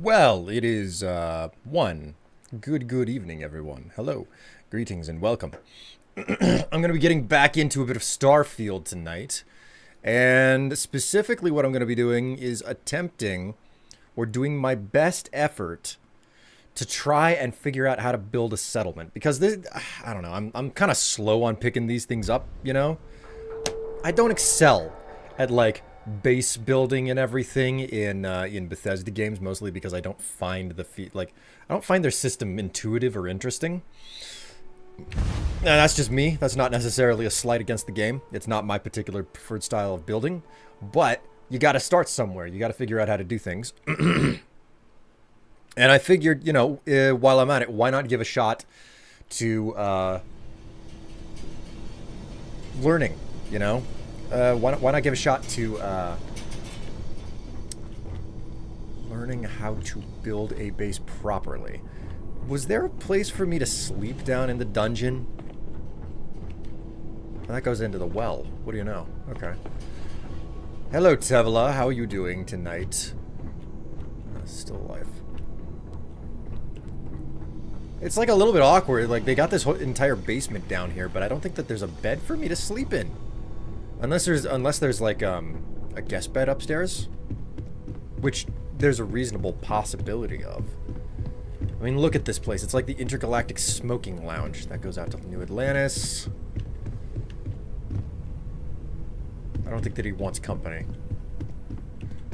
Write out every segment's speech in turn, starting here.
Well, it is, one. Good evening, everyone. Hello. Greetings and welcome. I'm going to be getting back into a bit of Starfield tonight. And specifically what I'm going to be doing is attempting, or doing my best effort, to try and figure out how to build a settlement. Because this, I don't know, I'm kind of slow on picking these things up, you know? I don't excel at, like, base building and everything in Bethesda games, mostly because I don't find I don't find their system intuitive or interesting. Now, that's just me. That's not necessarily a slight against the game. It's not my particular preferred style of building, but you got to start somewhere. You got to figure out how to do things. And I figured, you know, while I'm at it, why not give a shot to learning, you know? Why not give a shot to learning how to build a base properly? Was there a place for me to sleep down in the dungeon? That goes into the well. What do you know? Okay. Hello, Tevla. How are you doing tonight? Still alive. It's like a little bit awkward. Like, they got this whole entire basement down here, but I don't think that there's a bed for me to sleep in. Unless there's like a guest bed upstairs, which there's a reasonable possibility of. I mean, look at this place. It's like the intergalactic smoking lounge that goes out to New Atlantis. I don't think that he wants company.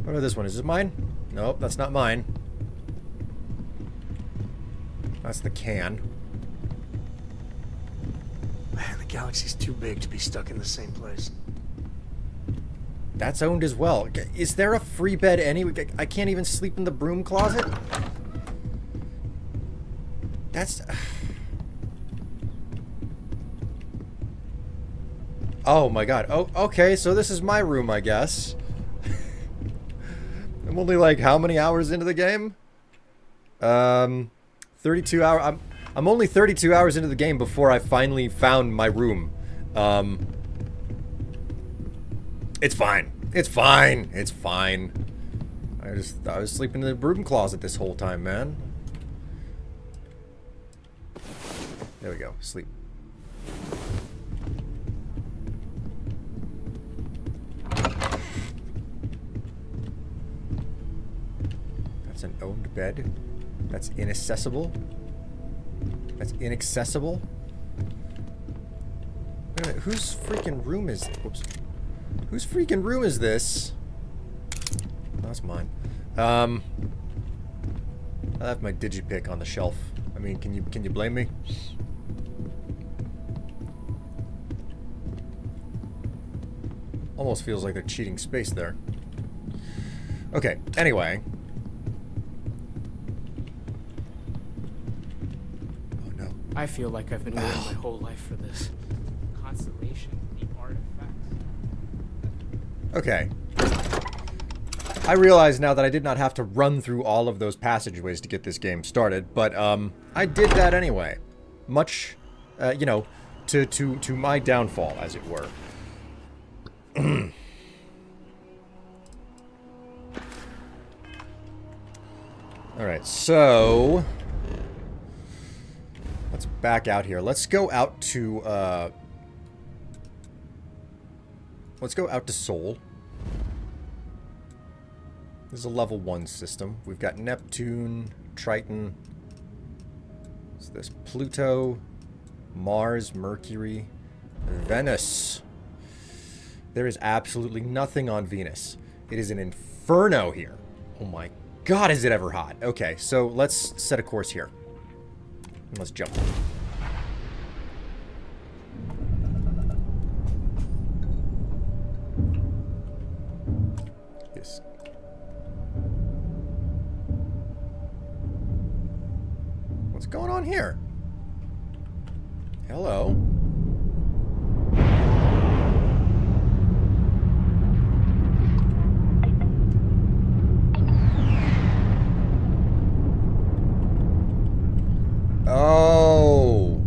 What about this one? Is this mine? Nope, that's not mine. That's the can. Man, the galaxy's too big to be stuck in the same place. That's owned as well. Is there a free bed anyway? I can't even sleep in the broom closet? That's... Oh my god. Oh, okay, so this is my room, I guess. I'm only like, how many hours into the game? 32 hours. I'm only 32 hours into the game before I finally found my room. It's fine. It's fine. It's fine. I was sleeping in the broom closet this whole time, man. There we go. Sleep. That's an owned bed. That's inaccessible. That's inaccessible. Wait a minute, whose freaking room is... Whoops. Whose freaking room is this? Oh, that's mine. I left my digipick on the shelf. I mean, can you blame me? Almost feels like they're cheating space there. Okay, anyway. Oh no. I feel like I've been waiting my whole life for this. Constellation, the artifacts. Okay. I realize now that I did not have to run through all of those passageways to get this game started, but I did that anyway. Much, you know, to my downfall, as it were. Alright, so... let's back out here. Let's go out to, let's go out to Sol. This is a level 1 system. We've got Neptune, Triton. What's this? Pluto, Mars, Mercury, Venus. There is absolutely nothing on Venus. It is an inferno here. Oh my god, is it ever hot. Okay, so let's set a course here. Let's jump. Yes. What's going on here? Hello. Oh.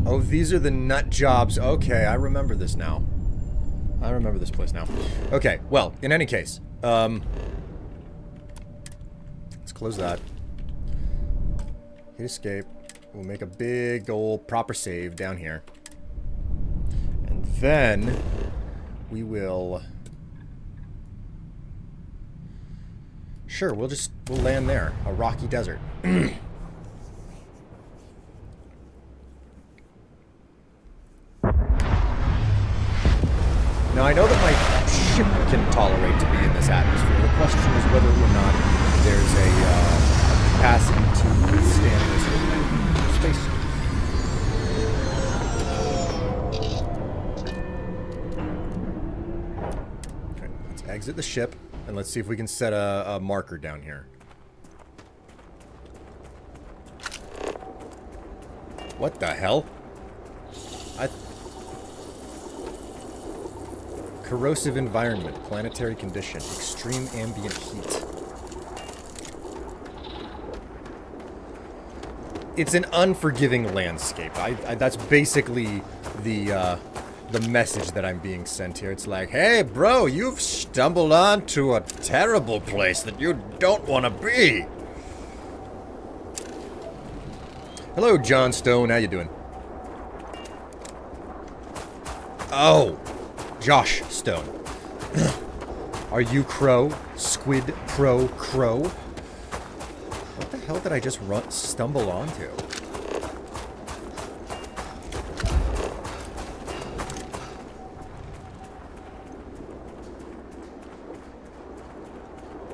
Oh, these are the nut jobs. Okay, I remember this now. I remember this place now. Okay, well, in any case, close that. Hit escape. We'll make a big old proper save down here. And then we will... Sure, we'll land there. A rocky desert. Now, I know that my ship can tolerate to be in this atmosphere. The question is whether or not there's a capacity to withstand this space. Okay, let's exit the ship, and let's see if we can set a marker down here. What the hell? Corrosive environment, planetary condition, extreme ambient heat. It's an unforgiving landscape. That's basically the message that I'm being sent here. It's like, hey, bro, you've stumbled onto a terrible place that you don't want to be. Hello, John Stone. How you doing? Oh. Josh Stone. Are you Crow? Squid Pro Crow? What the hell did I just stumble onto?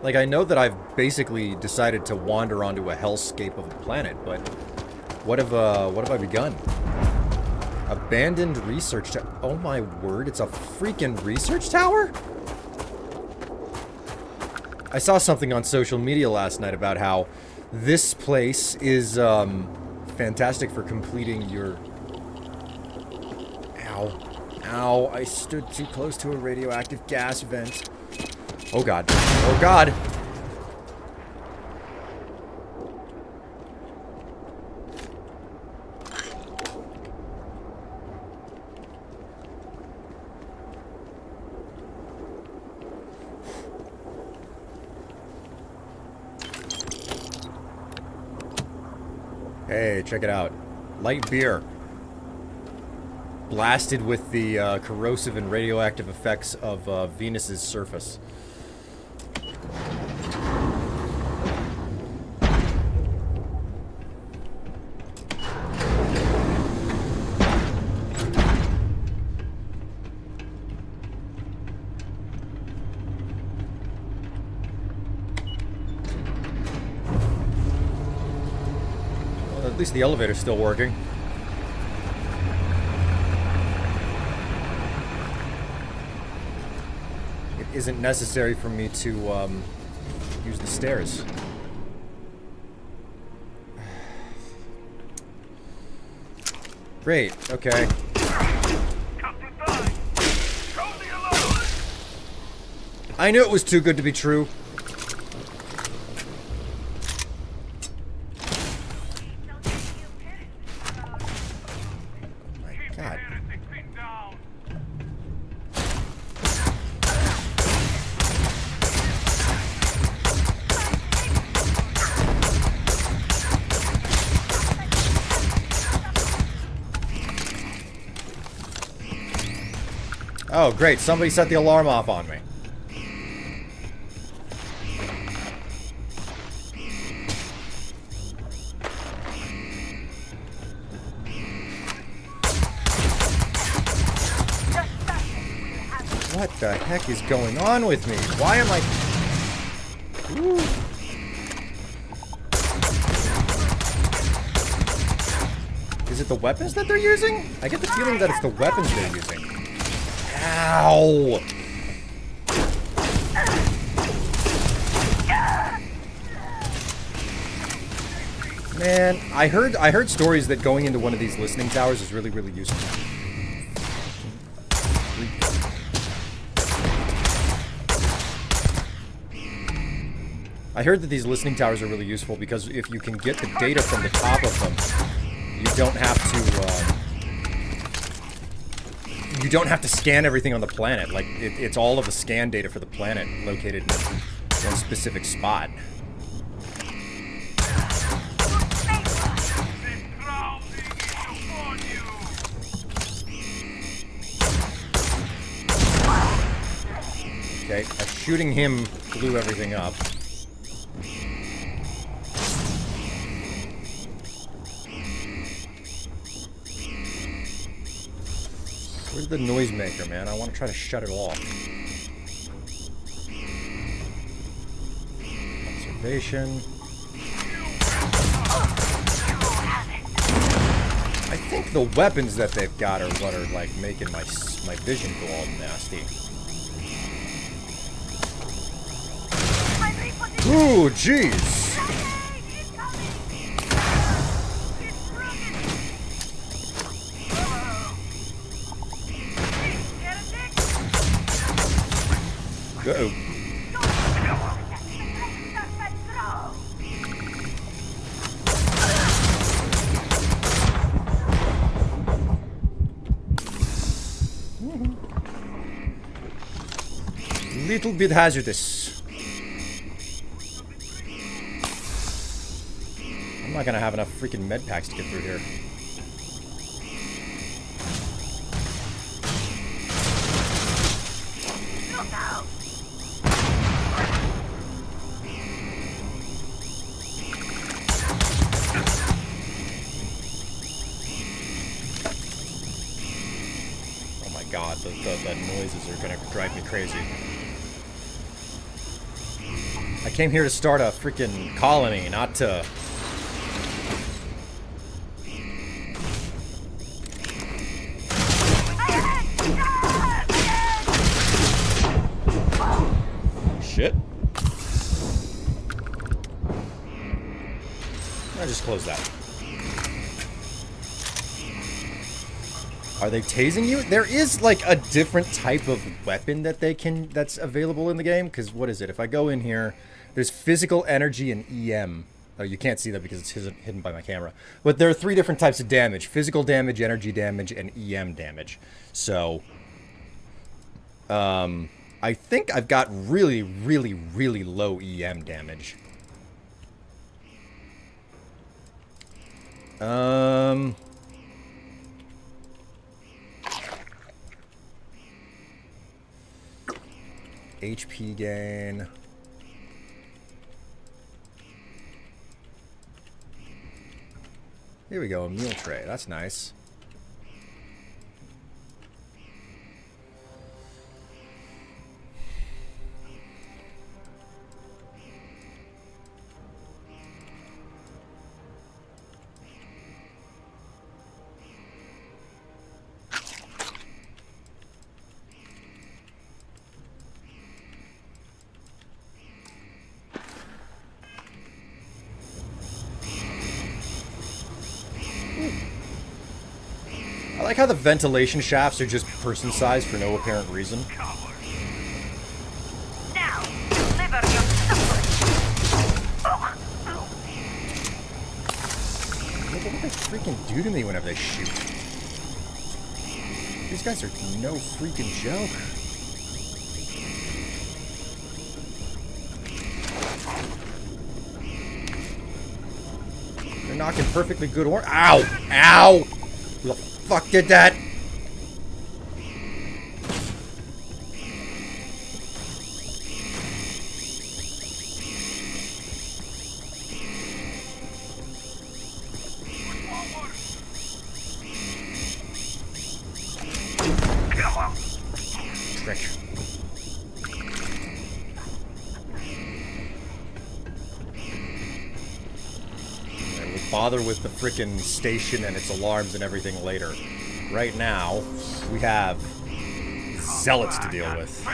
Like, I know that I've basically decided to wander onto a hellscape of a planet, but what have I begun? Abandoned research tower. Oh my word, it's a freaking research tower? I saw something on social media last night about how this place is fantastic for completing your... Ow. Ow, I stood too close to a radioactive gas vent. Oh god. Oh god! Hey, check it out. Light beer. Blasted with the corrosive and radioactive effects of Venus's surface. At least the elevator's still working. It isn't necessary for me to use the stairs. Great, okay. I knew it was too good to be true. Oh, great. Somebody set the alarm off on me. What the heck is going on with me? Why am I... Ooh. Is it the weapons that they're using? I get the feeling that it's the weapons they're using. Ow! Man, I heard stories that going into one of these listening towers is really, really useful. I heard that these listening towers are really useful because if you can get the data from the top of them, you don't have to scan everything on the planet. Like, it's all of the scan data for the planet located in one specific spot. shooting him blew everything up. Where's the noisemaker, man? I want to try to shut it off. Observation. I think the weapons that they've got are what are like making my vision go all nasty. Ooh, jeez. Uh-oh. Little bit hazardous. I'm not gonna have enough freaking med packs to get through here. Oh my god, the noises are gonna drive me crazy. I came here to start a freaking colony, not to... Shit. I just closed that. Are they tasing you? There is like a different type of weapon that that's available in the game. Because what is it? If I go in here, there's physical energy and EM. Oh, you can't see that because it's hidden by my camera. But there are 3 different types of damage: physical damage, energy damage, and EM damage. So, I think I've got really, really, really low EM damage. HP gain. Here we go, a meal tray. That's nice. I like how the ventilation shafts are just person-sized for no apparent reason. Now, deliver your suffering. Look at what they freaking do to me whenever they shoot. These guys are no freaking joke. They're knocking perfectly good or- Ow! Ow! Who the fuck did that? Trick. We'll bother with the frickin' station and its alarms and everything later. Right now, we have zealots to deal with.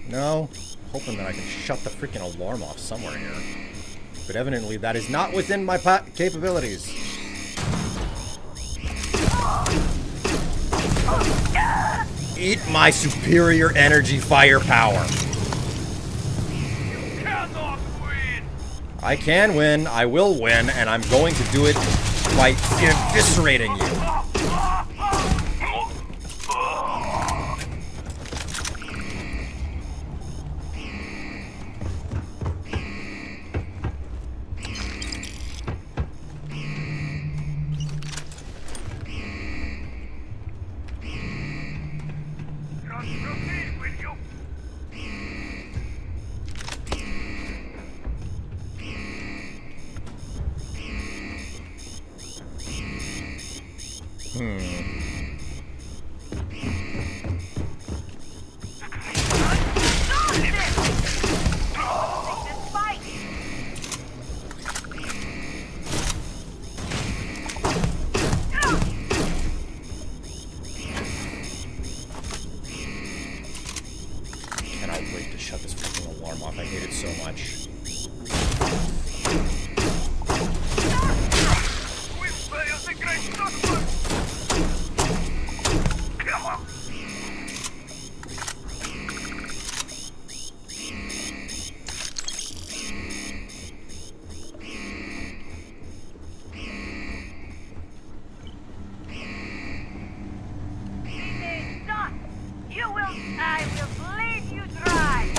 No. Hoping that I can shut the freaking alarm off somewhere here. But evidently that is not within my capabilities. Eat my superior energy firepower. I can win, I will win, and I'm going to do it by eviscerating you. Cannot wait to shut this freaking alarm off. I hate it so much. I will bleed you dry.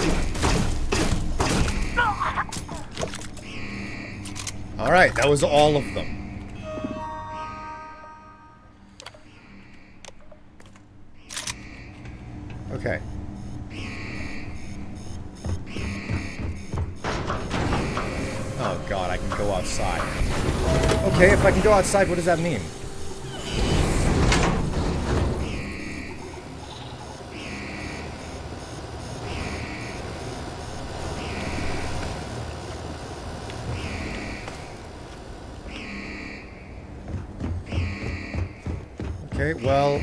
Alright, that was all of them. Okay. Oh god, I can go outside. Okay, if I can go outside, what does that mean? Okay, well,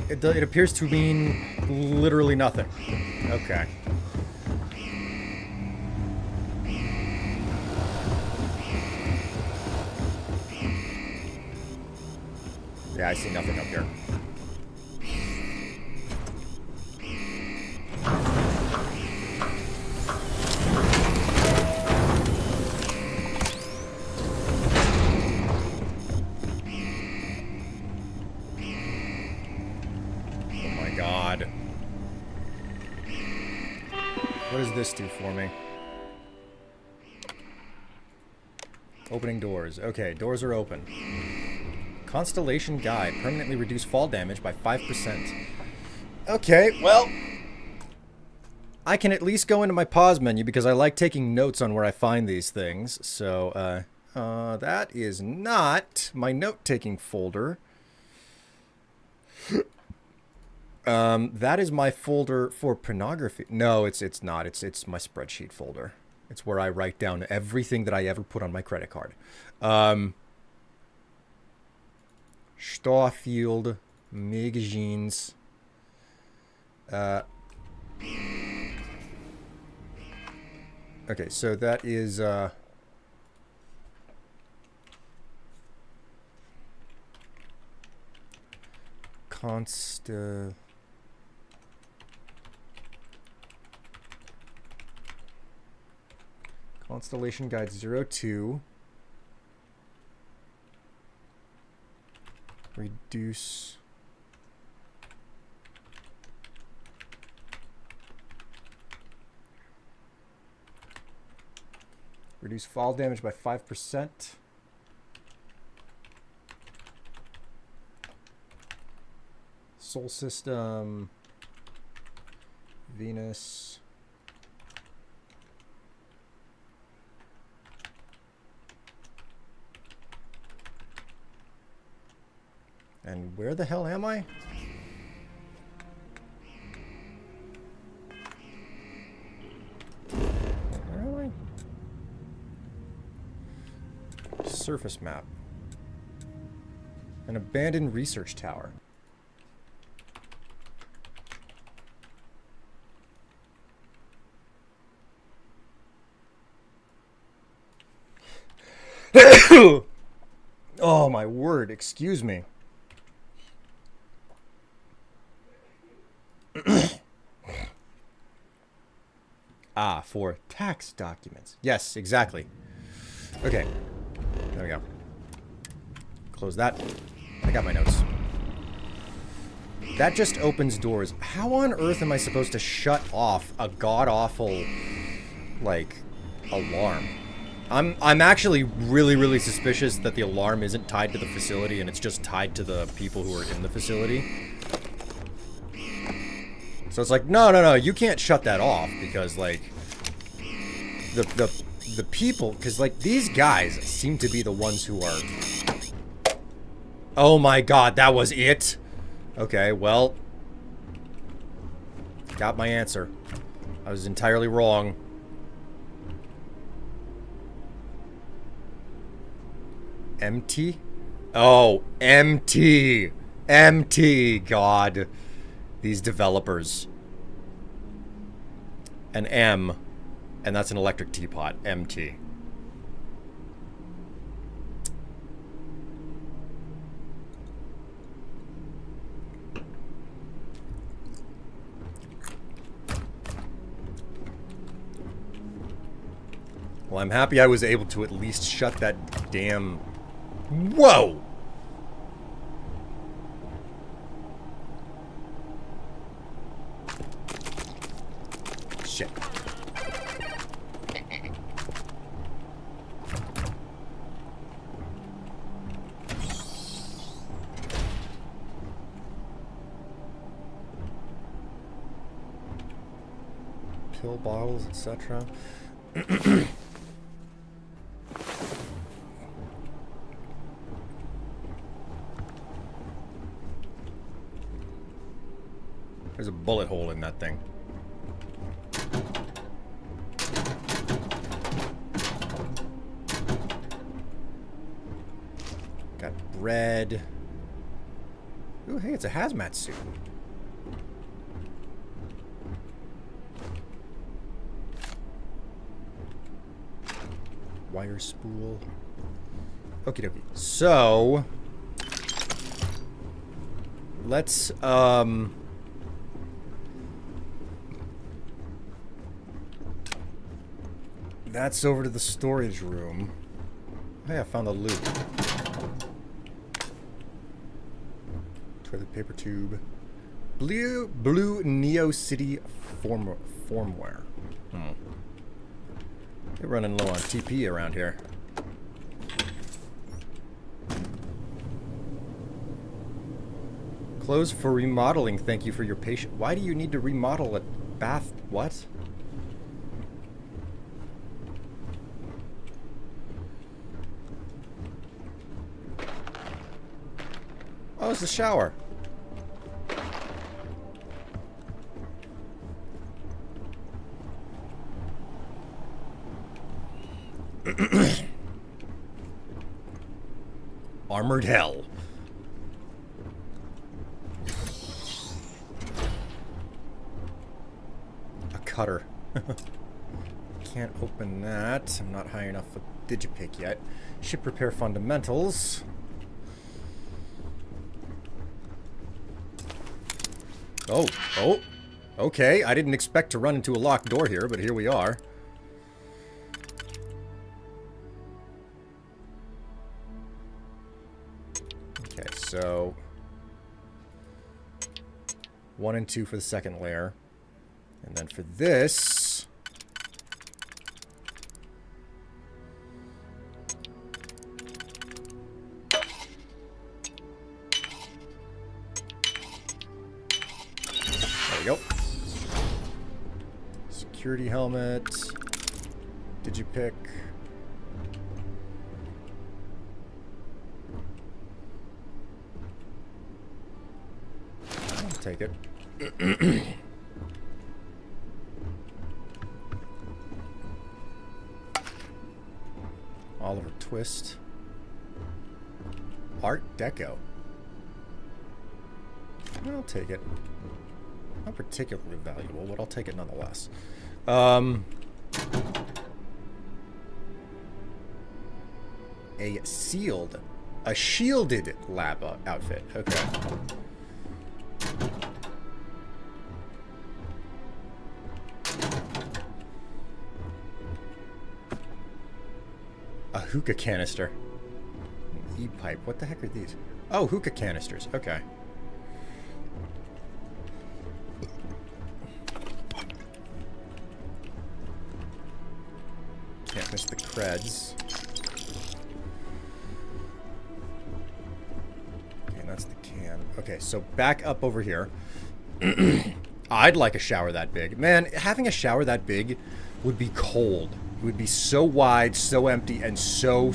it appears to mean literally nothing. Okay. Yeah, I see nothing up here. What does this do for me? Opening doors. Okay, doors are open. Constellation Guide. Permanently reduce fall damage by 5%. Okay, well, I can at least go into my pause menu because I like taking notes on where I find these things. So, that is not my note-taking folder. That is my folder for pornography. No, it's not. It's my spreadsheet folder. It's where I write down everything that I ever put on my credit card. Starfield magazines. Okay, so that is Constellation Guide 02. Reduce. Reduce fall damage by 5%. Soul System. Venus. And where the hell am I? Where am I? Surface map. An abandoned research tower. Oh my word, excuse me. Ah, for tax documents. Yes, exactly. Okay. There we go. Close that. I got my notes. That just opens doors. How on earth am I supposed to shut off a god-awful, like, alarm? I'm actually really suspicious that the alarm isn't tied to the facility and it's just tied to the people who are in the facility. So it's like, no, you can't shut that off because, like, the people, because, like, these guys seem to be the ones who are Oh my god, that was it? Okay, well. Got my answer. I was entirely wrong. Empty? Oh, empty. Empty. God. These developers. An M. And that's an electric teapot. MT. Well, I'm happy I was able to at least shut that damn... Whoa! Shit. Pill bottles, etc. There's a bullet hole in that thing. Got bread. Ooh, hey, it's a hazmat suit. Wire spool. Okie dokie. So, let's, that's over to the storage room. Hey, I found the loot. Toilet paper tube. Blue Neo City formware. They're running low on TP around here. Clothes for remodeling. Thank you for your patience. Why do you need to remodel a bath? What? Oh, it's the shower. Armored hell. A cutter. Can't open that. I'm not high enough for Digipick yet. Ship repair fundamentals. Oh. Okay, I didn't expect to run into a locked door here, but here we are. Okay, so 1 and 2 for the second layer. And then for this, there we go. Security helmet. Digipick. I'll take it. Oliver Twist. Art Deco. I'll take it. Not particularly valuable, but I'll take it nonetheless. A shielded lab outfit. Okay. A hookah canister. An e-pipe. What the heck are these? Oh, hookah canisters. Okay. Can't miss the creds. Okay, that's the can. Okay, so back up over here. I'd like a shower that big. Man, having a shower that big would be cold. It would be so wide, so empty, and so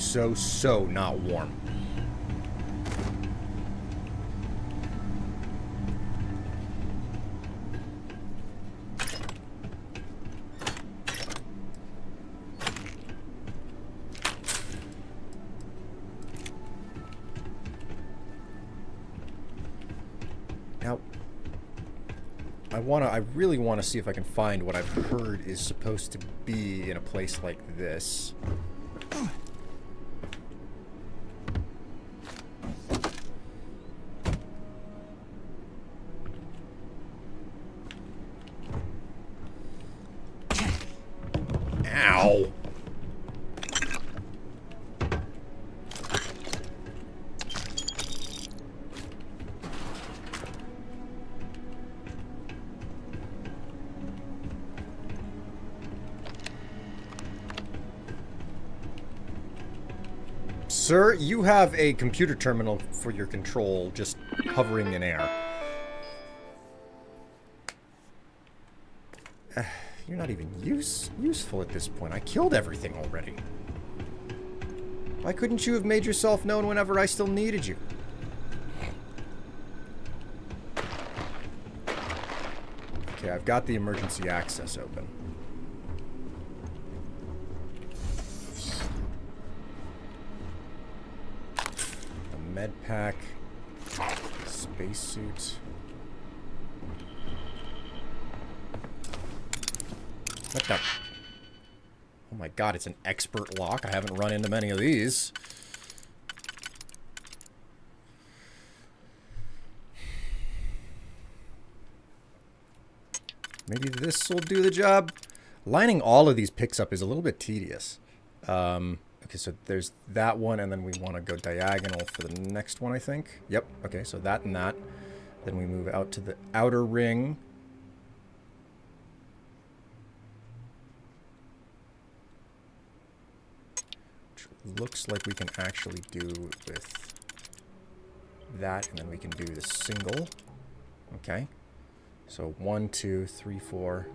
not warm. I really wanna see if I can find what I've heard is supposed to be in a place like this. Ow! Sir, you have a computer terminal for your control just hovering in air. You're not even useful at this point. I killed everything already. Why couldn't you have made yourself known whenever I still needed you? Okay, I've got the emergency access open. Med pack, spacesuit. What the? Oh my god, it's an expert lock. I haven't run into many of these. Maybe this will do the job. Lining all of these picks up is a little bit tedious. Okay, so there's that one, and then we want to go diagonal for the next one, I think. Yep, okay, so that and that. Then we move out to the outer ring. Which looks like we can actually do with that, and then we can do the single. Okay. So 1, 2, 3, 4.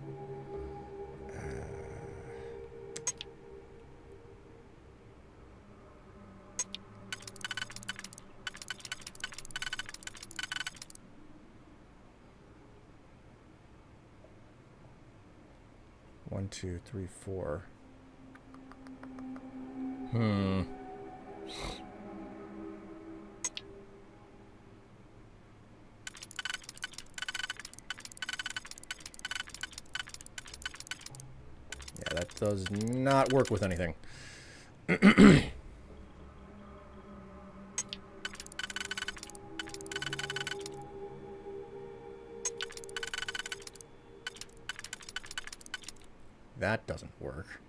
1, 2, 3, 4. Yeah, that does not work with anything. That doesn't work.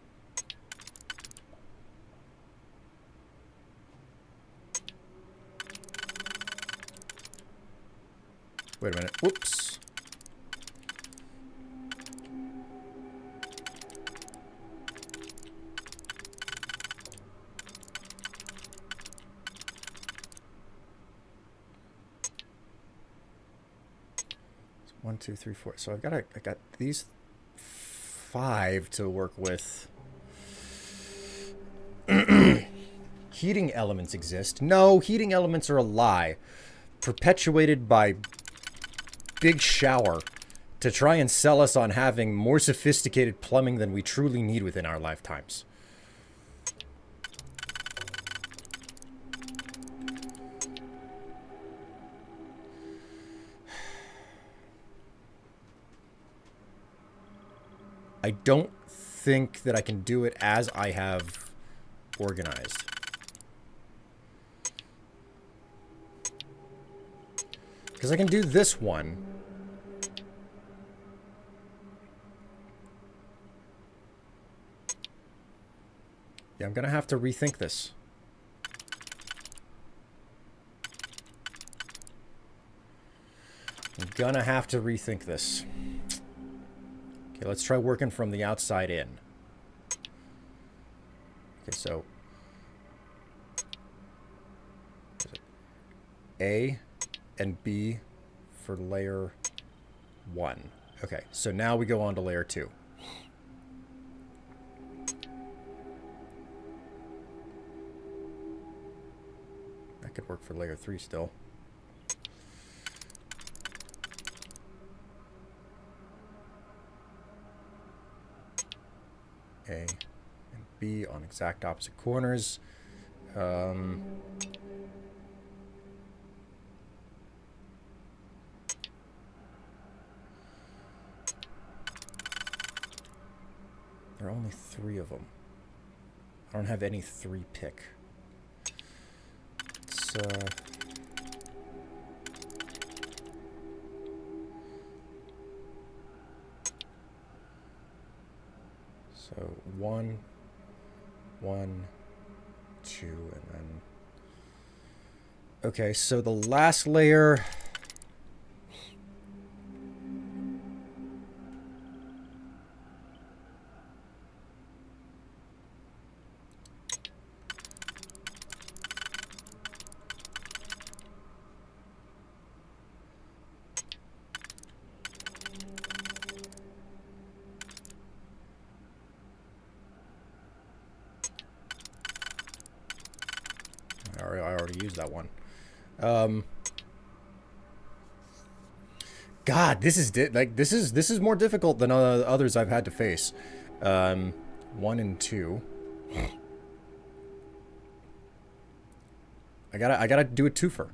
Wait a minute. Whoops. So 1, 2, 3, 4. So I got these 5 to work with. Heating elements exist. No, heating elements are a lie. Perpetuated by Big Shower to try and sell us on having more sophisticated plumbing than we truly need within our lifetimes. I don't think that I can do it as I have organized. Because I can do this one. Yeah, I'm going to have to rethink this. I'm going to have to rethink this. Okay, let's try working from the outside in. Okay, so A and B for layer 1. Okay, so now we go on to layer 2. That could work for layer 3 still. A and B on exact opposite corners. There are only 3 of them. I don't have any 3 pick. It's, so 1, 1, 2, and then... Okay, so the last layer... I already used that one. God, this is more difficult than others I've had to face. 1 and 2. I gotta do a twofer.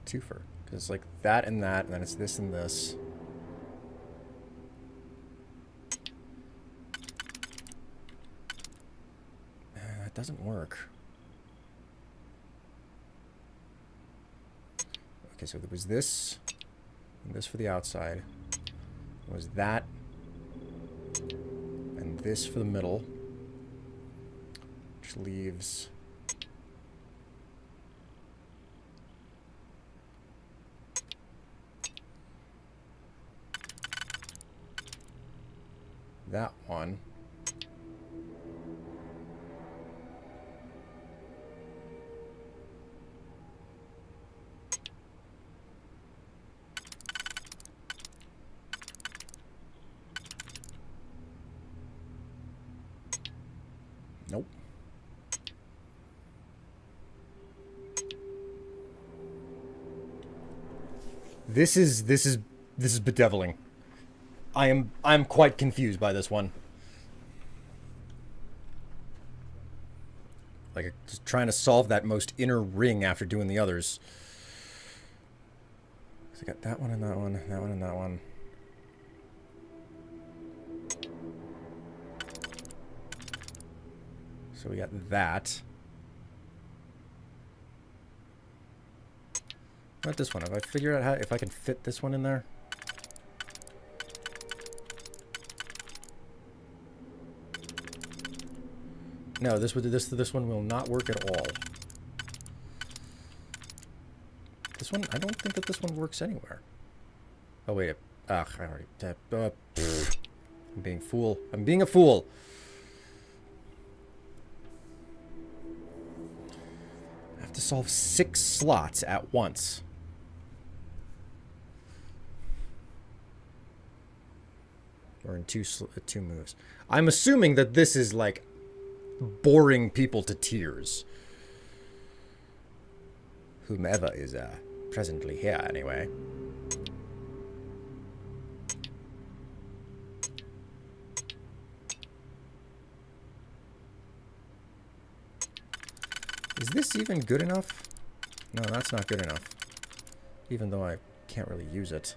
Twofer, because like that, and then it's this and this. That doesn't work. Okay, so there was this, and this for the outside. There was that, and this for the middle, which leaves that one. Nope. This is bedeviling. I'm quite confused by this one. Like just trying to solve that most inner ring after doing the others. So I got that one and that one, that one and that one. So we got that. What about this one? Have I figured out how if I can fit this one in there? No, this one will not work at all. This one, I don't think that this one works anywhere. Oh wait, I already. I'm being fool. I'm being a fool. I have to solve 6 slots at once. Or in two moves. I'm assuming that this is like boring people to tears. Whomever is presently here, anyway. Is this even good enough? No, that's not good enough. Even though I can't really use it.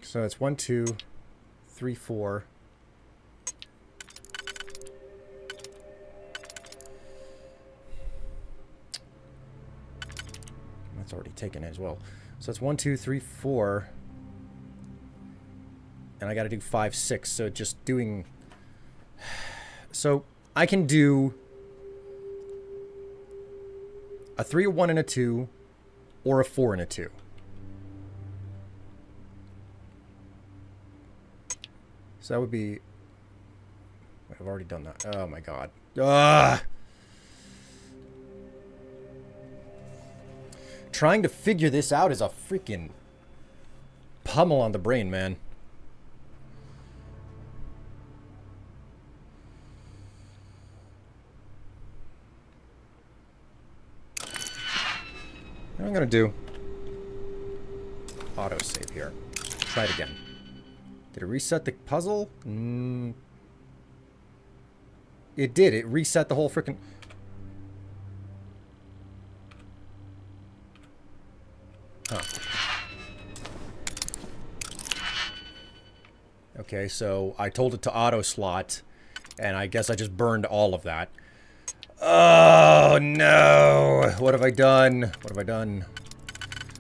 So it's 1, 2, 3, 4. That's already taken as well. So it's 1, 2, 3, 4. And I got to do 5, 6. So just doing... So I can do a 3, a 1, and a 2, or a 4 and a 2. So that would be... I've already done that. Oh my god. Ugh! Trying to figure this out is a freaking pummel on the brain, man. What I'm gonna do? Autosave here. Try it again. Did it reset the puzzle? It did. It reset the whole frickin'... Huh. Okay, so I told it to auto slot, and I guess I just burned all of that. Oh, no! What have I done? What have I done?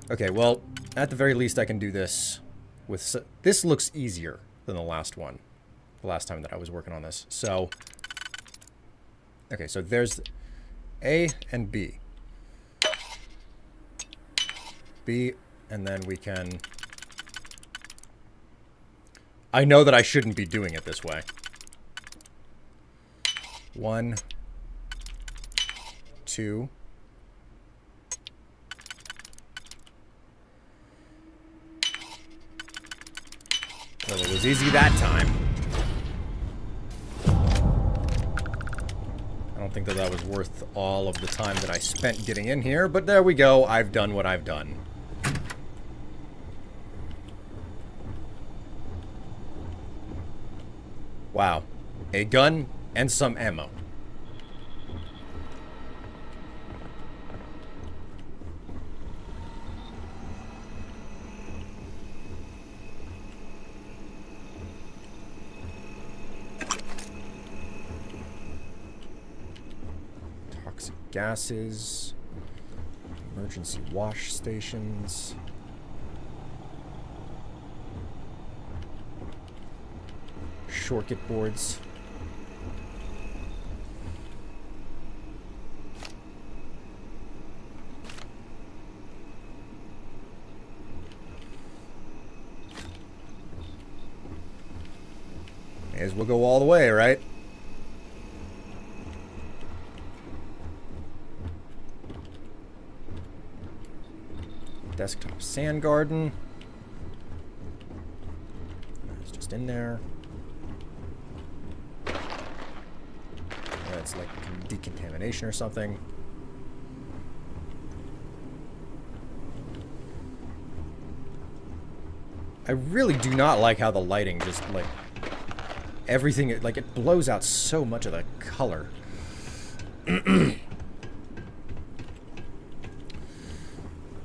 Okay, well, at the very least I can do this with... This looks easier than the last one. The last time that I was working on this. So... Okay, so there's A and B. B, and then we can... I know that I shouldn't be doing it this way. 1, 2. Well, it was easy that time. I don't think that that was worth all of the time that I spent getting in here, but there we go. I've done what I've done. Wow. A gun and some ammo. Toxic gases. Emergency wash stations. Shortcut boards. May as well go all the way, right? Desktop sand garden. It's just in there. It's like decontamination or something. I really do not like how the lighting just like everything, like it blows out so much of the color.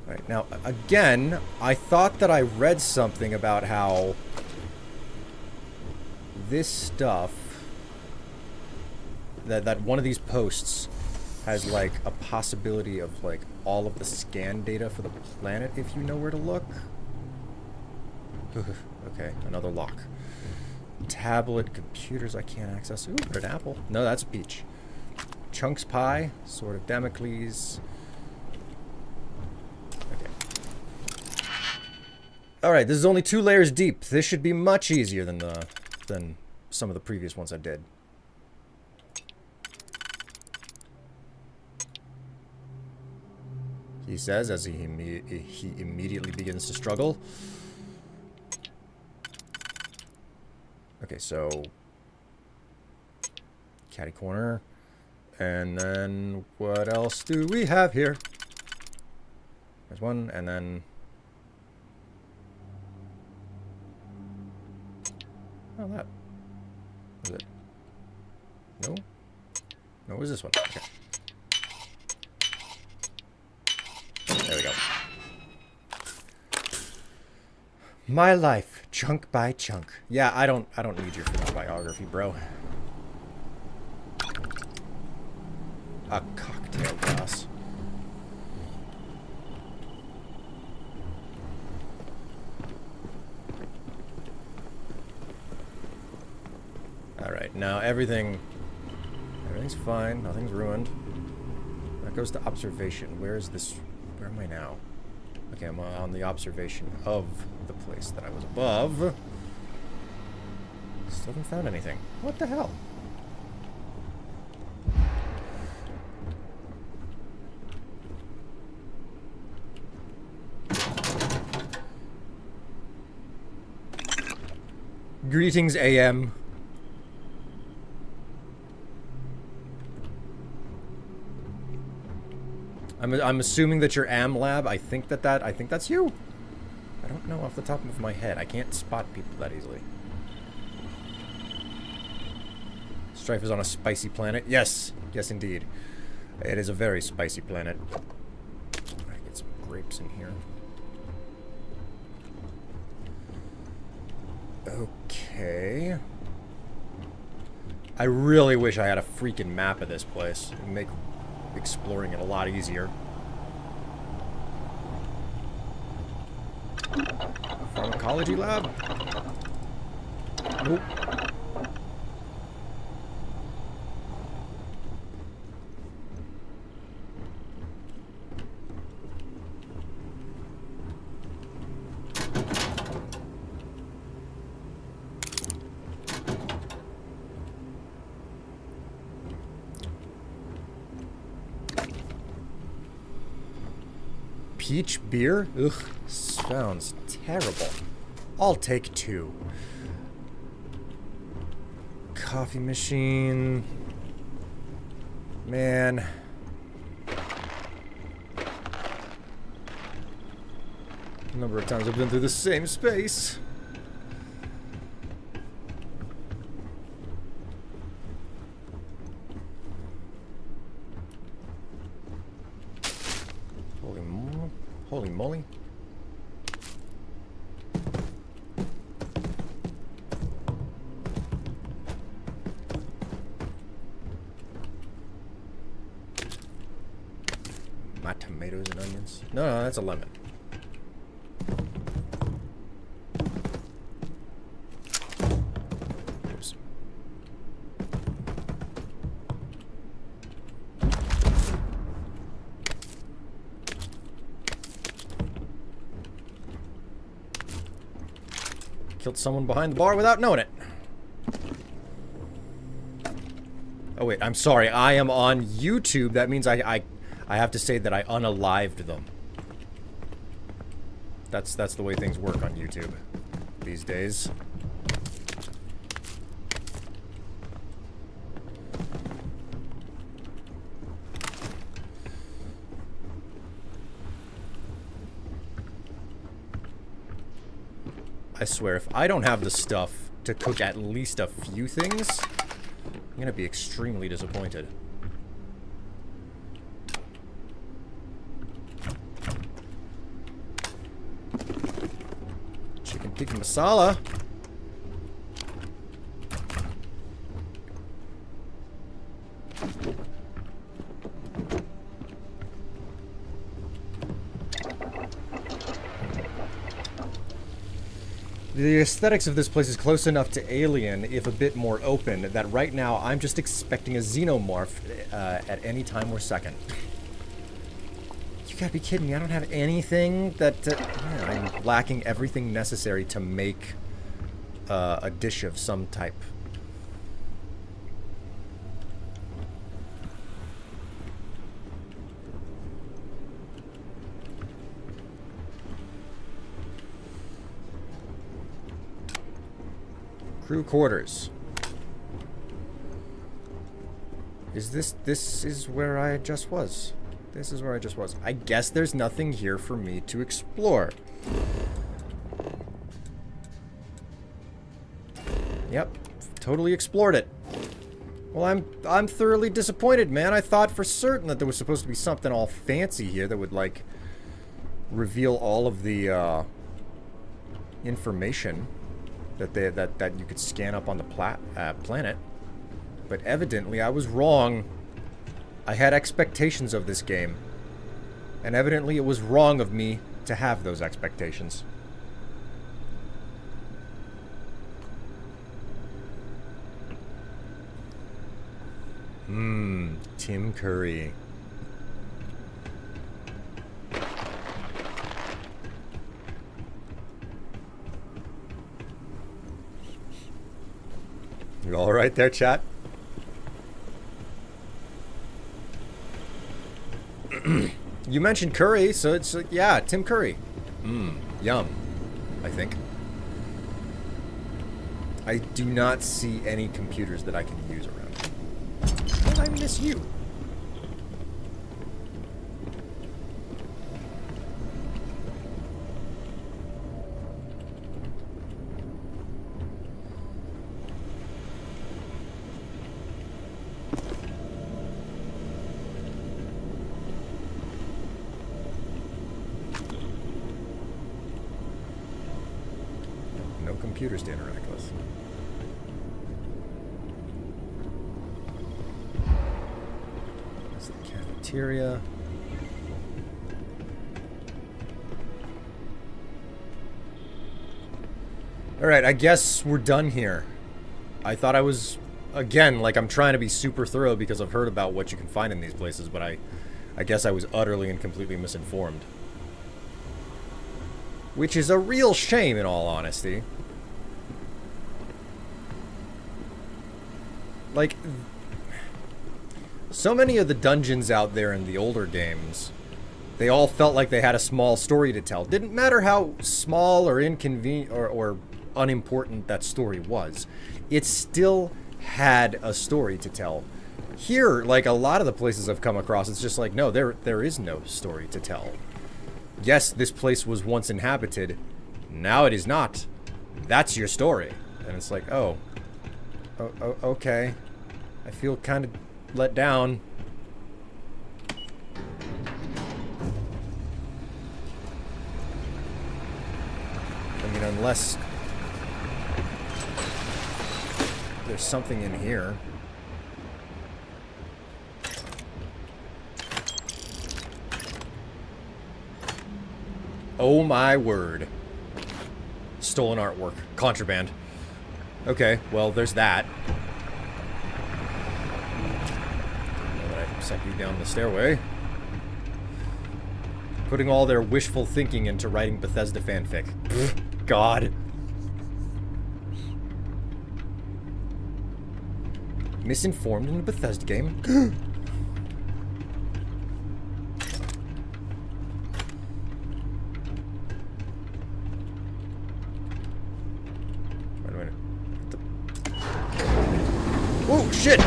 Right, now again, I thought that I read something about how this stuff that one of these posts has like a possibility of like all of the scan data for the planet if you know where to look. Okay, another lock. Tablet, computers I can't access. Ooh, an apple. No, that's a peach. Chunks pie, Sword of Damocles. Okay. Alright, this is only 2 layers deep. This should be much easier than some of the previous ones I did. He says as he immediately begins to struggle. Okay, so catty corner, and then what else do we have here? There's one, and then oh, that was it. No, no, it was this one. Okay. There we go. My life, chunk by chunk. Yeah, I don't need your biography, bro. A cocktail glass. All right, now everything's fine. Nothing's ruined. That goes to observation. Where is this? Where am I now? Okay, I'm on the observation of the place that I was above. Still haven't found anything. What the hell? Greetings, AM. I'm assuming that you're Am Lab. I think that's you. I don't know off the top of my head. I can't spot people that easily. Strife is on a spicy planet. Yes. Yes, indeed. It is a very spicy planet. I get some grapes in here. Okay. I really wish I had a freaking map of this place. It'd make exploring it a lot easier. Pharmacology lab? Nope. Peach beer? Ugh, sounds terrible. I'll take 2. Coffee machine. Man. A number of times I've been through the same space. Holy moly. My tomatoes and onions. No, that's a lemon. Oops. Killed someone behind the bar without knowing it. Oh wait, I'm sorry. I am on YouTube. That means I have to say that I unalived them. That's the way things work on YouTube these days. I swear, if I don't have the stuff to cook at least a few things, I'm gonna be extremely disappointed. Chicken tikka masala. The aesthetics of this place is close enough to Alien, if a bit more open, that right now I'm just expecting a xenomorph at any time or second. You gotta be kidding me, I don't have anything that... yeah, I'm lacking everything necessary to make a dish of some type. Crew quarters. This is where I just was. This is where I just was. I guess there's nothing here for me to explore. Yep, totally explored it. Well, I'm thoroughly disappointed, man. I thought for certain that there was supposed to be something all fancy here that would, like, reveal all of the information that you could scan up on the planet. But evidently I was wrong. I had expectations of this game. And evidently it was wrong of me to have those expectations. Tim Curry. You all right there, chat? You mentioned curry, so it's like, yeah, Tim Curry. Yum, I think. I do not see any computers that I can use around here. Well, I miss you. computers to interact with. That's the cafeteria. Alright, I guess we're done here. I thought I was, again, like I'm trying to be super thorough because I've heard about what you can find in these places, but I guess I was utterly and completely misinformed. Which is a real shame, in all honesty. Like, so many of the dungeons out there in the older games, they all felt like they had a small story to tell. Didn't matter how small or inconvenient or unimportant that story was. It still had a story to tell. Here, like a lot of the places I've come across, it's just like, no, there is no story to tell. Yes, this place was once inhabited. Now it is not. That's your story. And it's like, oh, okay. I feel kind of let down. I mean, unless there's something in here. Oh my word. Stolen artwork. Contraband. Okay, well, there's that. I sent you down the stairway. Putting all their wishful thinking into writing Bethesda fanfic. God. Misinformed in a Bethesda game? Wait a minute. Oh, shit!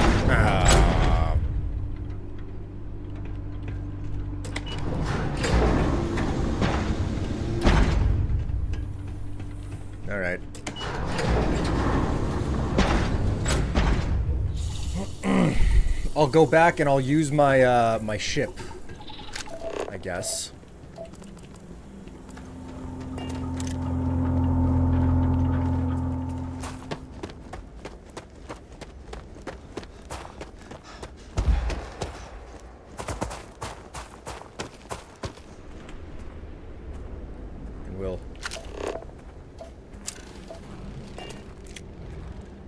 Alright. I'll go back and I'll use my, my ship, I guess. And we'll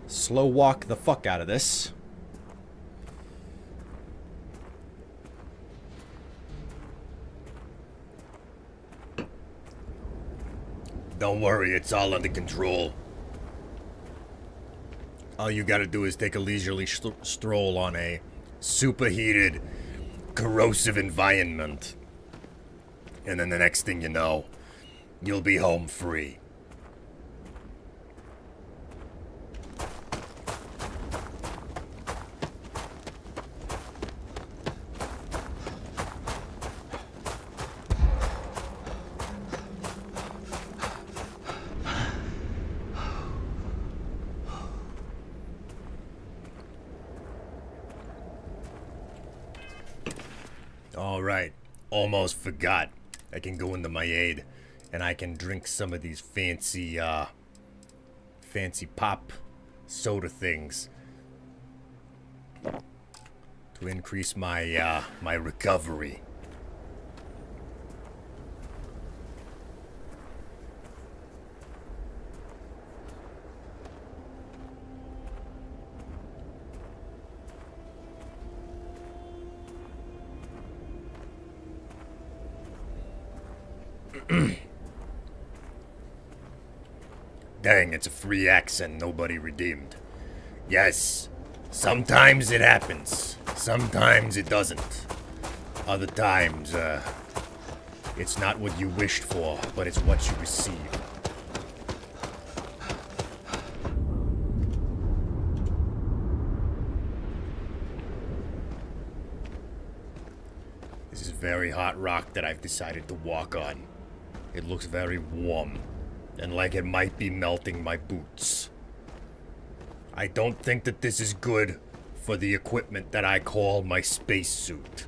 slow walk the fuck out of this. Don't worry, it's all under control. All you gotta do is take a leisurely stroll on a superheated, corrosive environment. And then the next thing you know, you'll be home free. Alright, almost forgot. I can go into my aid and I can drink some of these fancy pop soda things to increase my my recovery. Dang, it's a free accent nobody redeemed. Yes, sometimes it happens. Sometimes it doesn't. Other times, it's not what you wished for, but it's what you received. This is very hot rock that I've decided to walk on. It looks very warm, and like it might be melting my boots. I don't think that this is good for the equipment that I call my spacesuit.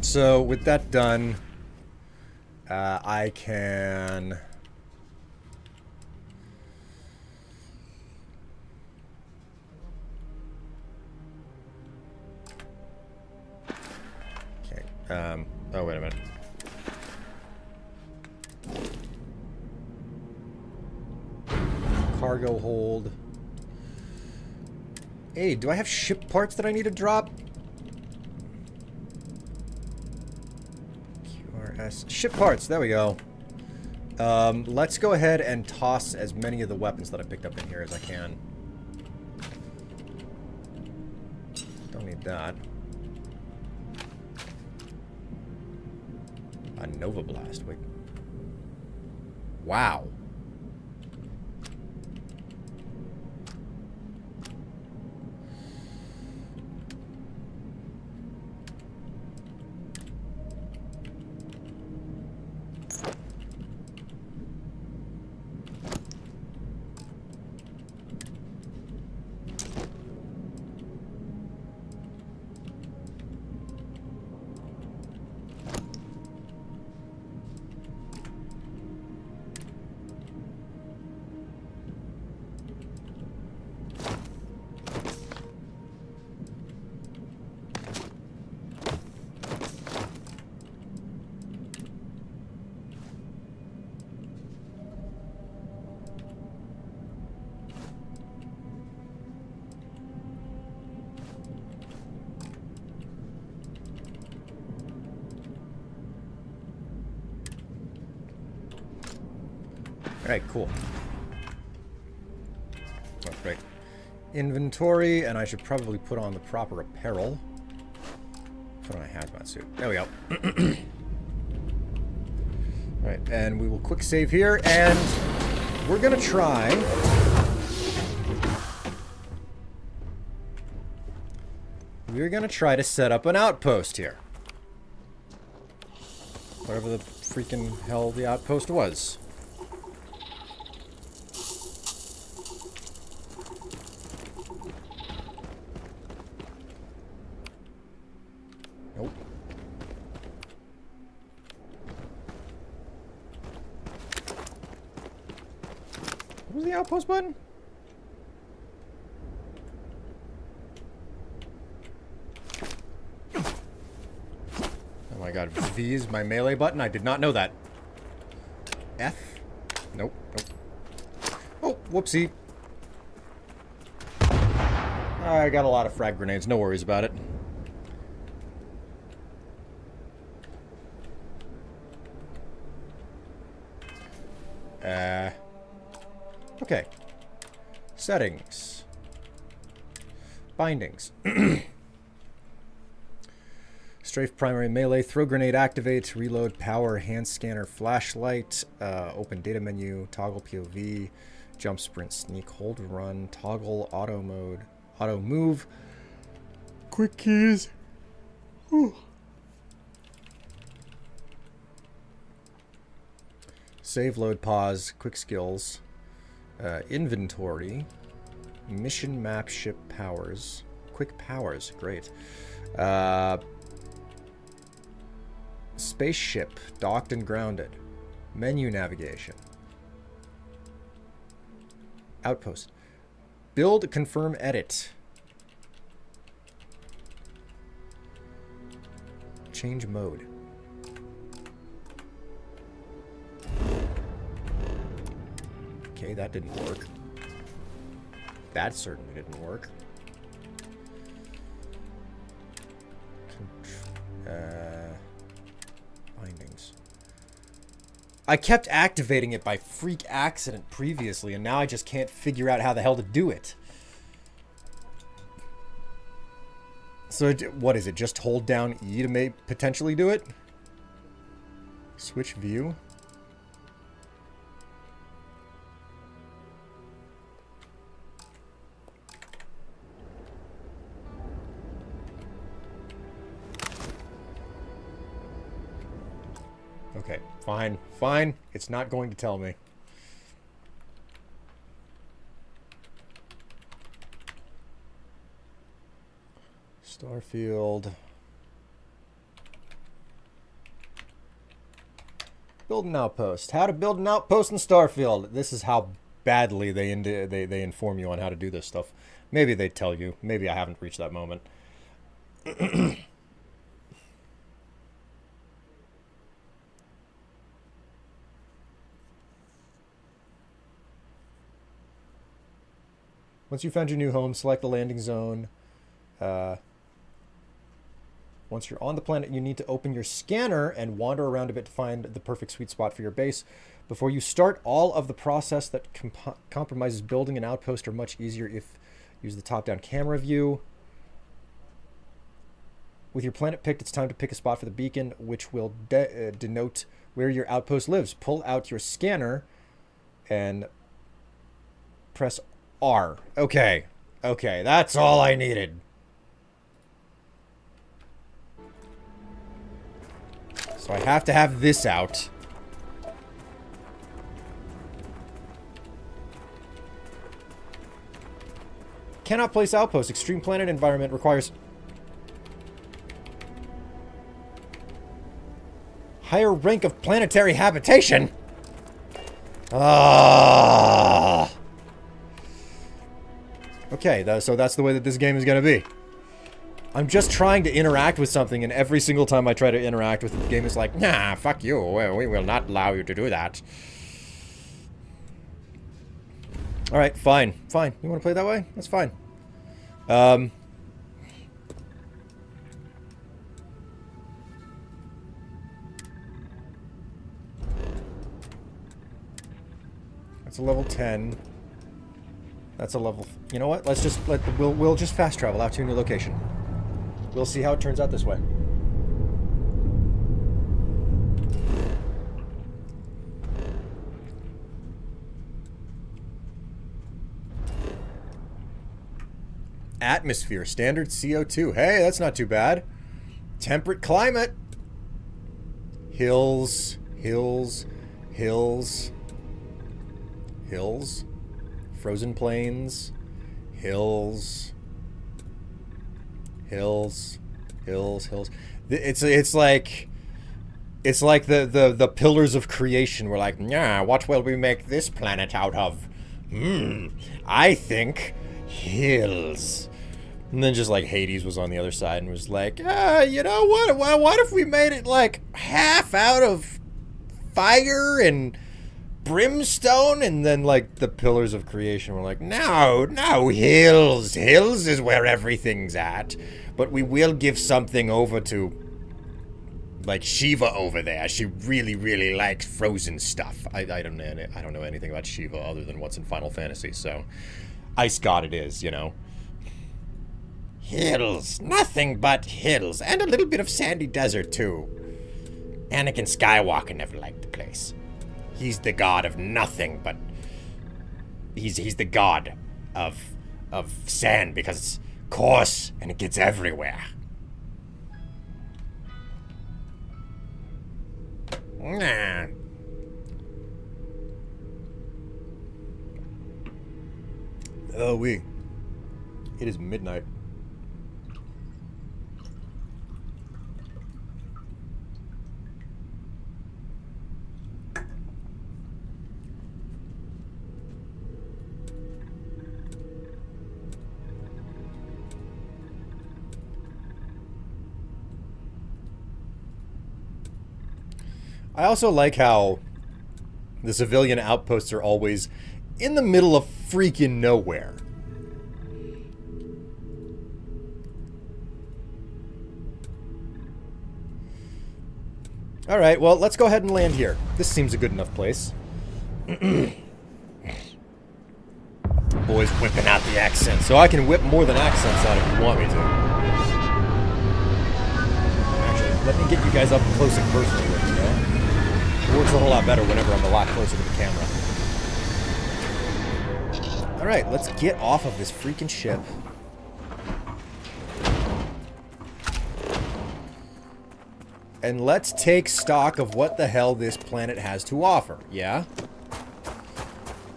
So with that done, I can... Okay. Oh, wait a minute. Cargo hold. Hey, do I have ship parts that I need to drop? QRS. Ship parts, there we go. Let's go ahead and toss as many of the weapons that I picked up in here as I can. Don't need that. A Nova Blast, wait. Wow. Alright, cool. Oh, great. Inventory, and I should probably put on the proper apparel. Put on a hazmat suit. There we go. Alright, and we will quick save here, and we're gonna try... We're gonna try to set up an outpost here. Whatever the freaking hell the outpost was. Nope. What was the outpost button? Oh my god, V is my melee button? I did not know that. F? Nope, nope. Oh, whoopsie. I got a lot of frag grenades, no worries about it. Okay. Settings. Bindings. Strafe primary melee, throw grenade activate, reload power, hand scanner, flashlight, open data menu, toggle POV, jump sprint, sneak, hold run, toggle auto mode, auto move, quick keys. Whew. Save, load, pause, quick skills, inventory, mission map, ship powers, quick powers, great. Spaceship, docked and grounded, menu navigation, outpost, build, confirm, edit, change mode. Okay, that didn't work. That certainly didn't work. Bindings. I kept activating it by freak accident previously, and now I just can't figure out how the hell to do it. So, what is it? Just hold down E to potentially do it? Switch view? Okay, fine, fine. It's not going to tell me. Starfield. Build an outpost. How to build an outpost in Starfield. This is how badly they inform you on how to do this stuff. Maybe they tell you. Maybe I haven't reached that moment. Once you found your new home, select the landing zone. Once you're on the planet, you need to open your scanner and wander around a bit to find the perfect sweet spot for your base. Before you start, all of the process that compromises building an outpost are much easier if you use the top-down camera view. With your planet picked, it's time to pick a spot for the beacon, which will denote where your outpost lives. Pull out your scanner and press R. Okay. Okay, that's all I needed. So I have to have this out. Cannot place outpost. Extreme planet environment requires higher rank of planetary habitation. Ah. Okay, so that's the way that this game is going to be. I'm just trying to interact with something, and every single time I try to interact with it, the game is like, nah, fuck you. We will not allow you to do that. Alright, fine. Fine. You want to play that way? That's fine. That's a level 10. That's a level... You know what? Let's just... We'll just fast travel out to a new location. We'll see how it turns out this way. Atmosphere. Standard CO2. Hey, that's not too bad. Temperate climate. Hills. Hills. Hills. Hills. Frozen plains. Hills. Hills. Hills. Hills. It's like the pillars of creation. We're like, yeah, what will we make this planet out of? I think hills. And then just like Hades was on the other side and was like, you know what? What if we made it like half out of fire and brimstone? And then like the pillars of creation were like, no, hills. Hills is where everything's at. But we will give something over to like Shiva over there. She really, really likes frozen stuff. I don't know anything about Shiva other than what's in Final Fantasy, so ice god it is, you know. Hills. Nothing but hills. And a little bit of sandy desert, too. Anakin Skywalker never liked the place. He's the god of nothing, but... He's the god of sand, because it's coarse, and it gets everywhere. Nah. Oh, it is midnight. I also like how the civilian outposts are always in the middle of freaking nowhere. Alright, well, let's go ahead and land here. This seems a good enough place. Boys whipping out the accents. So I can whip more than accents out if you want me to. Actually, let me get you guys up close and personal with me, you know? It works a whole lot better whenever I'm a lot closer to the camera. Alright, let's get off of this freaking ship. And let's take stock of what the hell this planet has to offer, yeah?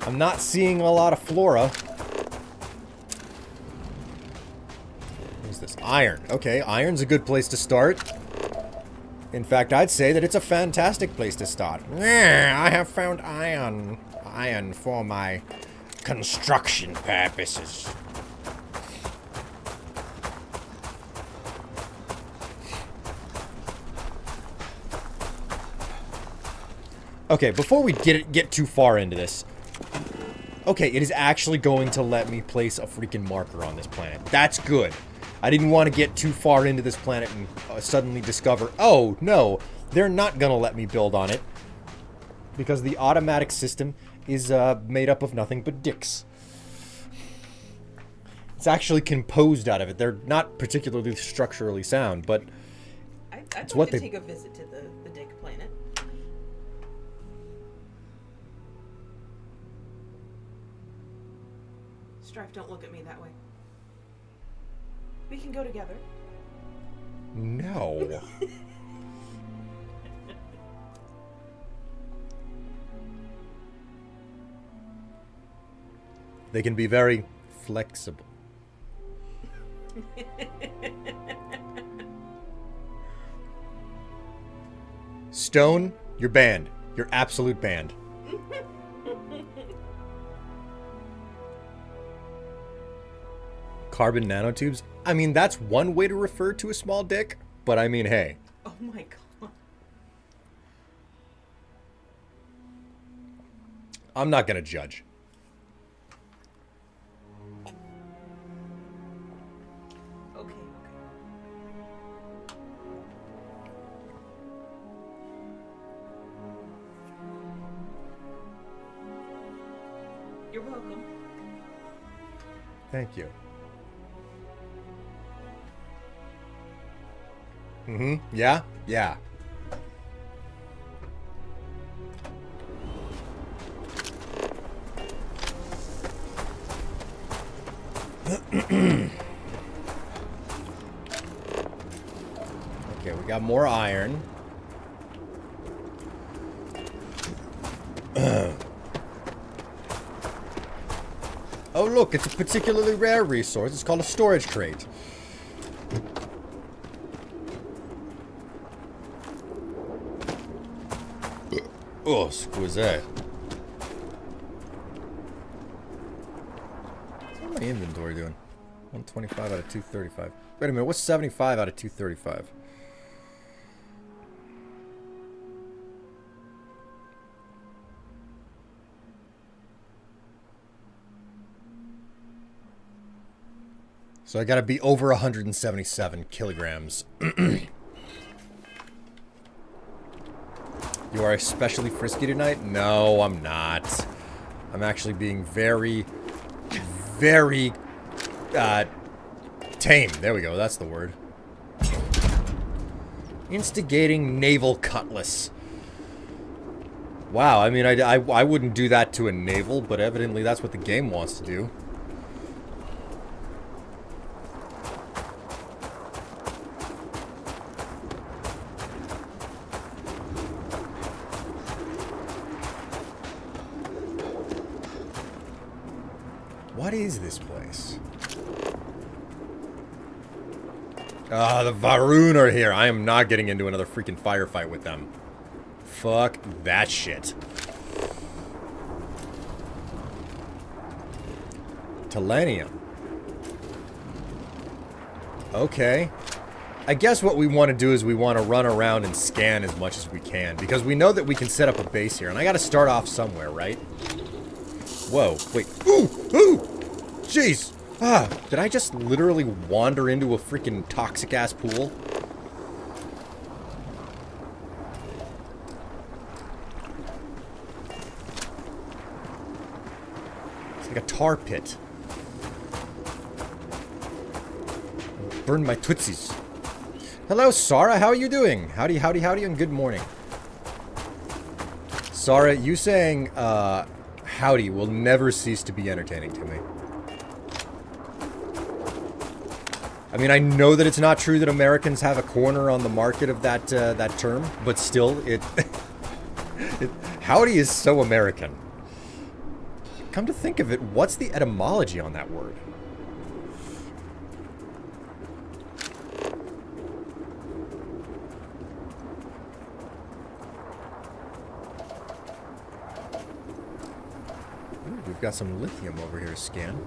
I'm not seeing a lot of flora. What is this? Iron. Okay, iron's a good place to start. In fact, I'd say that it's a fantastic place to start. Yeah, I have found iron. Iron for my construction purposes. Okay, before we get too far into this. Okay, it is actually going to let me place a freaking marker on this planet. That's good. I didn't want to get too far into this planet and suddenly discover, oh, no, they're not going to let me build on it. Because the automatic system is made up of nothing but dicks. It's actually composed out of it. They're not particularly structurally sound, but I'd like to take a visit to the dick planet. Strife, don't look at me that way. We can go together. No. They can be very flexible. Stone, you're banned. You're absolute banned. Carbon nanotubes? I mean, that's one way to refer to a small dick, but I mean, hey. Oh my god. I'm not gonna judge. Okay. You're welcome. Thank you. Mm-hmm. Yeah? Yeah. Okay, we got more iron. Oh, look, it's a particularly rare resource. It's called a storage crate. Oh, squeeze. What's my inventory doing? 125 out of 235. Wait a minute, what's 75 out of 235? So I gotta be over 177 kilograms. You are especially frisky tonight? No, I'm not. I'm actually being very, very, tame. There we go, that's the word. Instigating naval cutlass. Wow, I mean, I wouldn't do that to a naval, but evidently that's what the game wants to do. What is this place? Ah, the Varun are here. I am not getting into another freaking firefight with them. Fuck that shit. Telenium. Okay. I guess what we want to do is we want to run around and scan as much as we can. Because we know that we can set up a base here. And I got to start off somewhere, right? Whoa, wait. Ooh! Ooh! Jeez! Ah, did I just literally wander into a freaking toxic-ass pool? It's like a tar pit. Burned my tootsies. Hello, Sarah. How are you doing? Howdy, howdy, howdy, and good morning. Sarah, you saying, howdy will never cease to be entertaining to me. I mean, I know that it's not true that Americans have a corner on the market of that that term, but still, howdy is so American. Come to think of it, what's the etymology on that word? we've got some lithium over here to scan.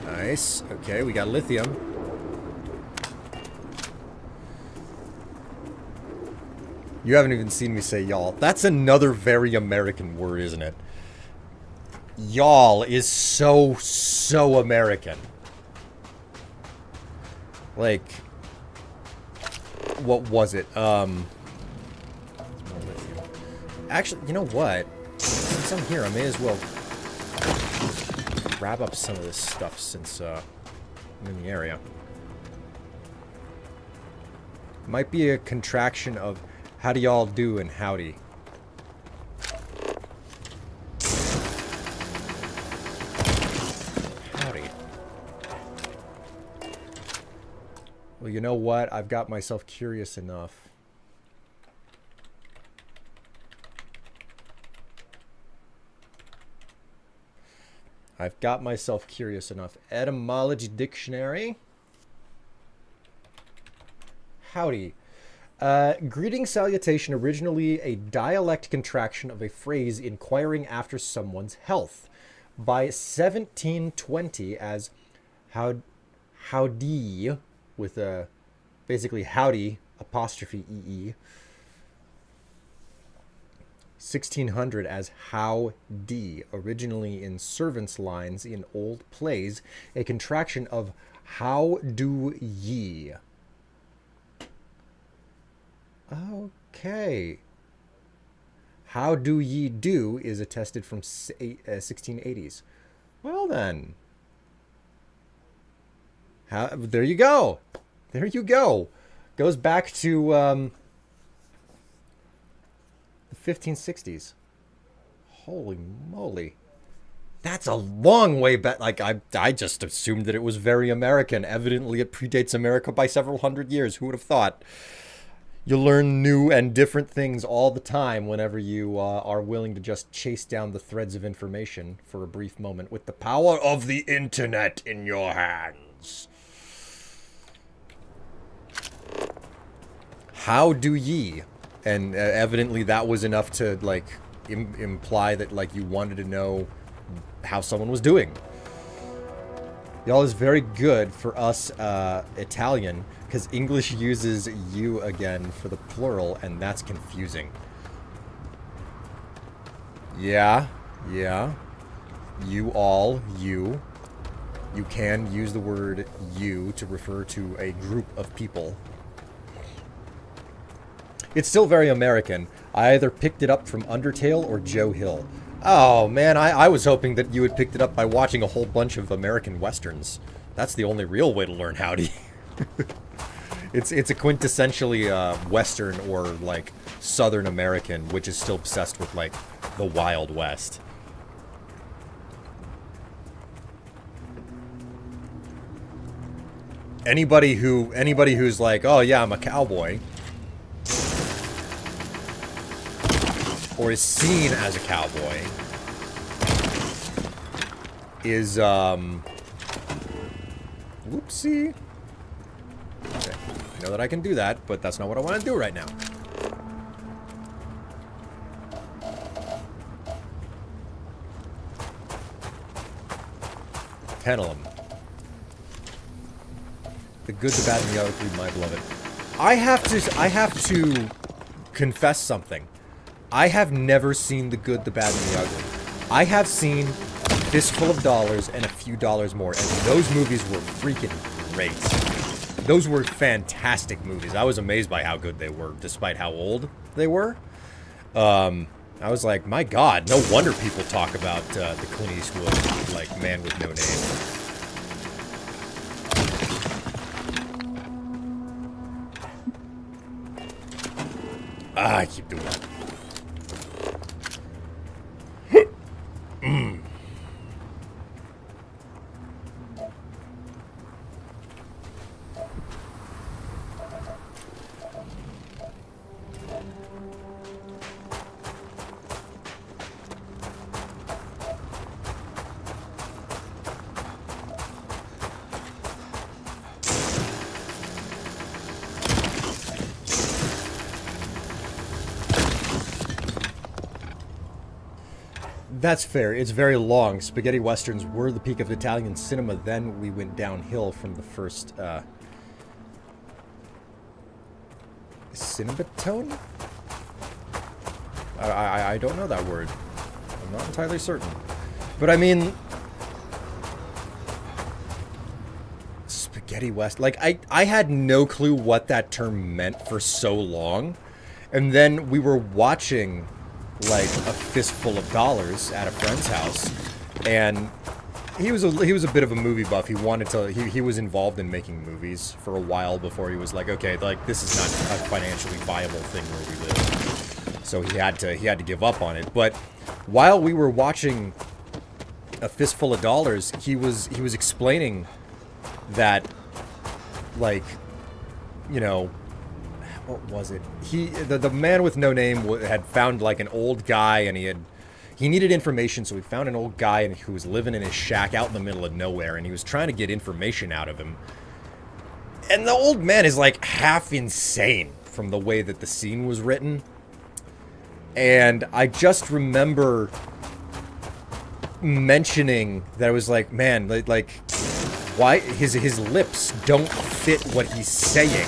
Nice. Okay, we got lithium. You haven't even seen me say y'all. That's another very American word, isn't it? Y'all is so American. Like, what was it? Actually, you know what? Since I'm here, I may as well grab up some of this stuff since I'm in the area. Might be a contraction of how do y'all do and howdy. Howdy. Well, you know what? I've got myself curious enough. I've got myself curious enough. Etymology dictionary. Howdy. Greeting salutation, originally a dialect contraction of a phrase inquiring after someone's health. By 1720 as howdy, with a basically howdy apostrophe ee. 1600 as howdy, originally in servants' lines in old plays, a contraction of how do ye. Okay. How do ye do is attested from 1680s. Well then. There you go. There you go. Goes back to the 1560s. Holy moly. That's a long way back. Like, I just assumed that it was very American. Evidently, it predates America by several hundred years. Who would have thought? You learn new and different things all the time whenever you are willing to just chase down the threads of information for a brief moment with the power of the internet in your hands. How do ye? And evidently that was enough to, like, imply that, like, you wanted to know how someone was doing. Y'all is very good for us Italian, because English uses you again for the plural, and that's confusing. Yeah. You all, you. You can use the word you to refer to a group of people. It's still very American. I either picked it up from Undertale or Joe Hill. Oh, man, I was hoping that you had picked it up by watching a whole bunch of American Westerns. That's the only real way to learn howdy. It's a quintessentially Western or, like, Southern American, which is still obsessed with, like, the Wild West. Anybody who's like, oh yeah, I'm a cowboy, or is seen as a cowboy, is, whoopsie. Okay. I know that I can do that, but that's not what I want to do right now. Tenelum. The good, the bad, and the ugly, my beloved. I have to confess something. I have never seen The Good, the Bad, and the Ugly. I have seen Fistful of Dollars and A Few Dollars More, and those movies were freaking great. Those were fantastic movies. I was amazed by how good they were, despite how old they were. I was like, my God, no wonder people talk about the Clint Eastwood, like, Man with No Name. I keep doing that. That's fair. It's very long. Spaghetti westerns were the peak of Italian cinema. Then we went downhill from the first Cinematone? I don't know that word. I'm not entirely certain. But I mean, spaghetti west. Like I had no clue what that term meant for so long, and then we were watching like A Fistful of Dollars at a friend's house, and he was a bit of a movie buff. He wanted to. He was involved in making movies for a while before he was like, okay, like this is not a financially viable thing where we live. So he had to give up on it. But while we were watching A Fistful of Dollars, he was explaining that, like, you know, what was it? The man with no name had found like an old guy, and he needed information, so he found an old guy who was living in his shack out in the middle of nowhere, and he was trying to get information out of him. And the old man is like half insane from the way that the scene was written. And I just remember mentioning that I was like, man, like why his lips don't fit what he's saying.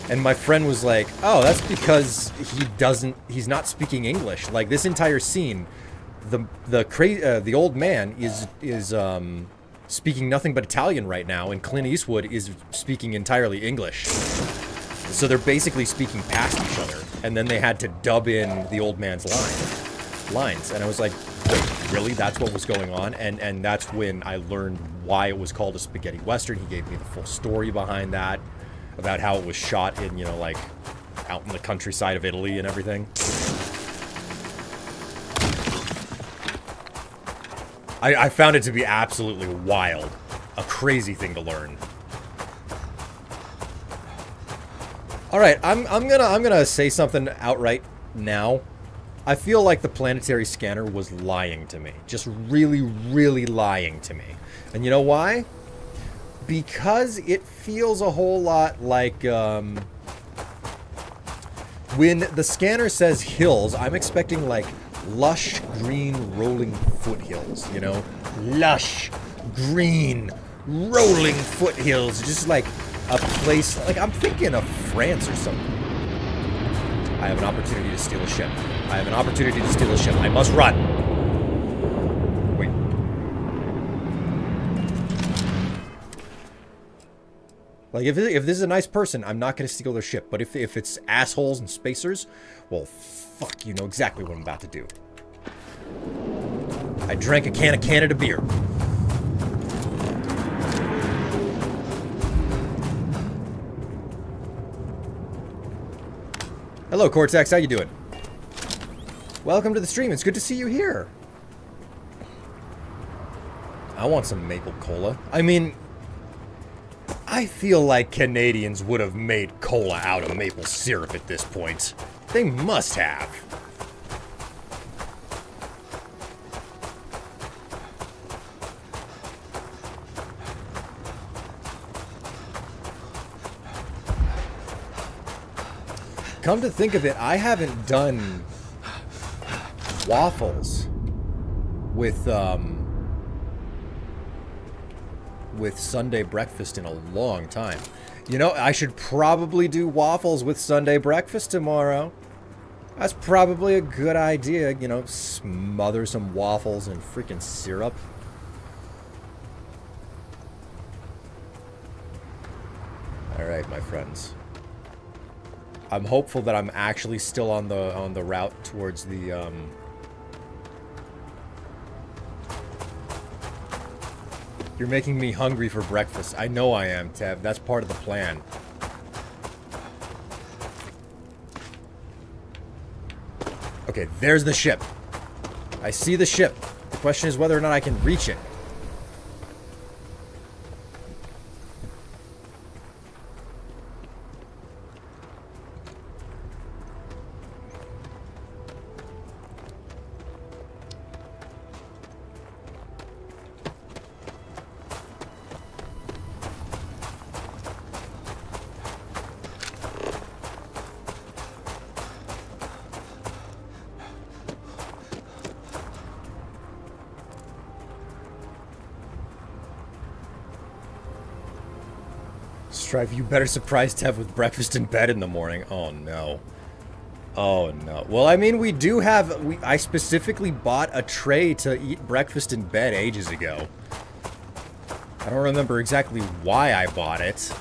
And my friend was like, oh, that's because he's not speaking English. Like this entire scene, the old man is speaking nothing but Italian right now, and Clint Eastwood is speaking entirely English. So they're basically speaking past each other, and then they had to dub in the old man's lines. And I was like, wait, really? That's what was going on? And that's when I learned why it was called a spaghetti western. He gave me the full story behind that, about how it was shot in, you know, like out in the countryside of Italy and everything. I found it to be absolutely wild. A crazy thing to learn. Alright, I'm gonna say something outright now. I feel like the planetary scanner was lying to me. Just really, really lying to me. And you know why? Because it feels a whole lot like, when the scanner says hills, I'm expecting like lush, green, rolling foothills, you know? Lush, green, rolling foothills. Just like a place, like I'm thinking of France or something. I have an opportunity to steal a ship. I have an opportunity to steal a ship. I must run. Wait. Like, if this is a nice person, I'm not going to steal their ship. But if it's assholes and spacers, well, fuck, you know exactly what I'm about to do. I drank a can of Canada beer. Hello, Cortex. How you doing? Welcome to the stream. It's good to see you here. I want some maple cola. I mean, I feel like Canadians would have made cola out of maple syrup at this point. They must have. Come to think of it, I haven't done waffles with Sunday breakfast in a long time. You know, I should probably do waffles with Sunday breakfast tomorrow. That's probably a good idea, you know, smother some waffles in freaking syrup. All right, my friends. I'm hopeful that I'm actually still on the route towards the You're making me hungry for breakfast. I know I am, Tev. That's part of the plan. Okay, there's the ship. I see the ship. The question is whether or not I can reach it. Strife, you better surprise Tev with breakfast in bed in the morning. Oh no. Oh no. Well, I mean, we do have... I specifically bought a tray to eat breakfast in bed ages ago. I don't remember exactly why I bought it.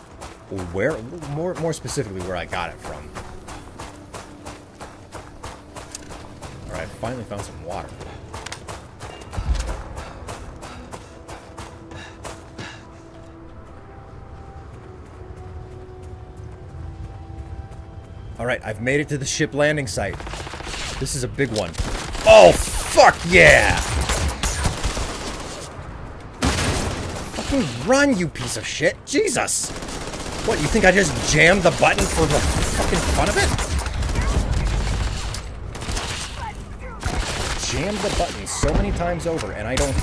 Or where... More specifically where I got it from. Alright, finally found some water. Alright, I've made it to the ship landing site. This is a big one. Oh, fuck yeah! Fucking run, you piece of shit! Jesus! What, you think I just jammed the button for the fucking fun of it? Jammed the button so many times over, and I don't...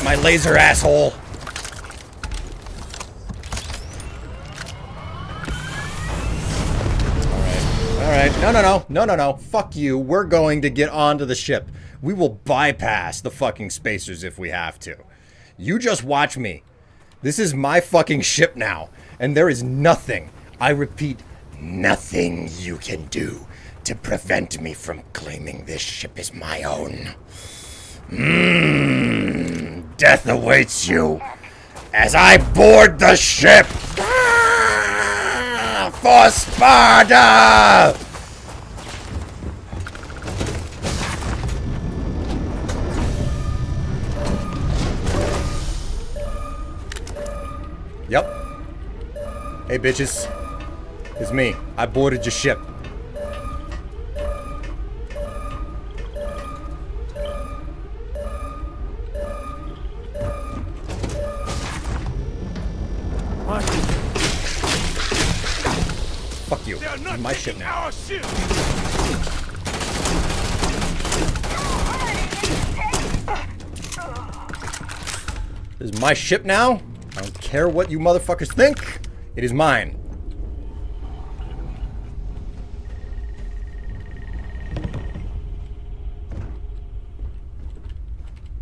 My laser, asshole! Alright. No. Fuck you. We're going to get onto the ship. We will bypass the fucking spacers if we have to. You just watch me. This is my fucking ship now. And there is nothing, I repeat, nothing you can do to prevent me from claiming this ship as my own. Death awaits you as I board the ship for Sparta! Yep. Hey bitches, it's me. I boarded your ship. Fuck you. This is my ship now. This is my ship now. I don't care what you motherfuckers think. It is mine.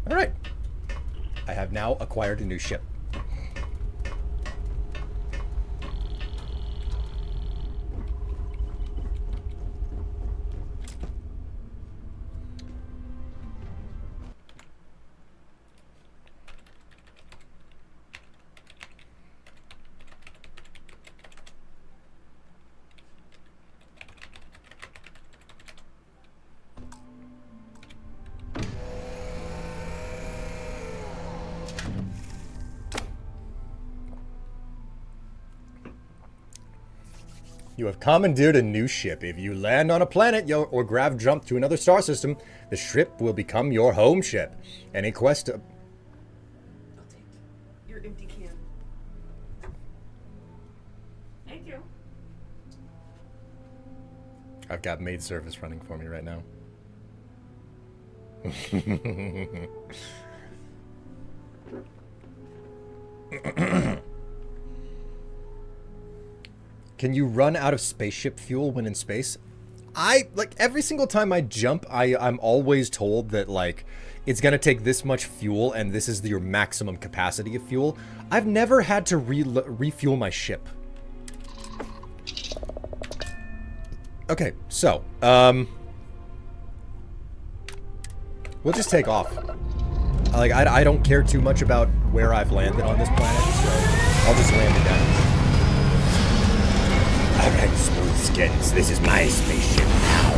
Alright. I have now acquired a new ship. You have commandeered a new ship. If you land on a planet or grav jump to another star system, the ship will become your home ship. Any quest... I'll take your empty can. Thank you. I've got maid service running for me right now. Can you run out of spaceship fuel when in space? Like, every single time I jump, I'm always told that, like, it's gonna take this much fuel and this is your maximum capacity of fuel. I've never had to refuel my ship. Okay, so, we'll just take off. Like, I don't care too much about where I've landed on this planet, so I'll just land it down. Alright, smooth skins, this is my spaceship now.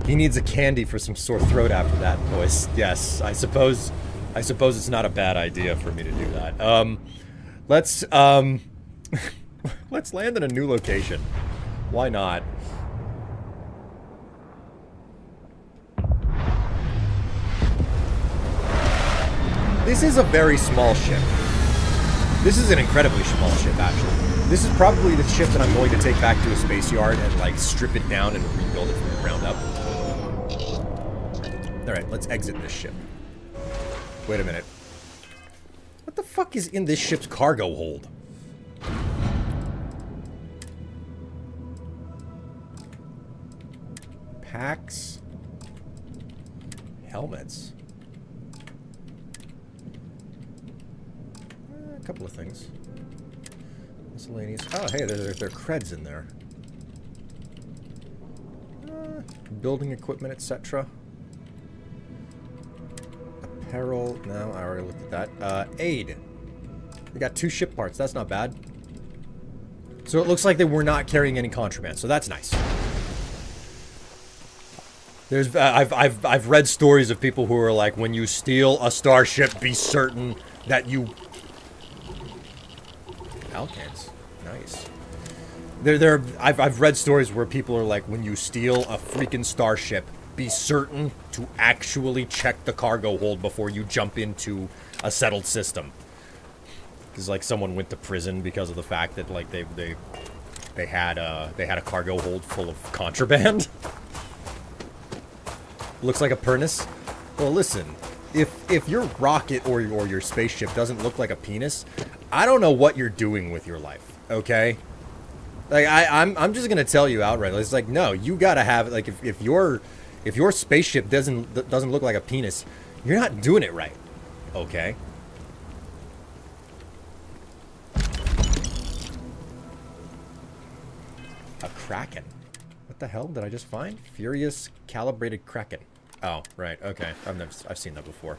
He needs a candy for some sore throat after that, boys. Yes, I suppose it's not a bad idea for me to do that. Let's let's land in a new location. Why not? This is a very small ship. This is an incredibly small ship, actually. This is probably the ship that I'm going to take back to a space yard and, like, strip it down and rebuild it from the ground up. Alright, let's exit this ship. Wait a minute. What the fuck is in this ship's cargo hold? Packs. Helmets. A couple of things. Miscellaneous. Oh, hey, there are creds in there. Building equipment, etc. Apparel. No, I already looked at that. Aid. We got 2 ship parts. That's not bad. So it looks like they were not carrying any contraband. So that's nice. There's I've read stories of people who are like, when you steal a starship, be certain that you. Alcans. Nice. I've read stories where people are like, when you steal a freaking starship, be certain to actually check the cargo hold before you jump into a settled system. Because like someone went to prison because of the fact that like they had a cargo hold full of contraband. Looks like a penis. Well, listen, if your rocket or your spaceship doesn't look like a penis, I don't know what you're doing with your life. Okay. Like I'm just gonna tell you outright. It's like, no, you gotta have, like, if your spaceship doesn't look like a penis, you're not doing it right. Okay. A kraken. What the hell did I just find? Furious calibrated kraken. Oh, right. Okay. I've seen that before.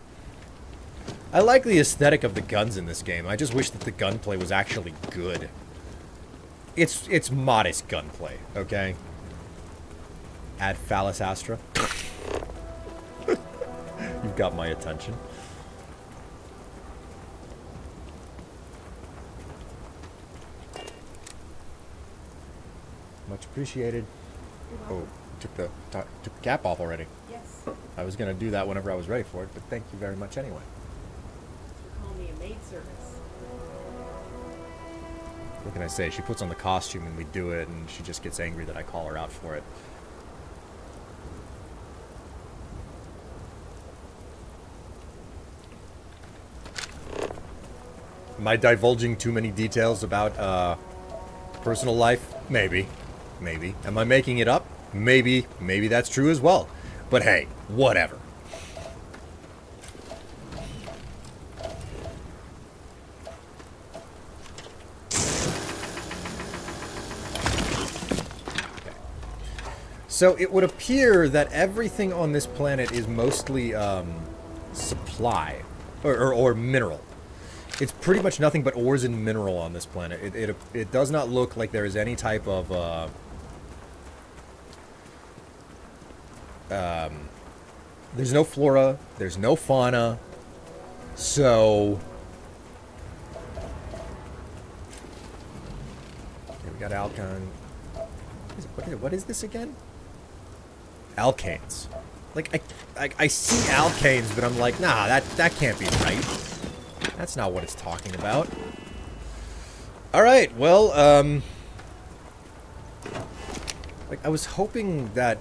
I like the aesthetic of the guns in this game. I just wish that the gunplay was actually good. It's modest gunplay, okay? Add Phallus Astra. You've got my attention. Much appreciated. Oh, took the cap off already. Yes. I was gonna do that whenever I was ready for it, but thank you very much anyway. Call me a maid service. What can I say? She puts on the costume and we do it, and she just gets angry that I call her out for it. Am I divulging too many details about personal life? Maybe. Maybe. Am I making it up? Maybe. Maybe that's true as well. But hey, whatever. So it would appear that everything on this planet is mostly supply or mineral. It's pretty much nothing but ores and mineral on this planet. It does not look like there is any type of there's no flora, there's no fauna. So okay, we got Alcon. What is this again? Alkanes. Like, I see alkanes, but I'm like, nah, that can't be right. That's not what it's talking about. Alright, well, like, I was hoping that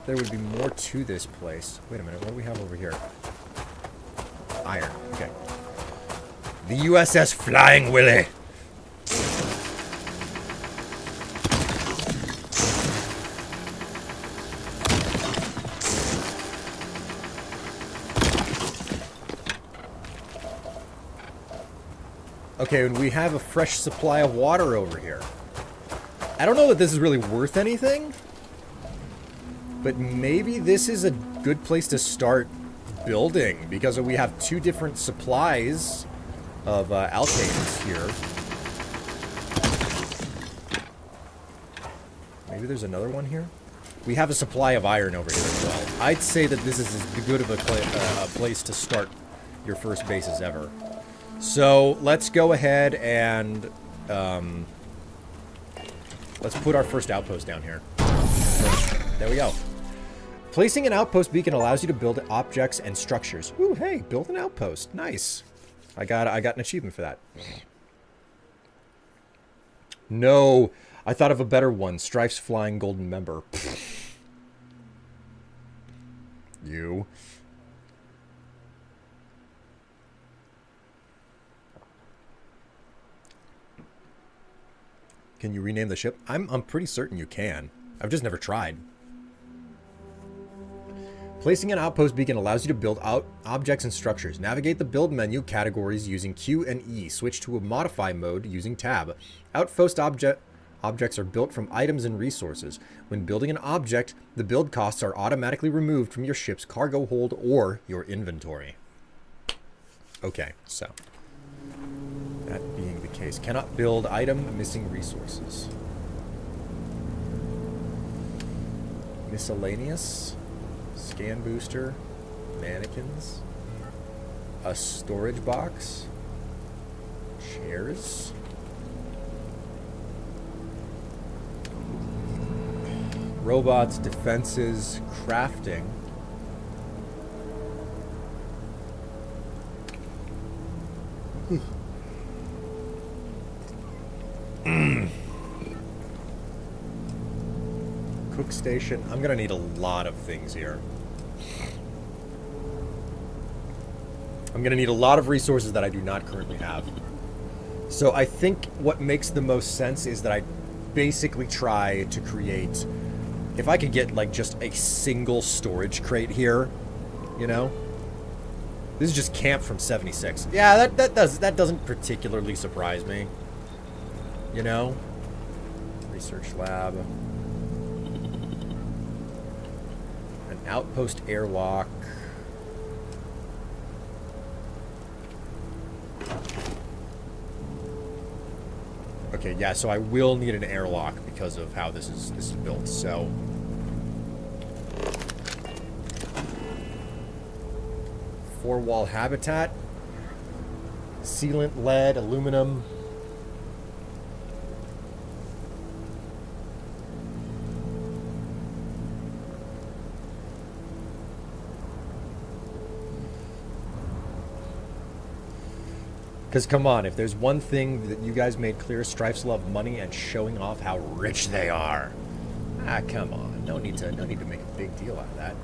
there would be more to this place. Wait a minute, what do we have over here? Iron, okay. The USS Flying Willy. Okay, and we have a fresh supply of water over here. I don't know that this is really worth anything, but maybe this is a good place to start building, because we have 2 different supplies of alkanes here. Maybe there's another one here? We have a supply of iron over here as well. I'd say that this is as good of a place to start your first base as ever. So let's go ahead and let's put our first outpost down here. There we go. Placing an outpost beacon allows you to build objects and structures. Ooh, hey, build an outpost. Nice. I got an achievement for that. No, I thought of a better one. Strife's flying golden member. You. Can you rename the ship? I'm pretty certain you can. I've just never tried. Placing an outpost beacon allows you to build out objects and structures. Navigate the build menu categories using Q and E. Switch to a modify mode using tab. Outpost objects are built from items and resources. When building an object, the build costs are automatically removed from your ship's cargo hold or your inventory. Okay, so that being the case, cannot build item, missing resources. Miscellaneous. Scan booster, mannequins, a storage box, chairs, robots, defenses, crafting, cook station. I'm gonna need a lot of things here. I'm going to need a lot of resources that I do not currently have. So I think what makes the most sense is that I basically try to create, if I could get like just a single storage crate here, you know? This is just camp from 76. Yeah, that doesn't particularly surprise me. You know? Research lab. An outpost airlock. Okay, yeah, so I will need an airlock because of how this is built, so. Four-wall habitat. Sealant, lead, aluminum. Because come on, if there's one thing that you guys made clear, Strifes love money and showing off how rich they are. Ah, come on. No need to make a big deal out of that.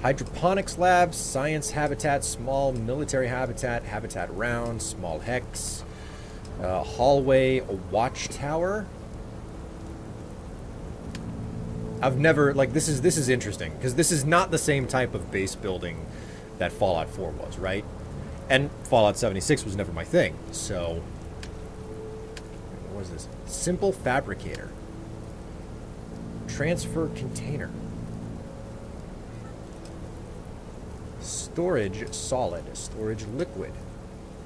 Hydroponics lab, science habitat, small military habitat, habitat round, small hex, hallway, a watchtower. I've never, like, this is interesting because this is not the same type of base building that Fallout 4 was, right? And Fallout 76 was never my thing, so. What is this? Simple fabricator. Transfer container. Storage solid. Storage liquid.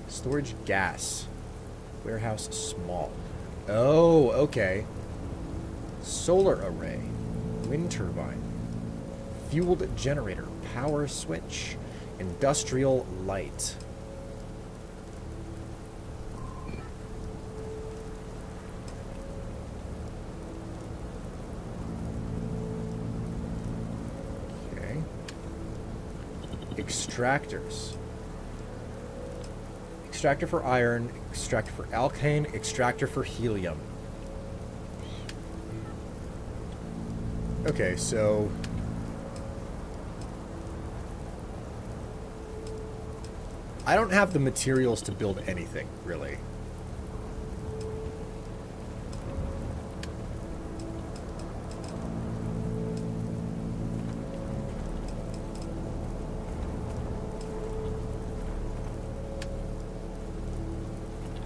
Storage gas. Warehouse small. Oh, okay. Solar array. Wind turbine. Fueled generator. Power switch. Industrial light. Extractors. Extractor for iron, extractor for alkane, extractor for helium. Okay, so I don't have the materials to build anything, really.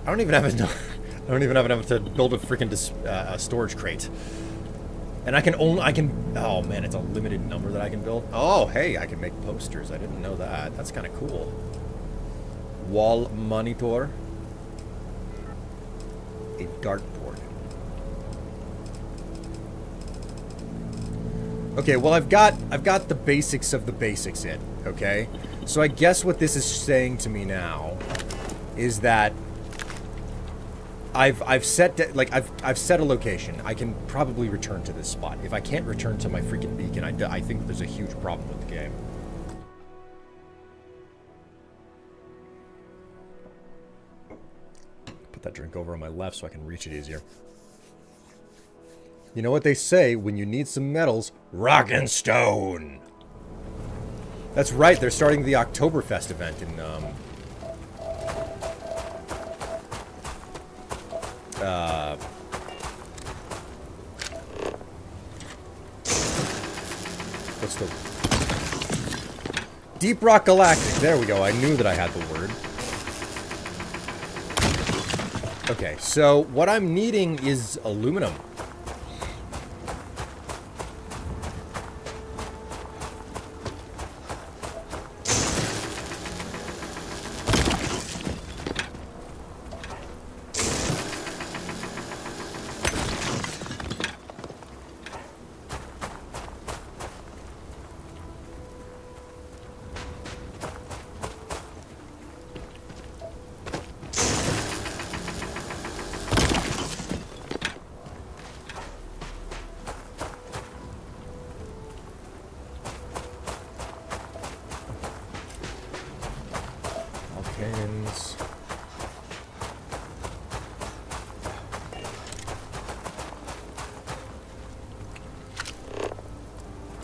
I don't even have enough. I don't even have enough to build a freaking storage crate. And I can. Oh man, it's a limited number that I can build. Oh hey, I can make posters. I didn't know that. That's kind of cool. Wall monitor. A dartboard. Okay, well I've got the basics of the basics in. Okay, so I guess what this is saying to me now is that I've set a location. I can probably return to this spot. If I can't return to my freaking beacon, I think there's a huge problem with the game. Put that drink over on my left so I can reach it easier. You know what they say, when you need some metals, rock and stone. That's right, they're starting the Oktoberfest event in what's the Deep Rock Galactic. There we go. I knew that I had the word. Okay, so what I'm needing is aluminum.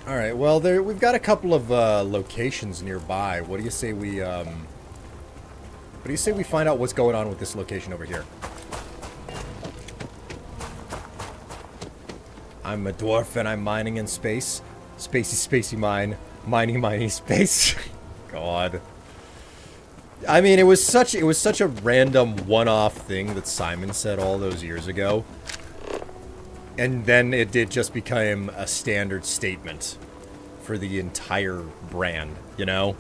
All right. Well, we've got a couple of locations nearby. What do you say we find out what's going on with this location over here? I'm a dwarf and I'm mining in space. Spacey mine. Mining space. God. I mean, it was such a random one-off thing that Simon said all those years ago. And then it did just become a standard statement for the entire brand, you know?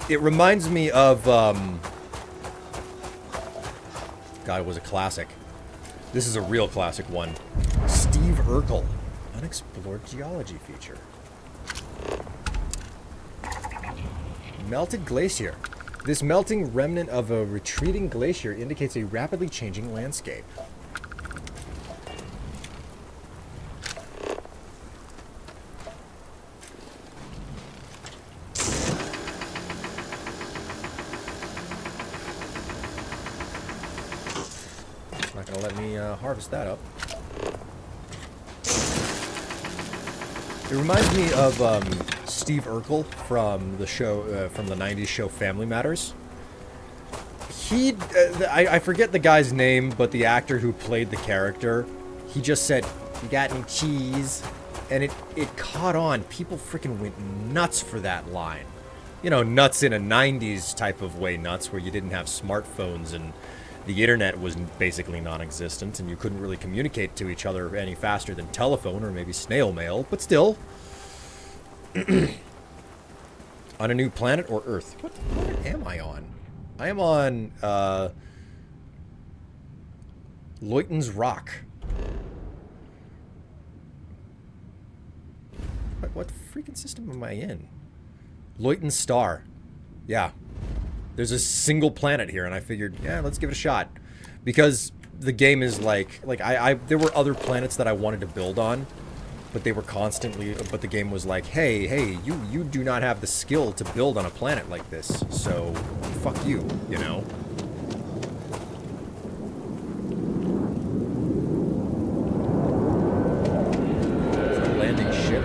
It reminds me of, God, it was a classic. This is a real classic one. Steve Urkel, unexplored geology feature. Melted glacier. This melting remnant of a retreating glacier indicates a rapidly changing landscape. It's not going to let me harvest that up. It reminds me of Steve Urkel from the show, from the 90s show Family Matters. I forget the guy's name, but the actor who played the character, he just said, "You got any cheese?" And it caught on. People freaking went nuts for that line. You know, nuts in a 90s type of way nuts, where you didn't have smartphones and the internet was basically non-existent, and you couldn't really communicate to each other any faster than telephone or maybe snail mail, but still. On a new planet or Earth? What planet am I on? I am on, Leuten's Rock. What freaking system am I in? Leuten Star. Yeah. There's a single planet here, and I figured, yeah, let's give it a shot. Because the game is like there were other planets that I wanted to build on, but they were constantly, but the game was like, hey, you do not have the skill to build on a planet like this, so fuck you, you know? Is it a landing ship?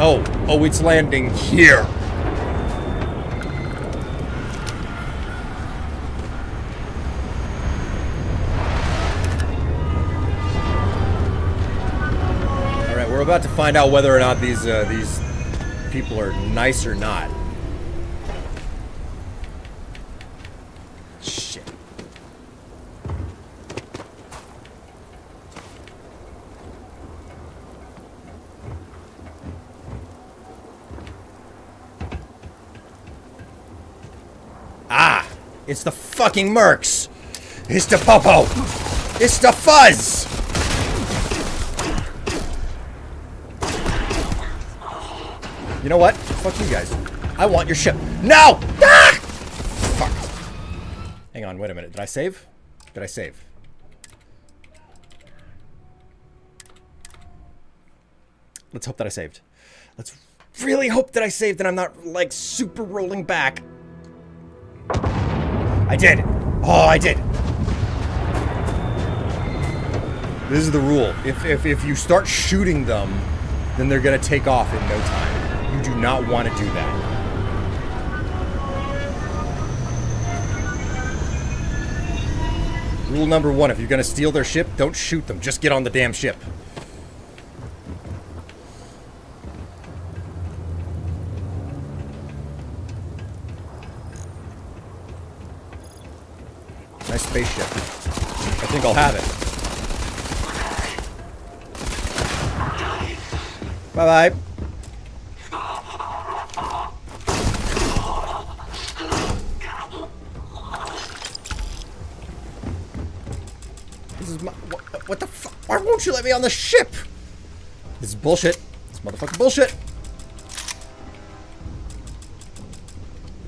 Oh, it's landing here. We're about to find out whether or not these people are nice or not. Shit. Ah! It's the fucking mercs! It's the popo! It's the fuzz! You know what? Fuck you guys. I want your ship. No! Ah! Fuck. Hang on, wait a minute. Did I save? Did I save? Let's hope that I saved. Let's really hope that I saved and I'm not, like, super rolling back. I did! Oh, I did! This is the rule. If you start shooting them, then they're gonna take off in no time. You do not want to do that. Rule number 1, if you're gonna steal their ship, don't shoot them. Just get on the damn ship. Nice spaceship. I think I'll have it. Bye-bye. This is my... What the fuck? Why won't you let me on the ship? This is bullshit. This motherfucking bullshit.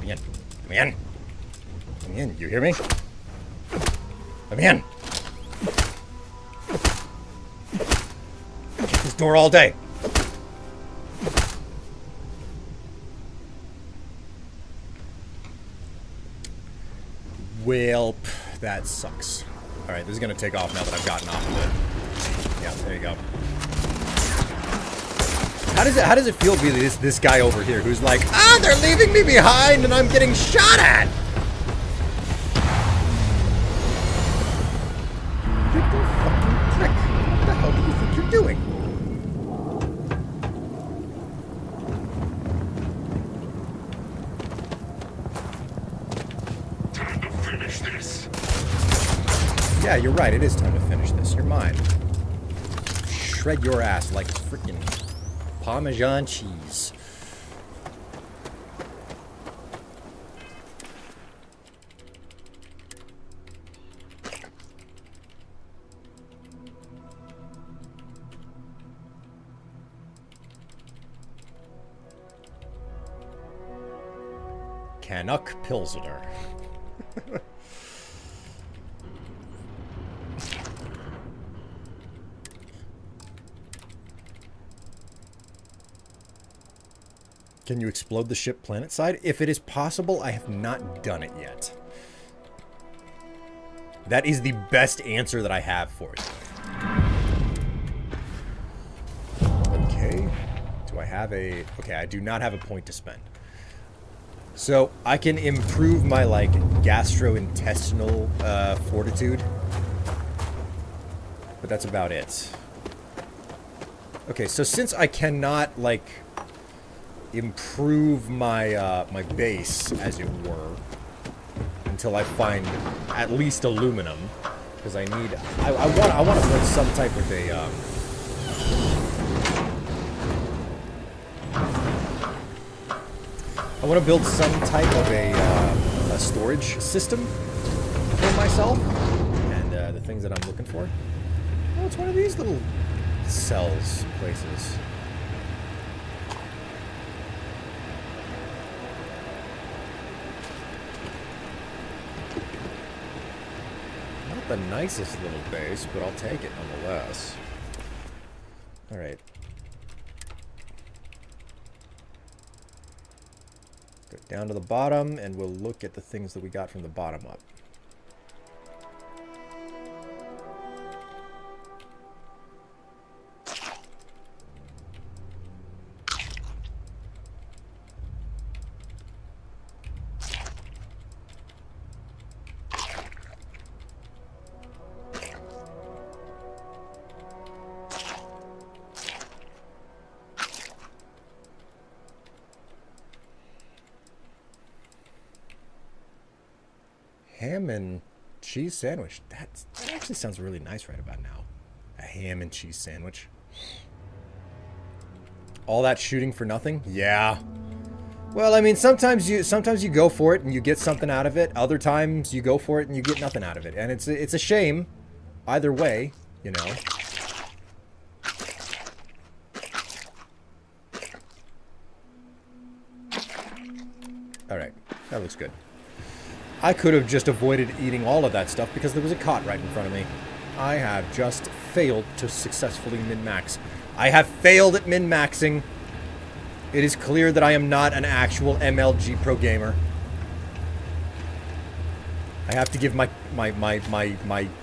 Come in. Come in. Come in. You hear me? Come in. Check this door all day. Well, that sucks. Alright, this is gonna take off now that I've gotten off of it. Yeah, there you go. How does it feel to be this guy over here who's like, ah, they're leaving me behind and I'm getting shot at? You little fucking prick. What the hell do you think you're doing? Time to finish this. Yeah, you're right. It is time to finish this. You're mine. Shred your ass like freaking Parmesan cheese. Canuck Pilsener. Can you explode the ship planet side? If it is possible, I have not done it yet. That is the best answer that I have for it. Okay. Do I have a... Okay, I do not have a point to spend. So, I can improve my, like, gastrointestinal fortitude. But that's about it. Okay, so since I cannot, like... improve my my base, as it were, until I find at least aluminum, because I need. I want to build some type of a. I want to build some type of a storage system for myself, and the things that I'm looking for. Oh, it's one of these little cells places. The nicest little base, but I'll take it nonetheless. Alright. Go down to the bottom, and we'll look at the things that we got from the bottom up. Ham and cheese sandwich. That actually sounds really nice right about now. A ham and cheese sandwich. All that shooting for nothing? Yeah. Well, I mean, sometimes you go for it and you get something out of it. Other times you go for it and you get nothing out of it. And it's a shame. Either way, you know. All right, that looks good. I could have just avoided eating all of that stuff because there was a cot right in front of me. I have just failed to successfully min-max. I have failed at min-maxing. It is clear that I am not an actual MLG pro gamer. I have to give my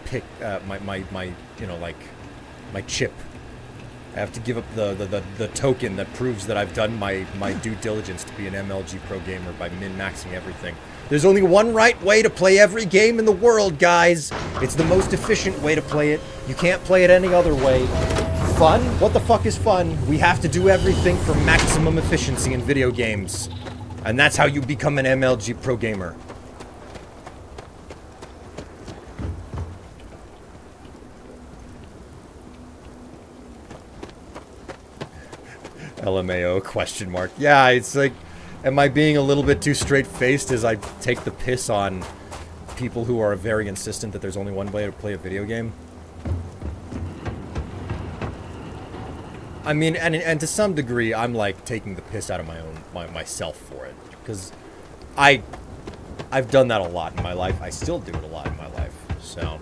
pick, you know, like, my chip I have to give up the token that proves that I've done my due diligence to be an MLG pro gamer by min-maxing everything. There's only one right way to play every game in the world, guys. It's the most efficient way to play it. You can't play it any other way. Fun? What the fuck is fun? We have to do everything for maximum efficiency in video games. And that's how you become an MLG pro gamer. LMAO question mark. Yeah, it's like, am I being a little bit too straight-faced as I take the piss on people who are very insistent that there's only one way to play a video game? I mean, and to some degree, I'm like taking the piss out of myself for it, because I've done that a lot in my life. I still do it a lot in my life. So,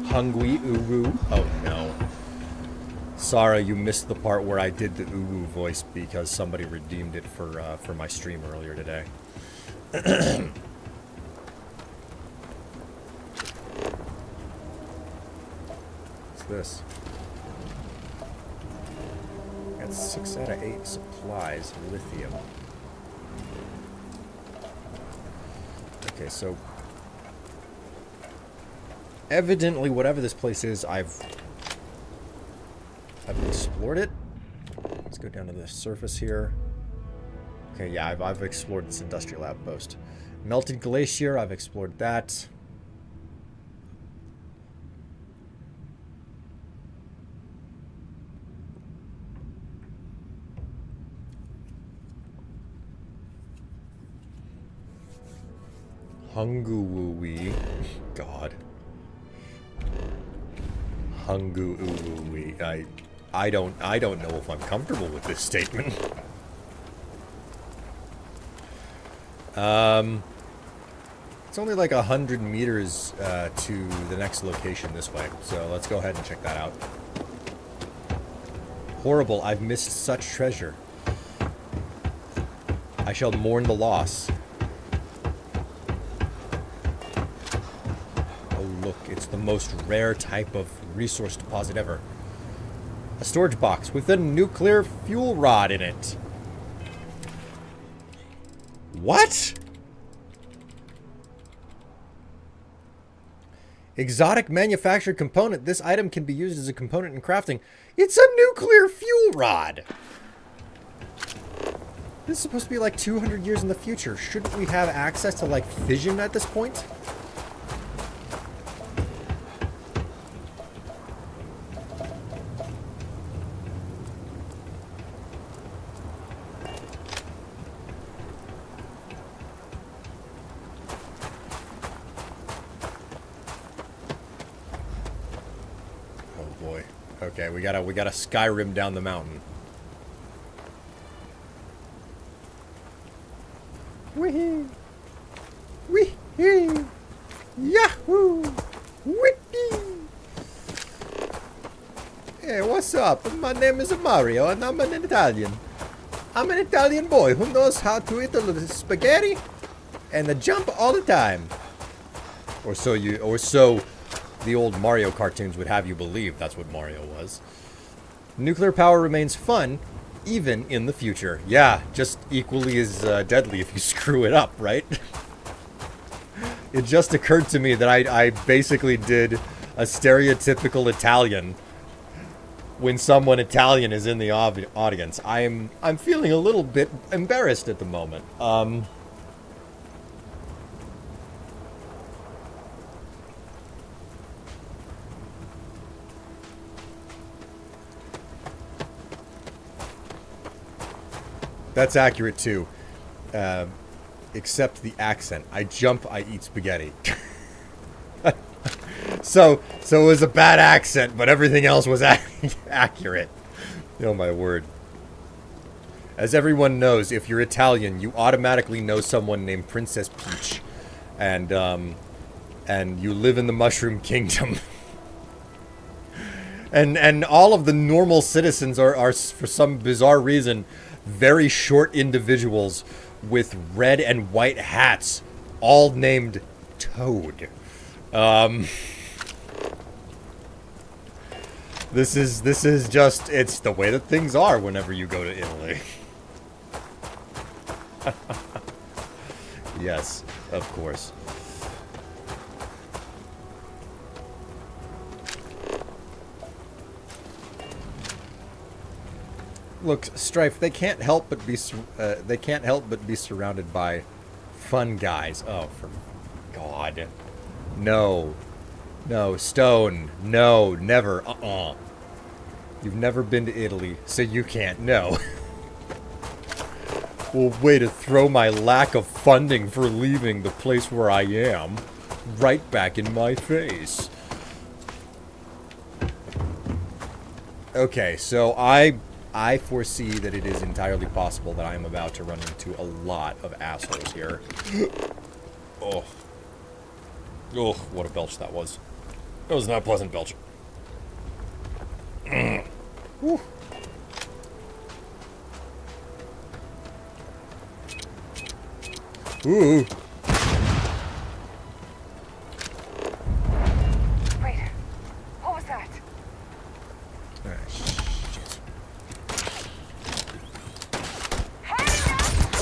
hungry uwu. Oh no, Sarah, you missed the part where I did the uwu voice because somebody redeemed it for my stream earlier today. What's this? 6 out of 8 supplies, lithium. Okay, so evidently whatever this place is, I've explored it. Let's go down to the surface here. Okay, yeah, I've explored this industrial outpost. Melted glacier, I've explored that. Hungu-woo-wee. God. Hungu-woo-wee. I don't know if I'm comfortable with this statement. It's only like 100 meters to the next location this way, so let's go ahead and check that out. Horrible, I've missed such treasure. I shall mourn the loss. Look, it's the most rare type of resource deposit ever. A storage box with a nuclear fuel rod in it. What? Exotic manufactured component. This item can be used as a component in crafting. It's a nuclear fuel rod. This is supposed to be like 200 years in the future. Shouldn't we have access to like fission at this point? Okay, we gotta Skyrim down the mountain. Wee-hee! Wee-hee! Yahoo! Whippy! Hey, what's up? My name is Mario and I'm an Italian. I'm an Italian boy who knows how to eat a little spaghetti and jump all the time. Or so the old Mario cartoons would have you believe that's what Mario was. Nuclear power remains fun, even in the future. Yeah, just equally as deadly if you screw it up, right? It just occurred to me that I basically did a stereotypical Italian when someone Italian is in the audience. I'm feeling a little bit embarrassed at the moment. That's accurate too, except the accent. I jump, I eat spaghetti. so it was a bad accent, but everything else was accurate. Oh my word. As everyone knows, if you're Italian, you automatically know someone named Princess Peach, and you live in the Mushroom Kingdom. and all of the normal citizens are for some bizarre reason very short individuals with red and white hats, all named Toad. This is just, it's the way that things are whenever you go to Italy. Yes, of course. Look, Strife, they can't help but be surrounded by fun guys. Oh, for God. No. No, Stone. No, never. You've never been to Italy, so you can't know. Well, way to throw my lack of funding for leaving the place where I am right back in my face. Okay, so I foresee that it is entirely possible that I am about to run into a lot of assholes here. Oh. Oh, what a belch that was. That was not a pleasant belch. Whew. Ooh. Wait. What was that? Ah, shit. Hey,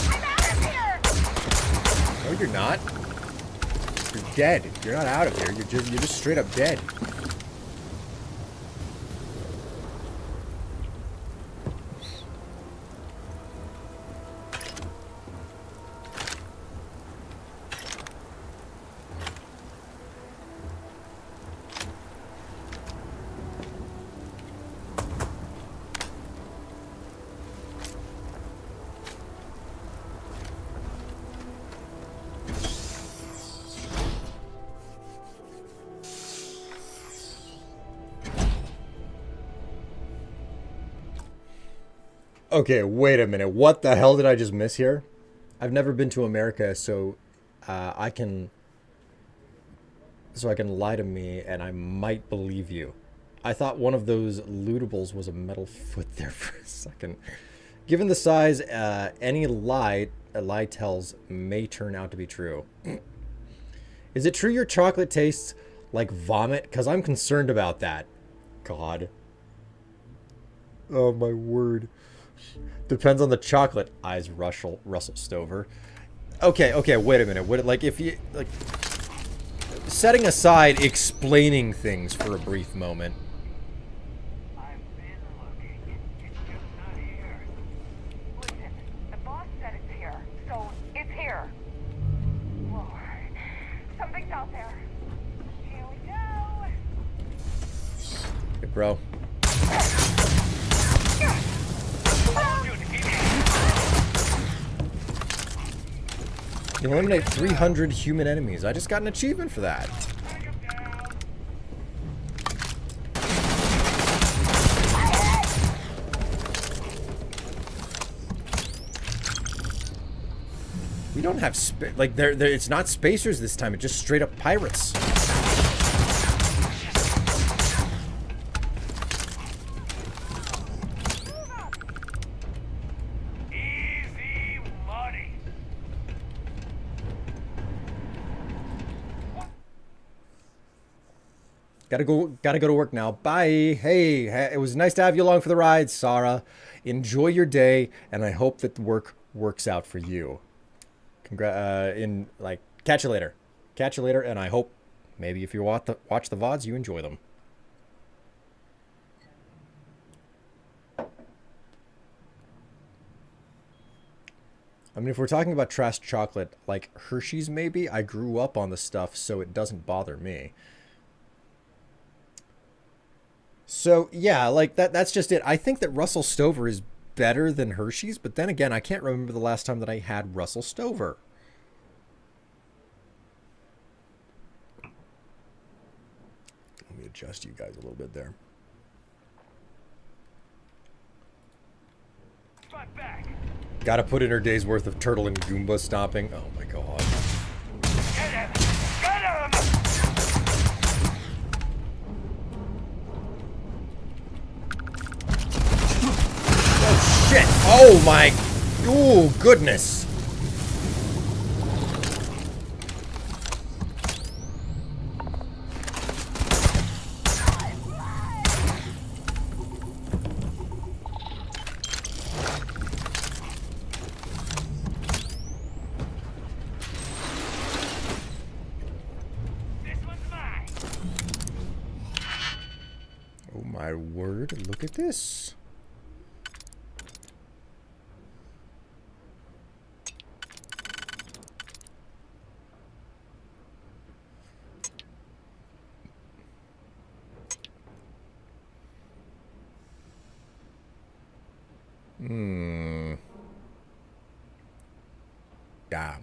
I'm out of here! No, you're not. You're dead. You're not out of here. You're just straight up dead. Okay, wait a minute. What the hell did I just miss here? I've never been to America, so I can lie to me and I might believe you. I thought one of those lootables was a metal foot there for a second. Given the size, any lie tells may turn out to be true. Is it true your chocolate tastes like vomit? Because I'm concerned about that. God. Oh, my word. Depends on the chocolate. Eyes Russell Stover. Okay, wait a minute. What, like, if you, like, setting aside explaining things for a brief moment. I've been looking. It's just not here. Listen, the boss said it's here, so it's here. Whoa. Something's out there. Here we go. Hey, bro. Eliminate 300 human enemies. I just got an achievement for that. We don't have like it's not spacers this time. It's just straight up pirates. Easy money. Gotta go to work now. Bye. Hey, it was nice to have you along for the ride, Sarah. Enjoy your day, and I hope that the work works out for you. Catch you later. Catch you later, and I hope maybe if you watch the VODs, you enjoy them. I mean, if we're talking about trash chocolate, like Hershey's maybe, I grew up on the stuff, so it doesn't bother me. So, yeah, like, that's just it. I think that Russell Stover is better than Hershey's, but then again, I can't remember the last time that I had Russell Stover. Let me adjust you guys a little bit there. Gotta put in her day's worth of turtle and Goomba stomping. Oh my god. Get him! Get him! Oh shit! Oh my... Oh goodness! my word, look at this. Damn.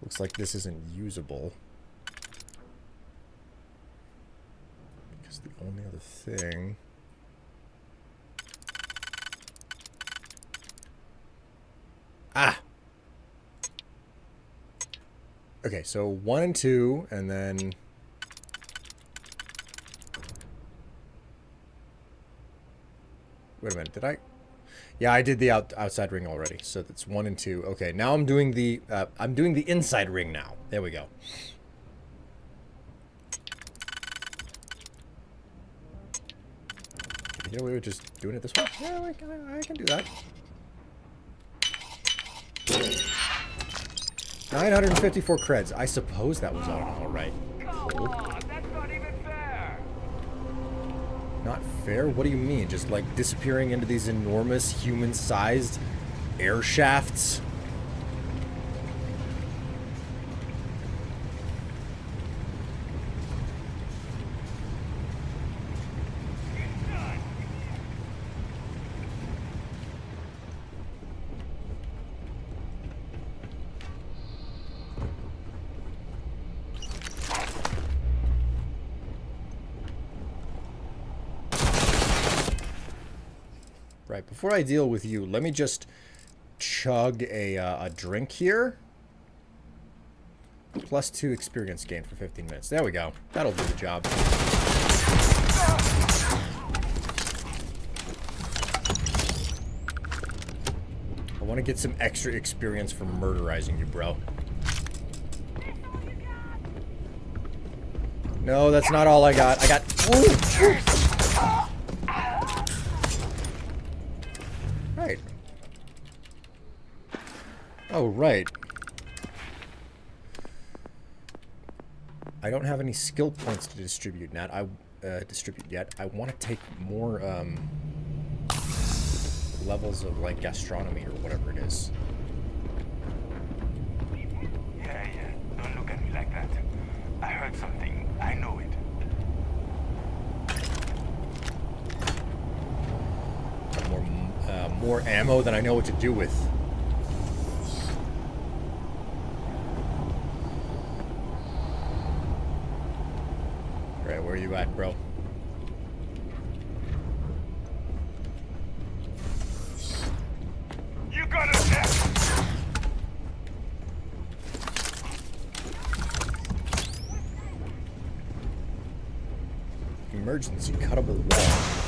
Looks like this isn't usable. Because the only other thing... Ah! Okay, so 1 and 2, and then... Wait a minute, did I... Yeah, I did the outside ring already, so that's 1 and 2. Okay, now I'm doing the inside ring now. There we go. Can we get away with just doing it this way? Yeah, I can do that. 954 creds. I suppose that was all right. Cool. That's not even fair. Not fair? What do you mean? Just like disappearing into these enormous human-sized air shafts? Right, before I deal with you, let me just chug a drink here. +2 experience gain for 15 minutes. There we go. That'll do the job. I want to get some extra experience for murderizing you, bro. No, that's not all I got. I got... Ooh. Right. Oh, right. I don't have any skill points to distribute yet. I want to take more levels of like gastronomy or whatever it is. Yeah. Don't look at me like that. I heard something. I know it. More ammo than I know what to do with. Alright, where are you at, bro? You got a check. Emergency cuttable wall.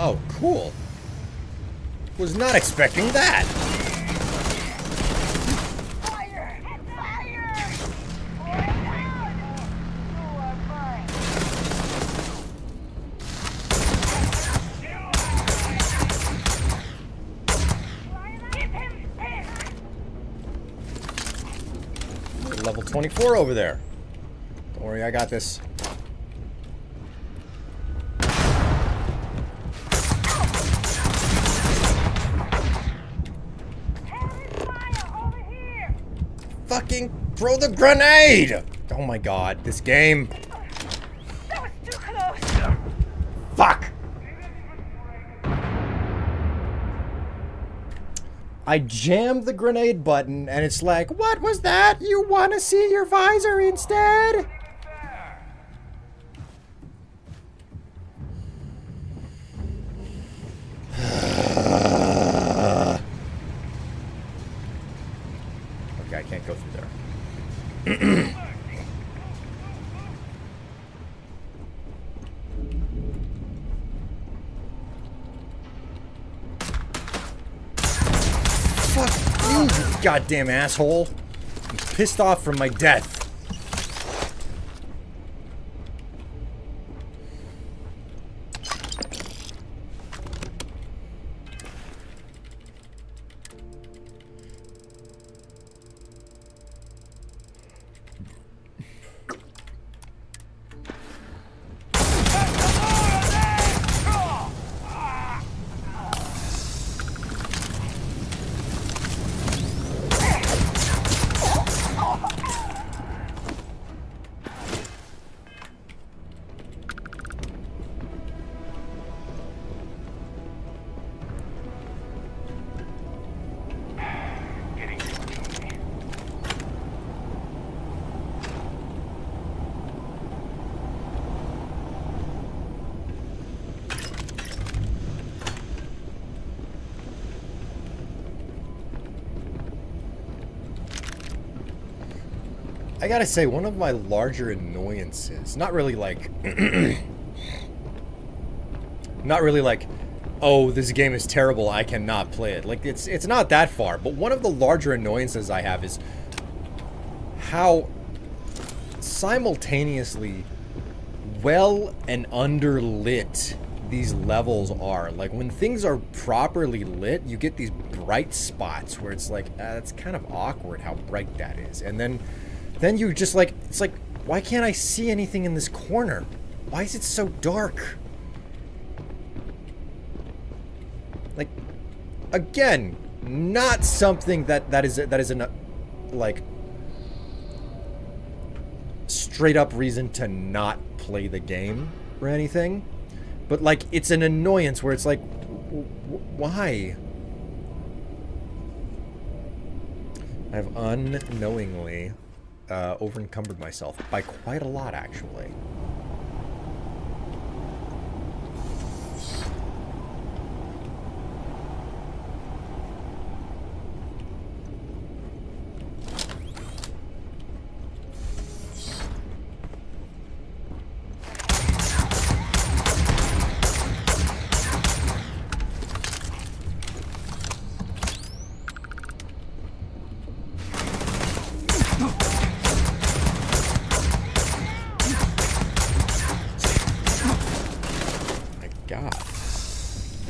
Oh, cool. Was not expecting that. Fire! Fire! Oh, I'm fine. Get him! Level 24 over there. Don't worry, I got this. Fucking throw the grenade! Oh my god, this game. That was too close. Fuck! I jammed the grenade button and it's like, what was that? You want to see your visor instead? Okay, I can't go through there. Fuck you, you goddamn asshole. I'm pissed off from my death. I gotta say, one of my larger annoyances, not really like, oh, this game is terrible, I cannot play it. Like, it's not that far, but one of the larger annoyances I have is how simultaneously well and underlit these levels are. Like, when things are properly lit, you get these bright spots where it's like, it's kind of awkward how bright that is. And then you just like, it's like, why can't I see anything in this corner? Why is it so dark? Like, again, not something that is an like straight up reason to not play the game or anything, but like, it's an annoyance where it's like, why? I've unknowingly over encumbered myself by quite a lot, actually.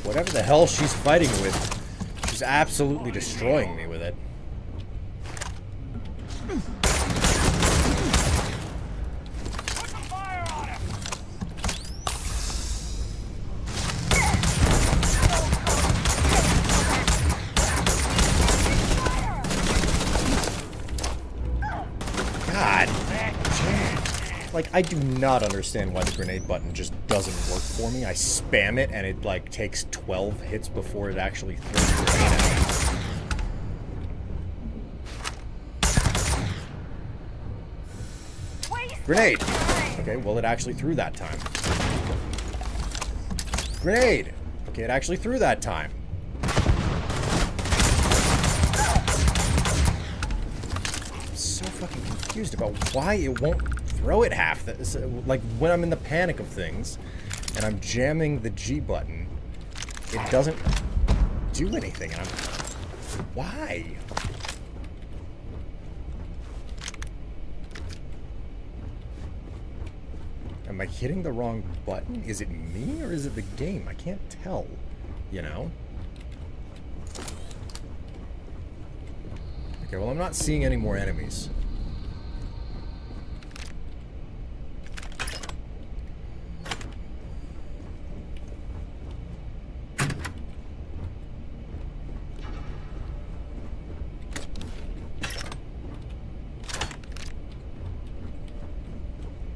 Whatever the hell she's fighting with, she's absolutely destroying me with it. God. Like, I do not understand why the grenade button just doesn't work for me. I spam it and it, like, takes 12 hits before it actually throws the grenade at me. Grenade! Okay, well, it actually threw that time. Grenade! Okay, it actually threw that time. I'm so fucking confused about why it won't throw it half. Like, when I'm in the panic of things and I'm jamming the G button, it doesn't do anything. And why? Am I hitting the wrong button? Is it me or is it the game? I can't tell, you know? Okay, well, I'm not seeing any more enemies.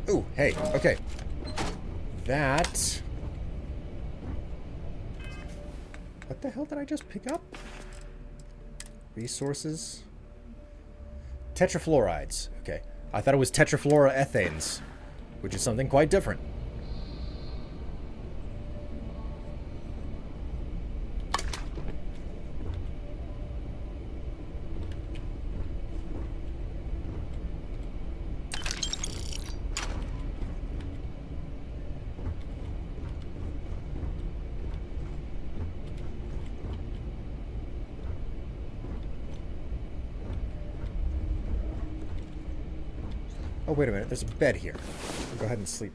Ooh, hey, okay. That... What the hell did I just pick up? Resources? Tetrafluorides. Okay. I thought it was tetrafluoroethanes, which is something quite different. Oh, wait a minute. There's a bed here. I'll go ahead and sleep.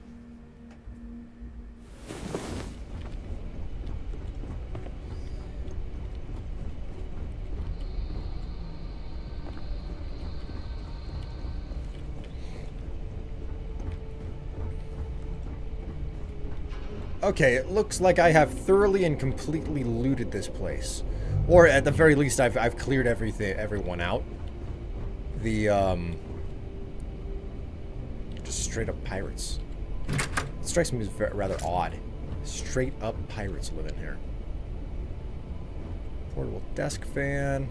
Okay, it looks like I have thoroughly and completely looted this place. Or at the very least, I've cleared everyone out. The, just straight up pirates. It strikes me as rather odd. Straight up pirates live in here. Portable desk fan.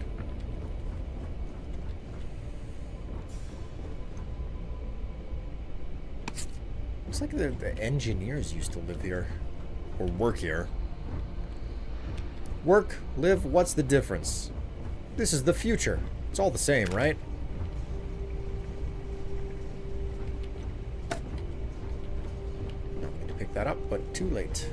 Looks like the engineers used to live here. Or work here. Work, live, what's the difference? This is the future. It's all the same, right? too late.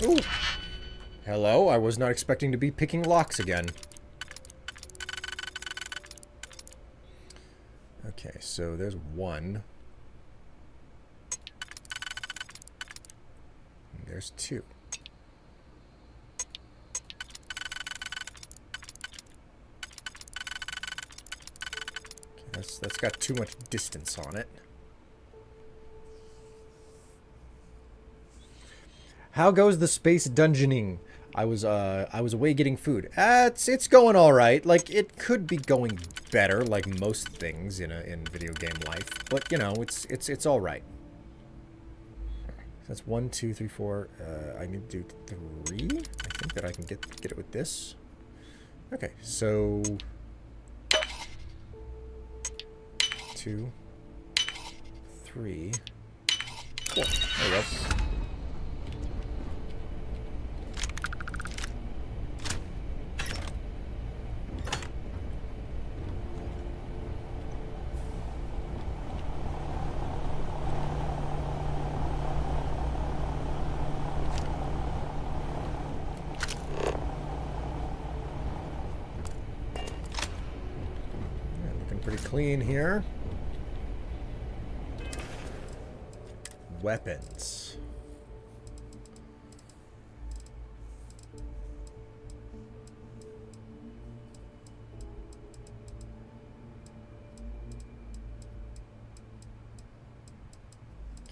Ooh. Hello, I was not expecting to be picking locks again. Okay, so there's one. And there's two. Okay, that's got too much distance on it. How goes the space dungeoning? I was away getting food. It's going all right. Like, it could be going better, like most things in video game life. But you know, it's all right. So that's 1, 2, 3, 4. I need to do 3. I think that I can get it with this. Okay, so 2, 3, 4. There we go. Pretty clean here. Weapons.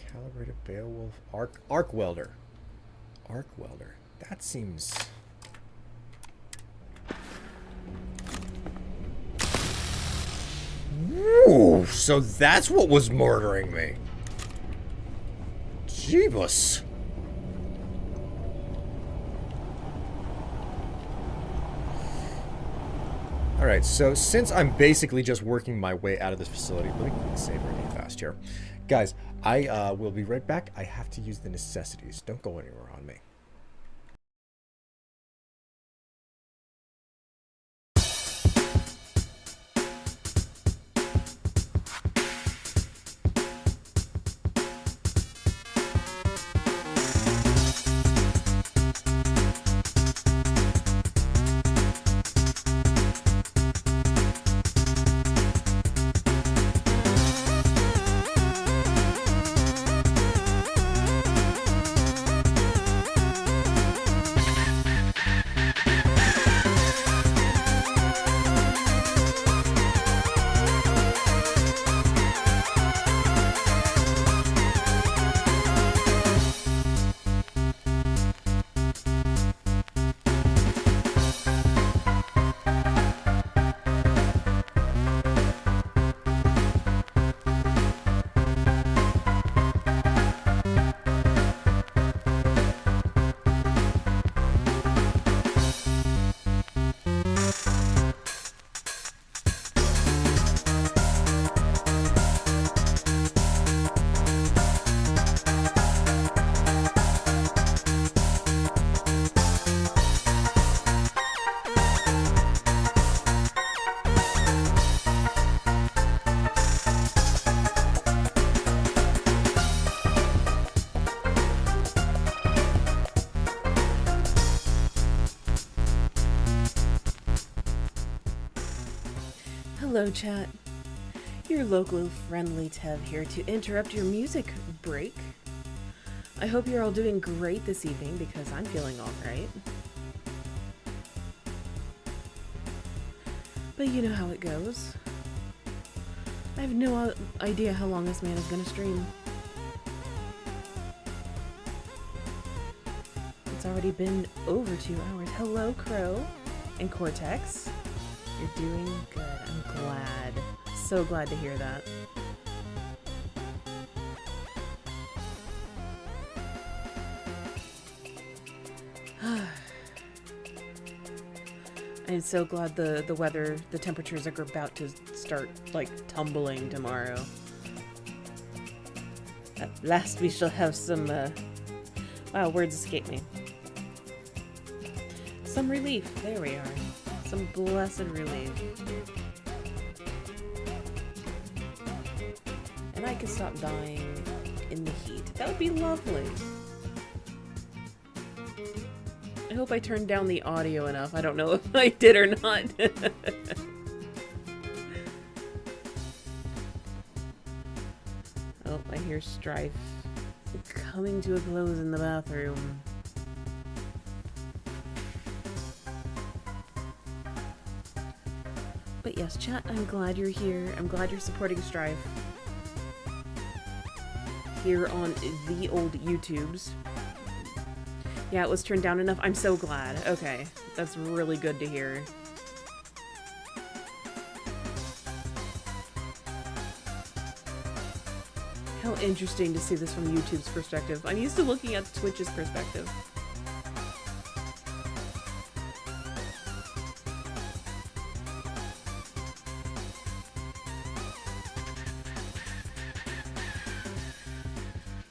Calibrated Beowulf arc welder. Arc welder. That seems. Ooh, so that's what was murdering me. Jeebus. Alright, so since I'm basically just working my way out of this facility, let me save really fast here. Guys, I will be right back. I have to use the necessities. Don't go anywhere on me. Hello, chat. Your local friendly Tev here to interrupt your music break. I hope you're all doing great this evening because I'm feeling alright. But you know how it goes. I have no idea how long this man is gonna stream. It's already been over 2 hours. Hello, Crow and Cortex. You're doing good. I'm glad. So glad to hear that. I'm so glad the weather, the temperatures are about to start, like, tumbling tomorrow. Last we shall have some, wow, words escape me. Some relief. There we are. Some blessed relief. And I can stop dying in the heat. That would be lovely. I hope I turned down the audio enough. I don't know if I did or not. Oh, I hear Strife coming to a close in the bathroom. But yes, chat, I'm glad you're here. I'm glad you're supporting Strife here on the old YouTubes. Yeah, it was turned down enough. I'm so glad. Okay, that's really good to hear. How interesting to see this from YouTube's perspective. I'm used to looking at Twitch's perspective.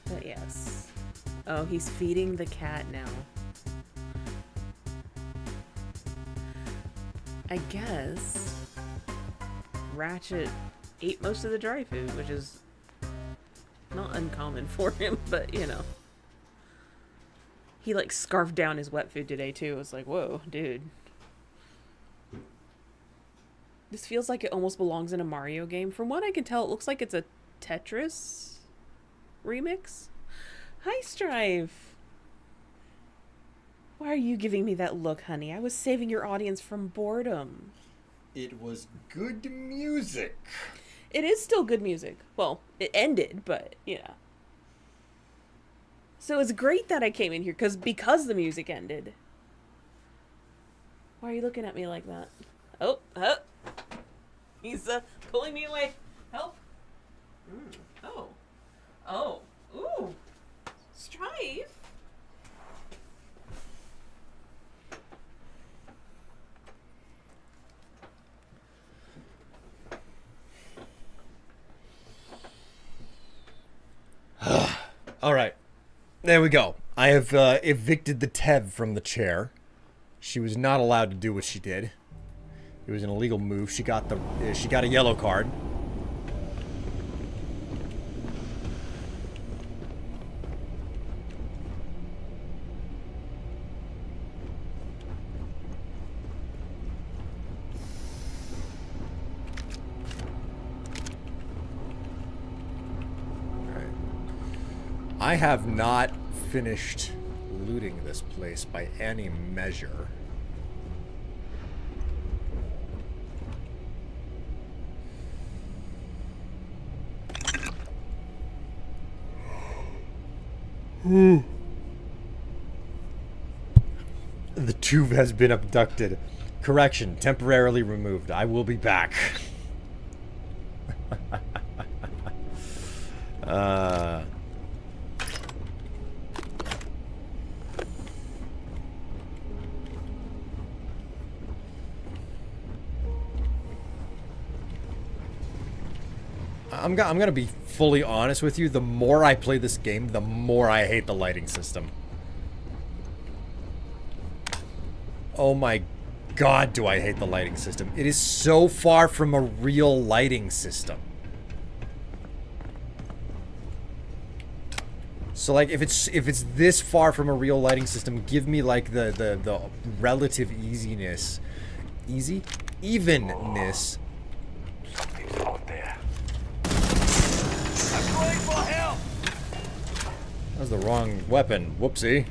But yes. Oh, he's feeding the cat now. I guess Ratchet ate most of the dry food, which is not uncommon for him, but you know. He like scarfed down his wet food today too. It was like, whoa, dude. This feels like it almost belongs in a Mario game. From what I can tell, it looks like it's a Tetris remix. Hi, Strife. Why are you giving me that look, honey? I was saving your audience from boredom. It was good music. It is still good music. Well, it ended, but, you know. So it's great that I came in here, because the music ended. Why are you looking at me like that? Oh. He's pulling me away. Help. Oh. Ooh. Strife. All right. There we go. I have evicted the Tev from the chair. She was not allowed to do what she did. It was an illegal move. She got a yellow card. I have not finished looting this place by any measure. The tube has been abducted. Correction, temporarily removed. I will be back. I'm gonna be fully honest with you. The more I play this game, the more I hate the lighting system. Oh my god, do I hate the lighting system. It is so far from a real lighting system. So like if it's this far from a real lighting system, give me like the relative evenness. Something's out there. That was the wrong weapon. Whoopsie.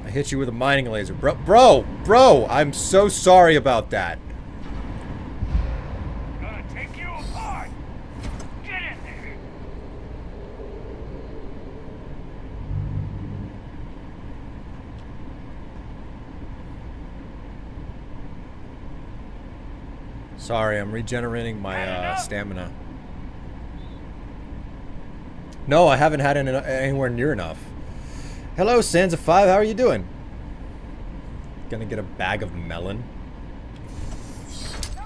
I hit you with a mining laser. Bro, I'm so sorry about that. Gonna take you apart. Get in there. Sorry, I'm regenerating my stamina. No, I haven't had it anywhere near enough. Hello, Sansa 5, how are you doing? Gonna get a bag of melon.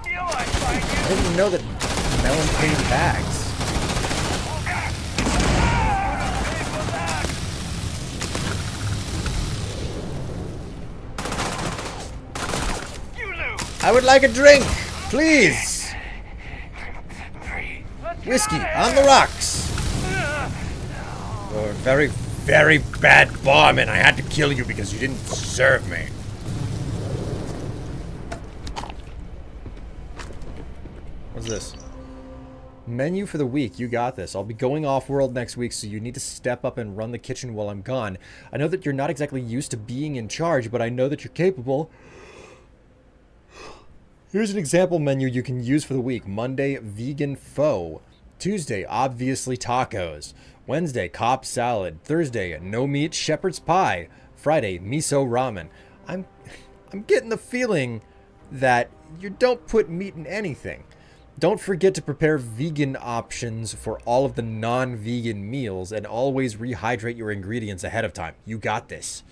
I didn't even know that melon came in bags. I would like a drink, please. Whiskey on the rocks. You're a very, very bad bomb, and I had to kill you because you didn't serve me. What's this? Menu for the week. You got this. I'll be going off-world next week, so you need to step up and run the kitchen while I'm gone. I know that you're not exactly used to being in charge, but I know that you're capable. Here's an example menu you can use for the week. Monday, vegan pho. Tuesday, obviously tacos. Wednesday, Cobb salad. Thursday, no meat shepherd's pie. Friday, miso ramen. I'm getting the feeling that you don't put meat in anything. Don't forget to prepare vegan options for all of the non-vegan meals and always rehydrate your ingredients ahead of time. You got this.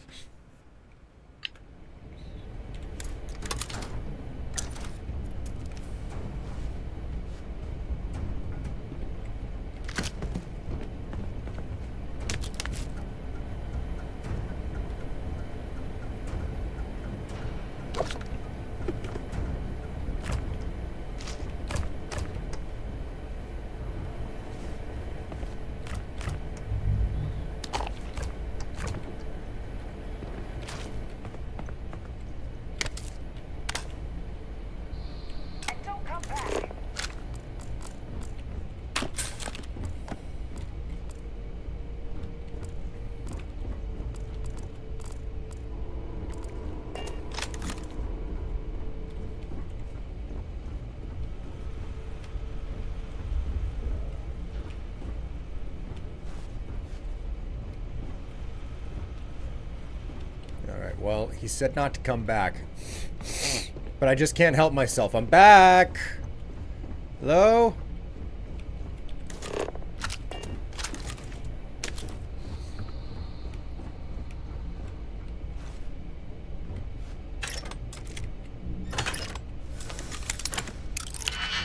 And don't come back. Alright, well, he said not to come back. But I just can't help myself. I'm back! Hello?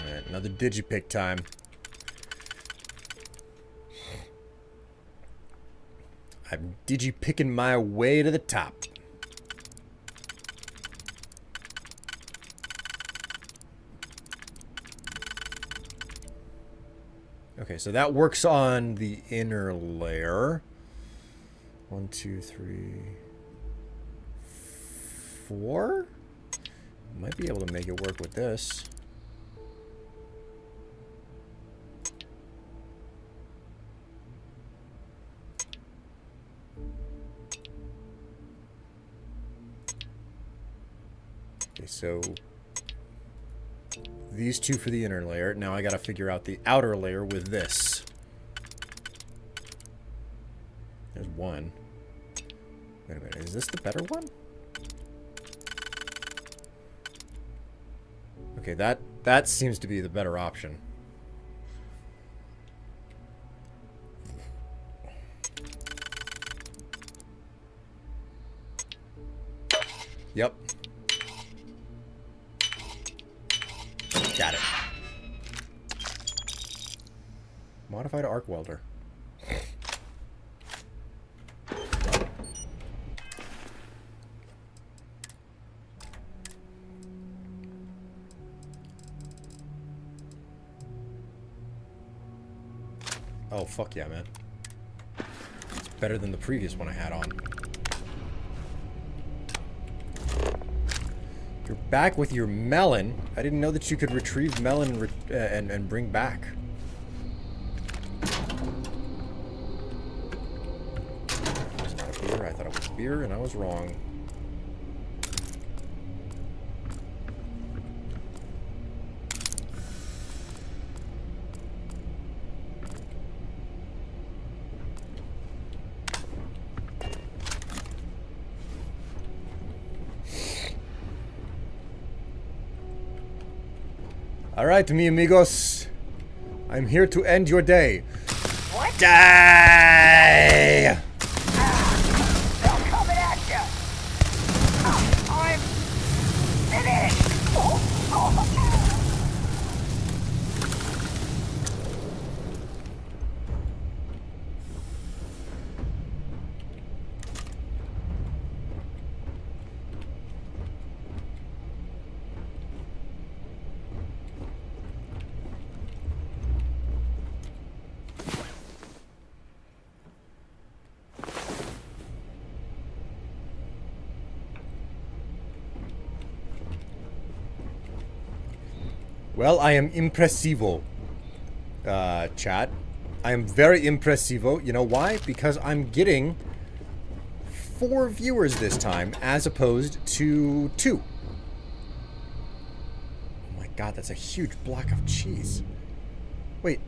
Alright, another digipick time. I'm digipicking my way to the top. Okay, so that works on the inner layer. 1, 2, 3, 4. Might be able to make it work with this. Okay, so these two for the inner layer. Now I gotta figure out the outer layer with this. There's one. Wait a minute, is this the better one? Okay, that seems to be the better option. Yep. Got it. Modified arc welder. Oh, fuck yeah, man. It's better than the previous one I had on. You're back with your melon. I didn't know that you could retrieve melon and bring back. It's not a beer. I thought it was beer, and I was wrong. Alright, mi amigos. I'm here to end your day. What? Die! They're coming at you. I'm finished. Well, I am impressivo, chat. I am very impressivo. You know why? Because I'm getting 4 viewers this time, as opposed to 2. Oh my god, that's a huge block of cheese. Wait.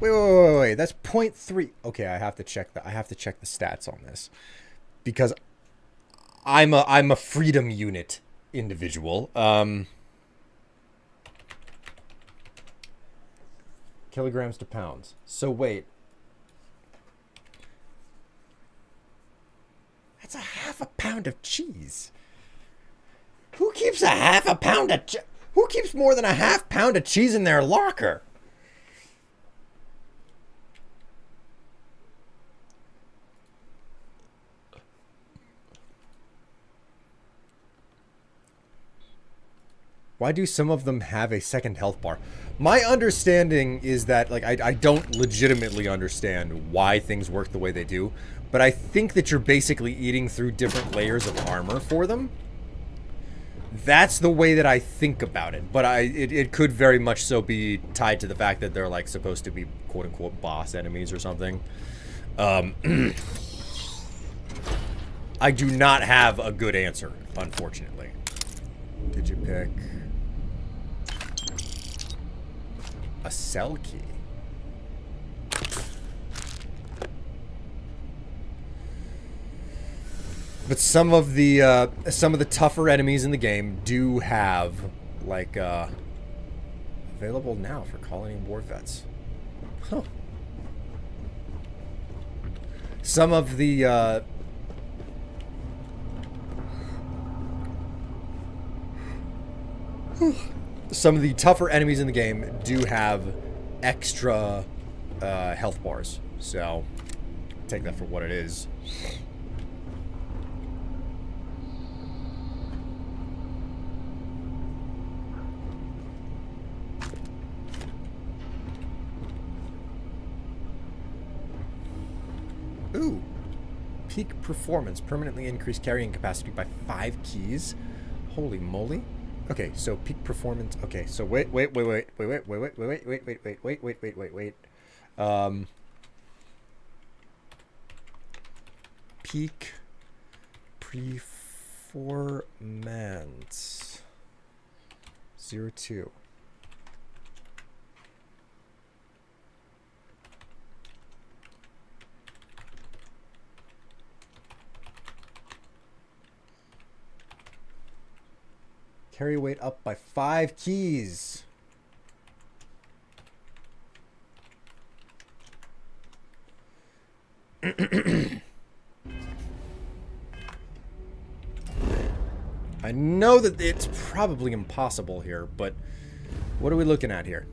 Wait. That's 0.3. Okay, I have to check the stats on this. Because I'm a freedom unit individual. Kilograms to pounds. So wait. That's a half a pound of cheese. Who keeps a half a pound of Who keeps more than a half pound of cheese in their locker? Why do some of them have a second health bar? My understanding is that, like, I don't legitimately understand why things work the way they do, but I think that you're basically eating through different layers of armor for them. That's the way that I think about it, but it could very much so be tied to the fact that they're, like, supposed to be quote-unquote boss enemies or something. I do not have a good answer, unfortunately. Did you pick a cell key? But some of the tougher enemies in the game do have, like, available now for colony war vets. Huh. Some of the tougher enemies in the game do have extra health bars, so take that for what it is. Ooh. Peak performance. Permanently increased carrying capacity by 5 keys. Holy moly. Okay, so peak performance. Okay, so wait. Peak performance 02. Carry weight up by 5 keys. I know that it's probably impossible here, but what are we looking at here?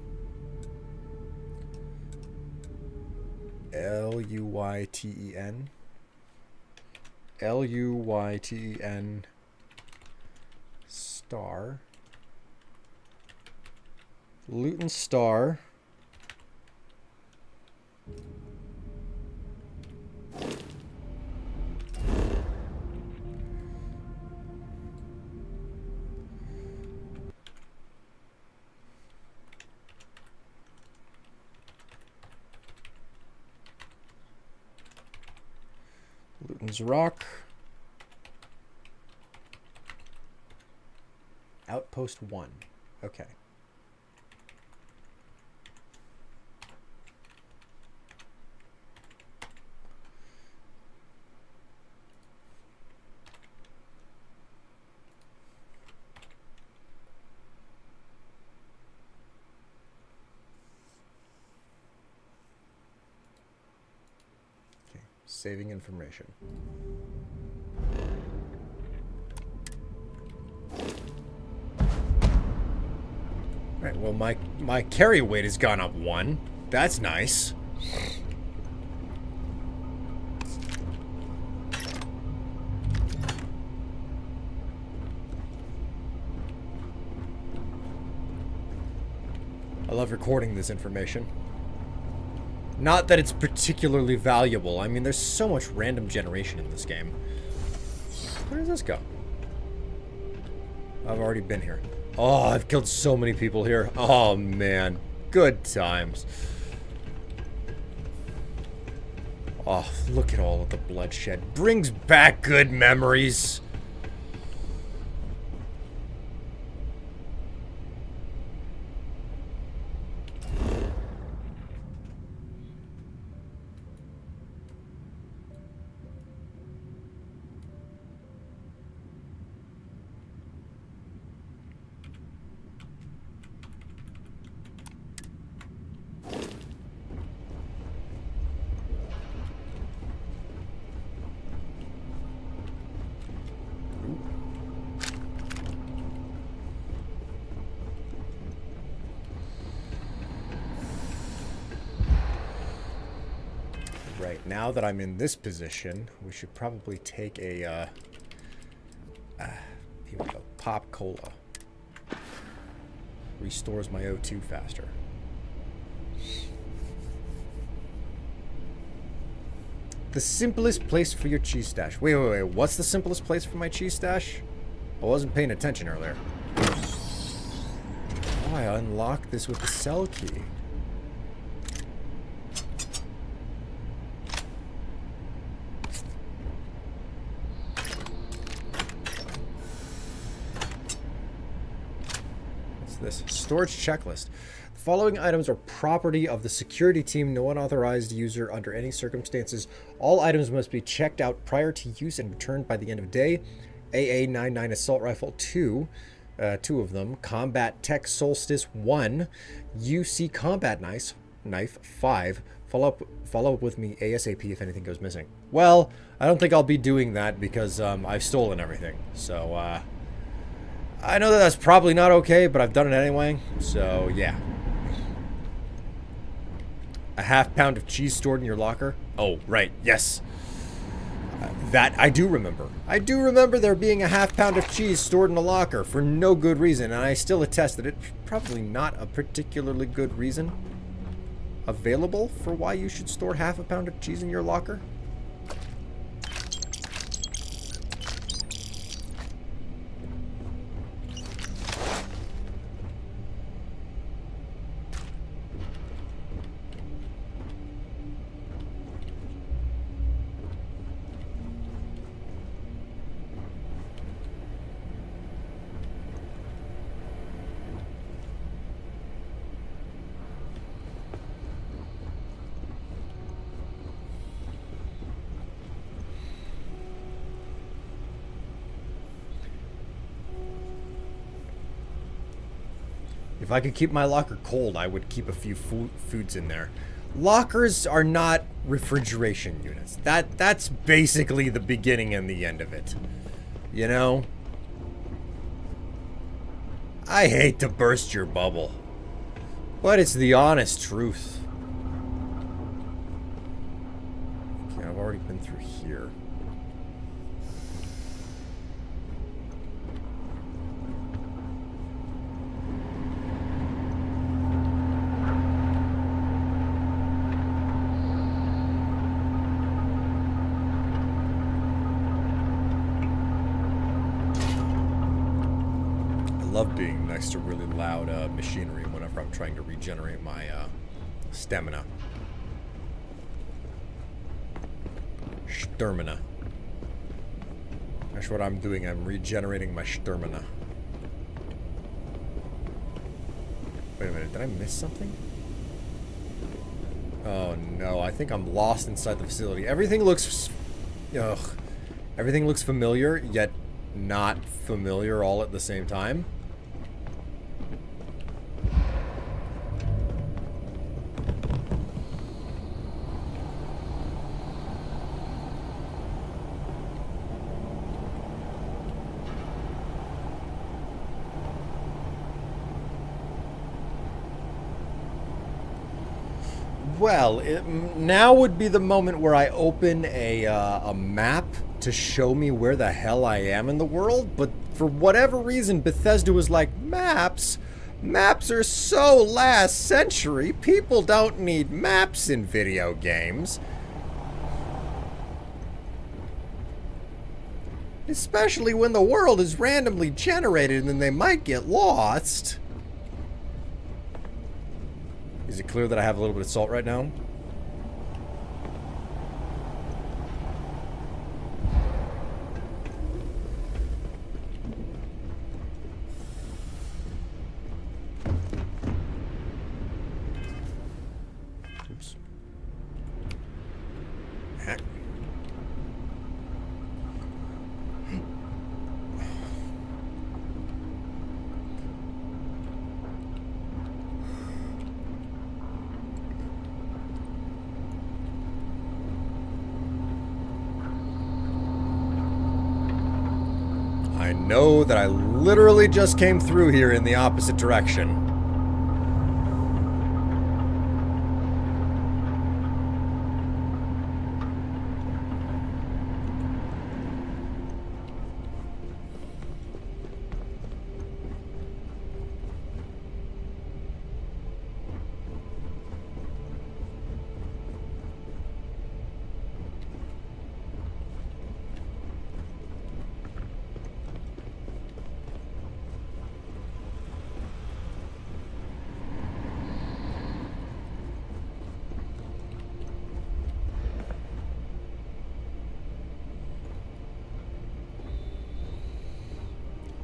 Luyten. Luyten star. Luton star. Luton's rock. Outpost 1. Okay. Okay, saving information. Right, well, my carry weight has gone up 1. That's nice. I love recording this information. Not that it's particularly valuable. I mean, there's so much random generation in this game. Where does this go? I've already been here. Oh, I've killed so many people here. Oh, man. Good times. Oh, look at all of the bloodshed. Brings back good memories. Right, now that I'm in this position, we should probably take a, here we go, Pop Cola. Restores my O2 faster. The simplest place for your cheese stash. Wait, what's the simplest place for my cheese stash? I wasn't paying attention earlier. Oh, I unlocked this with the cell key. This storage checklist. The following items are property of the security team. No unauthorized user under any circumstances. All items must be checked out prior to use and returned by the end of day. AA-99 assault rifle 2, 2 of them. Combat Tech Solstice 1. UC combat knife 5. Follow up with me ASAP if anything goes missing. Well, I don't think I'll be doing that because I've stolen everything. So I know that that's probably not okay, but I've done it anyway, so yeah. A half pound of cheese stored in your locker? Oh, right, yes. That I do remember. I do remember there being a half pound of cheese stored in a locker for no good reason, and I still attest that it's probably not a particularly good reason available for why you should store half a pound of cheese in your locker. If I could keep my locker cold, I would keep a few foods in there. Lockers are not refrigeration units. That's basically the beginning and the end of it. You know? I hate to burst your bubble, but it's the honest truth. Okay, I've already been through here. I love being next to really loud machinery whenever I'm trying to regenerate my stamina. Stamina. That's what I'm doing. I'm regenerating my stamina. Wait a minute. Did I miss something? Oh no. I think I'm lost inside the facility. Everything looks... Ugh. Everything looks familiar, yet not familiar all at the same time. Well, now would be the moment where I open a map to show me where the hell I am in the world, but for whatever reason, Bethesda was like, maps? Maps are so last century. People don't need maps in video games. Especially when the world is randomly generated and then they might get lost. Is it clear that I have a little bit of salt right now? Oops. Heck. I know that I literally just came through here in the opposite direction.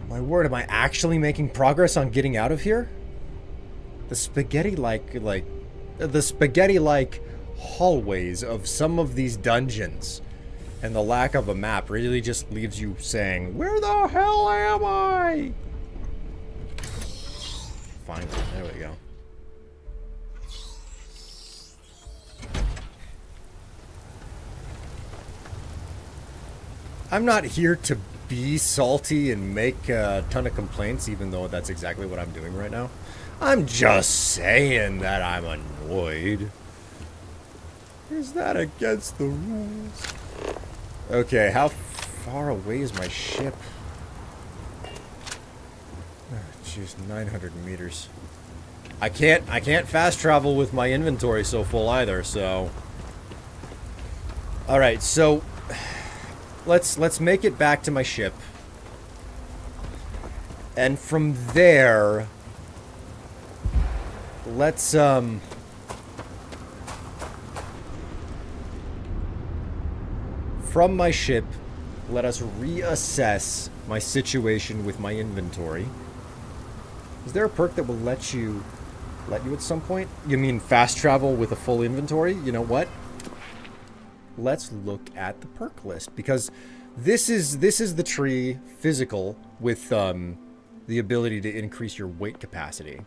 My word, am I actually making progress on getting out of here? The spaghetti-like hallways of some of these dungeons and the lack of a map really just leaves you saying, where the hell am I? Finally, there we go. I'm not here to be salty and make a ton of complaints, even though that's exactly what I'm doing right now. I'm just saying that I'm annoyed. Is that against the rules? Okay, how far away is my ship? Jeez, 900 meters. I can't fast travel with my inventory so full either, so. Alright, so let's make it back to my ship. And from there, let's from my ship, let us reassess my situation with my inventory. Is there a perk that will let you at some point? You mean fast travel with a full inventory? You know what? Let's look at the perk list, because this is the tree physical with the ability to increase your weight capacity.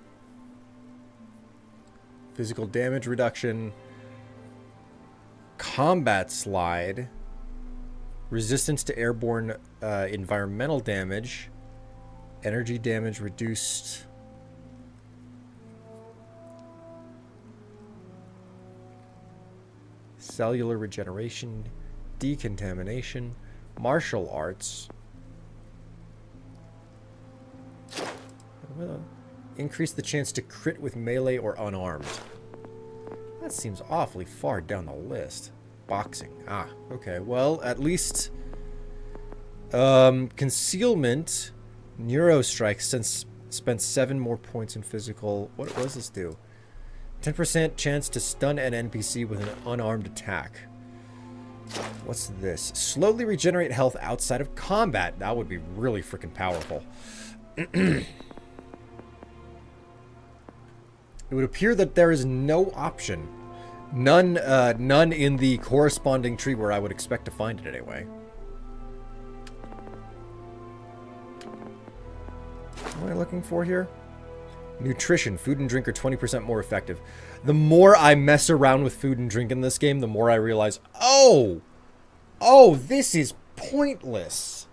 Physical damage reduction, combat slide, resistance to airborne environmental damage, energy damage reduced. Cellular regeneration, decontamination, martial arts. Increase the chance to crit with melee or unarmed. That seems awfully far down the list. Boxing. Ah, okay. Well, at least concealment, neurostrike, since spent 7 more points in physical. What does this do? 10% chance to stun an NPC with an unarmed attack. What's this? Slowly regenerate health outside of combat. That would be really freaking powerful. It would appear that there is no option. None in the corresponding tree where I would expect to find it anyway. What am I looking for here? Nutrition. Food and drink are 20% more effective. The more I mess around with food and drink in this game, the more I realize, oh, this is pointless.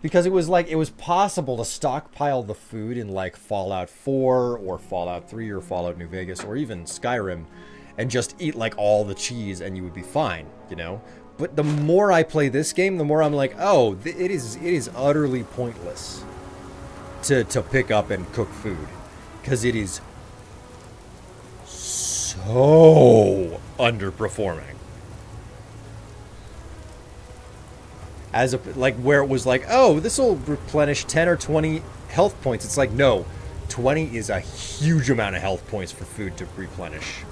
Because it was possible to stockpile the food in like Fallout 4 or Fallout 3 or Fallout New Vegas or even Skyrim and just eat like all the cheese and you would be fine, you know? But the more I play this game, the more I'm like, oh, it is utterly pointless to pick up and cook food. Because it is so underperforming. as a like where it was like, oh, this will replenish 10 or 20 health points. It's like, no, 20 is a huge amount of health points for food to replenish.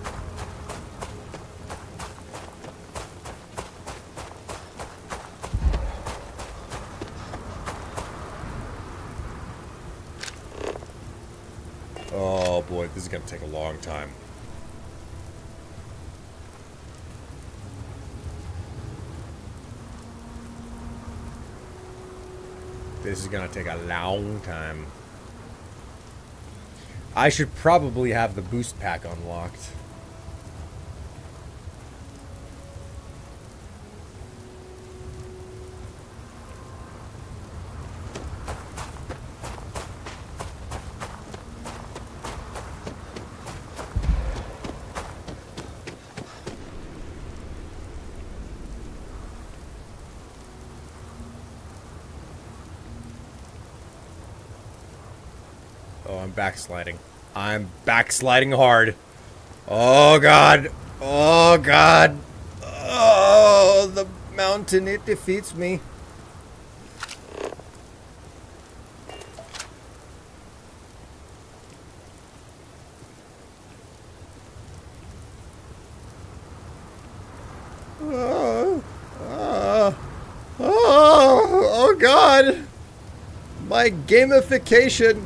Oh boy, this is gonna take a long time. This is gonna take a long time. I should probably have the boost pack unlocked. Oh, I'm backsliding. I'm backsliding hard. Oh, God. Oh, God. Oh, the mountain, it defeats me. Oh, God. My gamification.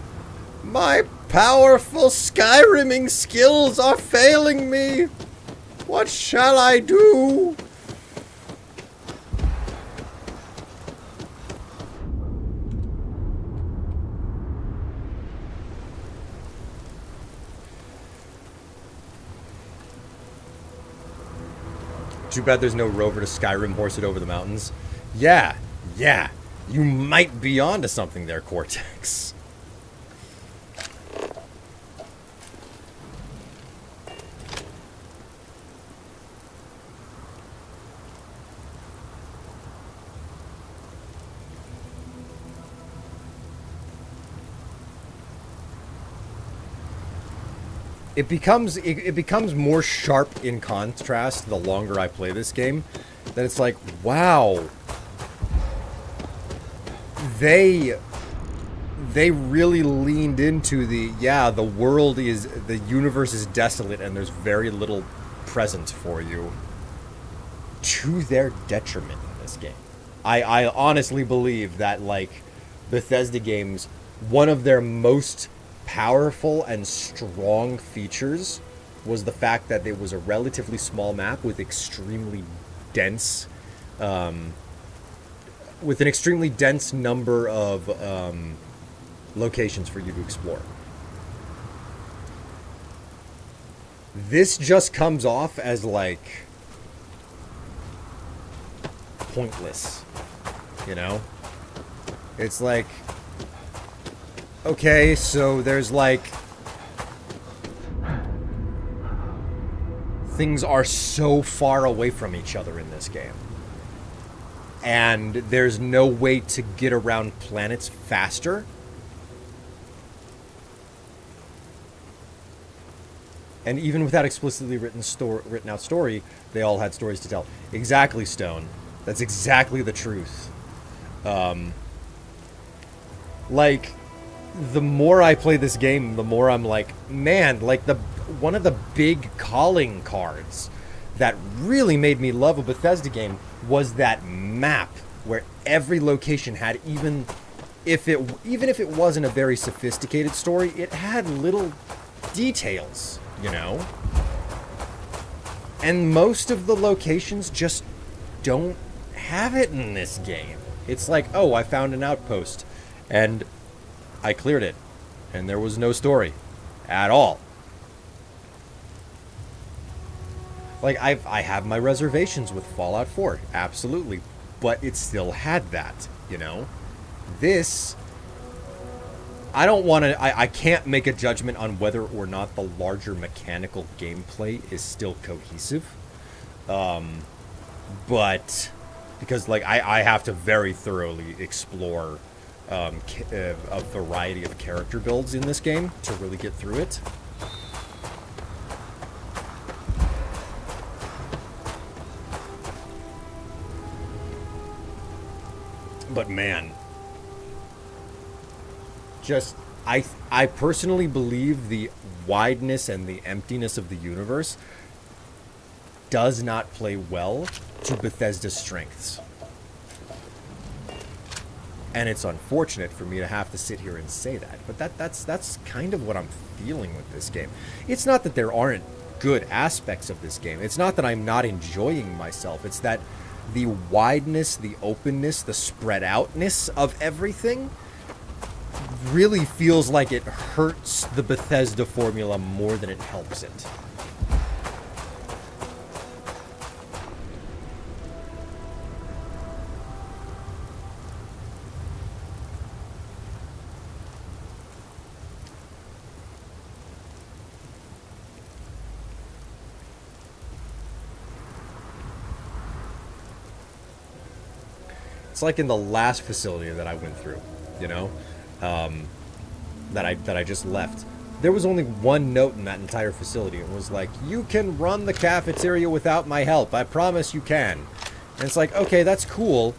My powerful Skyrimming skills are failing me. What shall I do? Too bad there's no rover to Skyrim horse it over the mountains. Yeah. You might be onto something there, Cortex. It becomes more sharp in contrast the longer I play this game. That it's like, wow, they really leaned into the universe is desolate and there's very little present for you, to their detriment in this game. I honestly believe that, like, Bethesda games, one of their most powerful and strong features was the fact that it was a relatively small map with extremely dense, with an extremely dense number of locations for you to explore. This just comes off as, like, pointless, you know? It's like, okay, so there's like, things are so far away from each other in this game. And there's no way to get around planets faster. And even without explicitly written out story, they all had stories to tell. Exactly, Stone. That's exactly the truth. Like, the more I play this game, the more I'm like, man, like, one of the big calling cards that really made me love a Bethesda game was that map, where every location had, even if it wasn't a very sophisticated story, it had little details, you know? And most of the locations just don't have it in this game. It's like, oh, I found an outpost, and I cleared it, and there was no story at all. Like, I have my reservations with Fallout 4, absolutely, but it still had that, you know? This, I can't make a judgment on whether or not the larger mechanical gameplay is still cohesive. But, because, like, I have to very thoroughly explore a variety of character builds in this game to really get through it. But man, just I personally believe the wideness and the emptiness of the universe does not play well to Bethesda's strengths. And it's unfortunate for me to have to sit here and say that, but that's kind of what I'm feeling with this game. It's not that there aren't good aspects of this game. It's not that I'm not enjoying myself. It's that the wideness, the openness, the spread outness of everything really feels like it hurts the Bethesda formula more than it helps it. It's like in the last facility that I went through, you know, that I just left. There was only one note in that entire facility. It was like, you can run the cafeteria without my help. I promise you can. And it's like, okay, that's cool.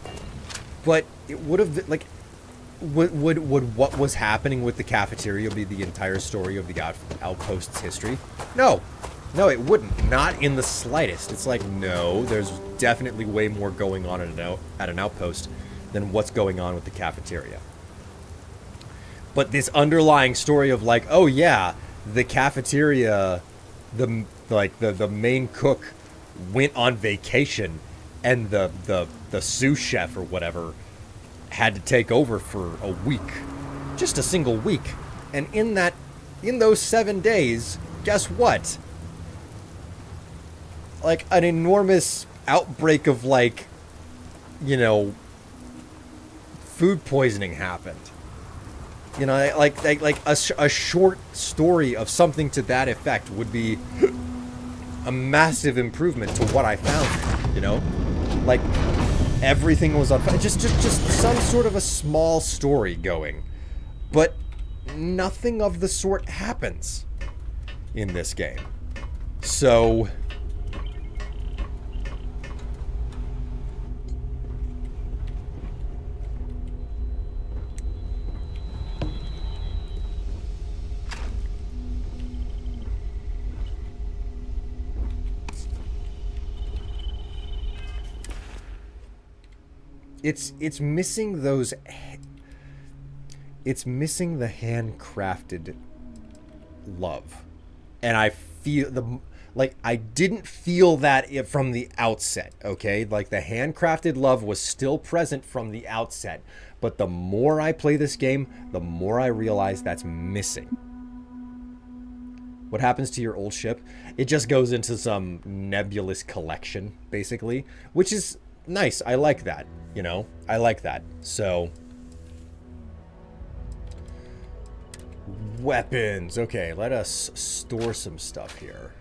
But it would have, like, would what was happening with the cafeteria be the entire story of the outpost's history? No. No, it wouldn't. Not in the slightest. It's like, no, there's definitely way more going on at an outpost than what's going on with the cafeteria. But this underlying story of like, oh yeah, the cafeteria, the main cook went on vacation, and the sous chef or whatever had to take over for a week, just a single week, and in those 7 days, guess what? Like an enormous outbreak of like, you know, food poisoning happened. You know, like a short story of something to that effect would be a massive improvement to what I found. You know, like everything was on fire. Just some sort of a small story going, but nothing of the sort happens in this game. So. It's missing those. It's missing the handcrafted love, and I feel I didn't feel that from the outset. Okay, like the handcrafted love was still present from the outset, but the more I play this game, the more I realize that's missing. What happens to your old ship? It just goes into some nebulous collection, basically, which is nice. I like that. You know, I like that. So, weapons. Okay, let us store some stuff here.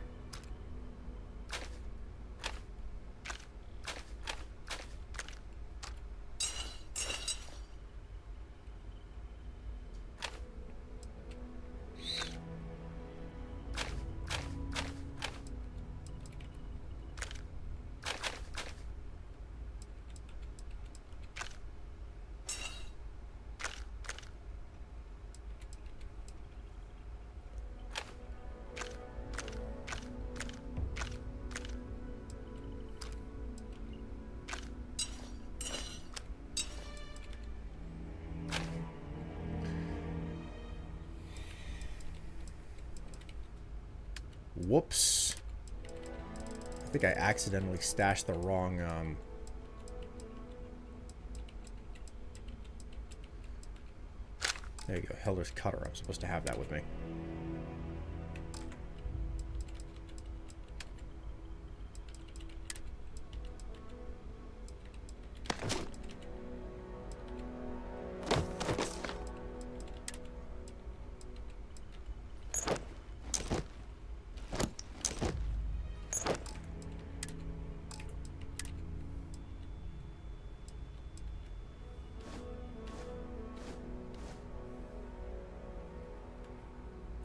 Whoops. I think I accidentally stashed the wrong, There you go, Helder's Cutter. I'm supposed to have that with me.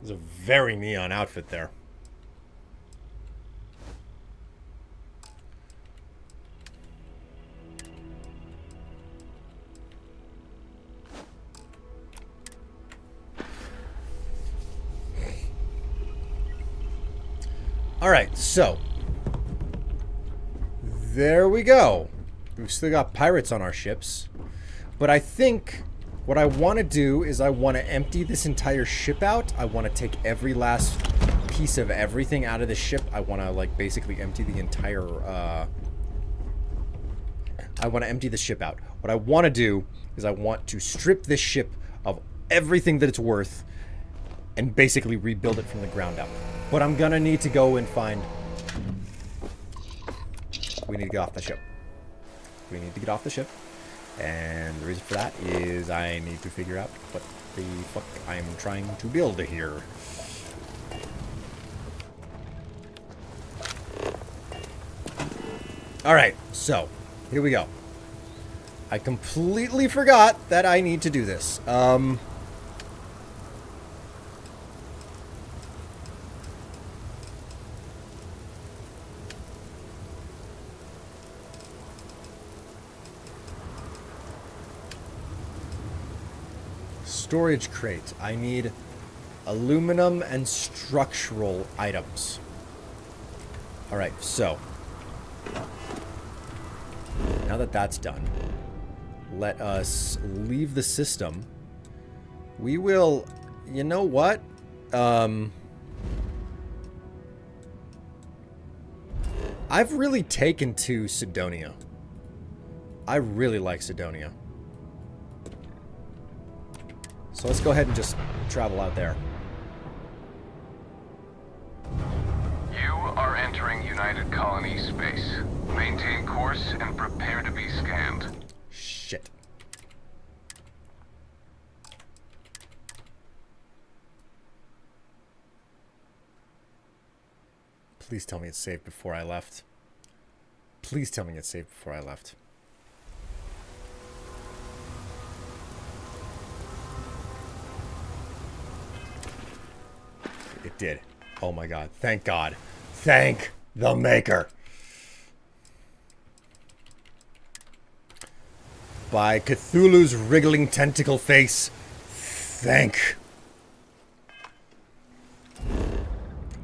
There's a very neon outfit there. Alright, so. There we go. We've still got pirates on our ships. But I think what I want to do is I want to empty this entire ship out. I want to take every last piece of everything out of the ship. I want to, like, basically empty the entire, I want to empty the ship out. What I want to do is I want to strip this ship of everything that it's worth and basically rebuild it from the ground up. But I'm gonna need to go and find... We need to get off the ship. We need to get off the ship. And the reason for that is I need to figure out what the fuck I'm trying to build here. Alright, so, here we go. I completely forgot that I need to do this. Storage crate. I need aluminum and structural items. Alright, so. Now that that's done, let us leave the system. We will... You know what? I've really taken to Sidonia. I really like Sidonia. So let's go ahead and just travel out there. You are entering United Colony space. Maintain course and prepare to be scanned. Shit. Please tell me it's saved before I left. Please tell me it's saved before I left. It did. Oh my god. Thank God. Thank the Maker. By Cthulhu's wriggling tentacle face, thank.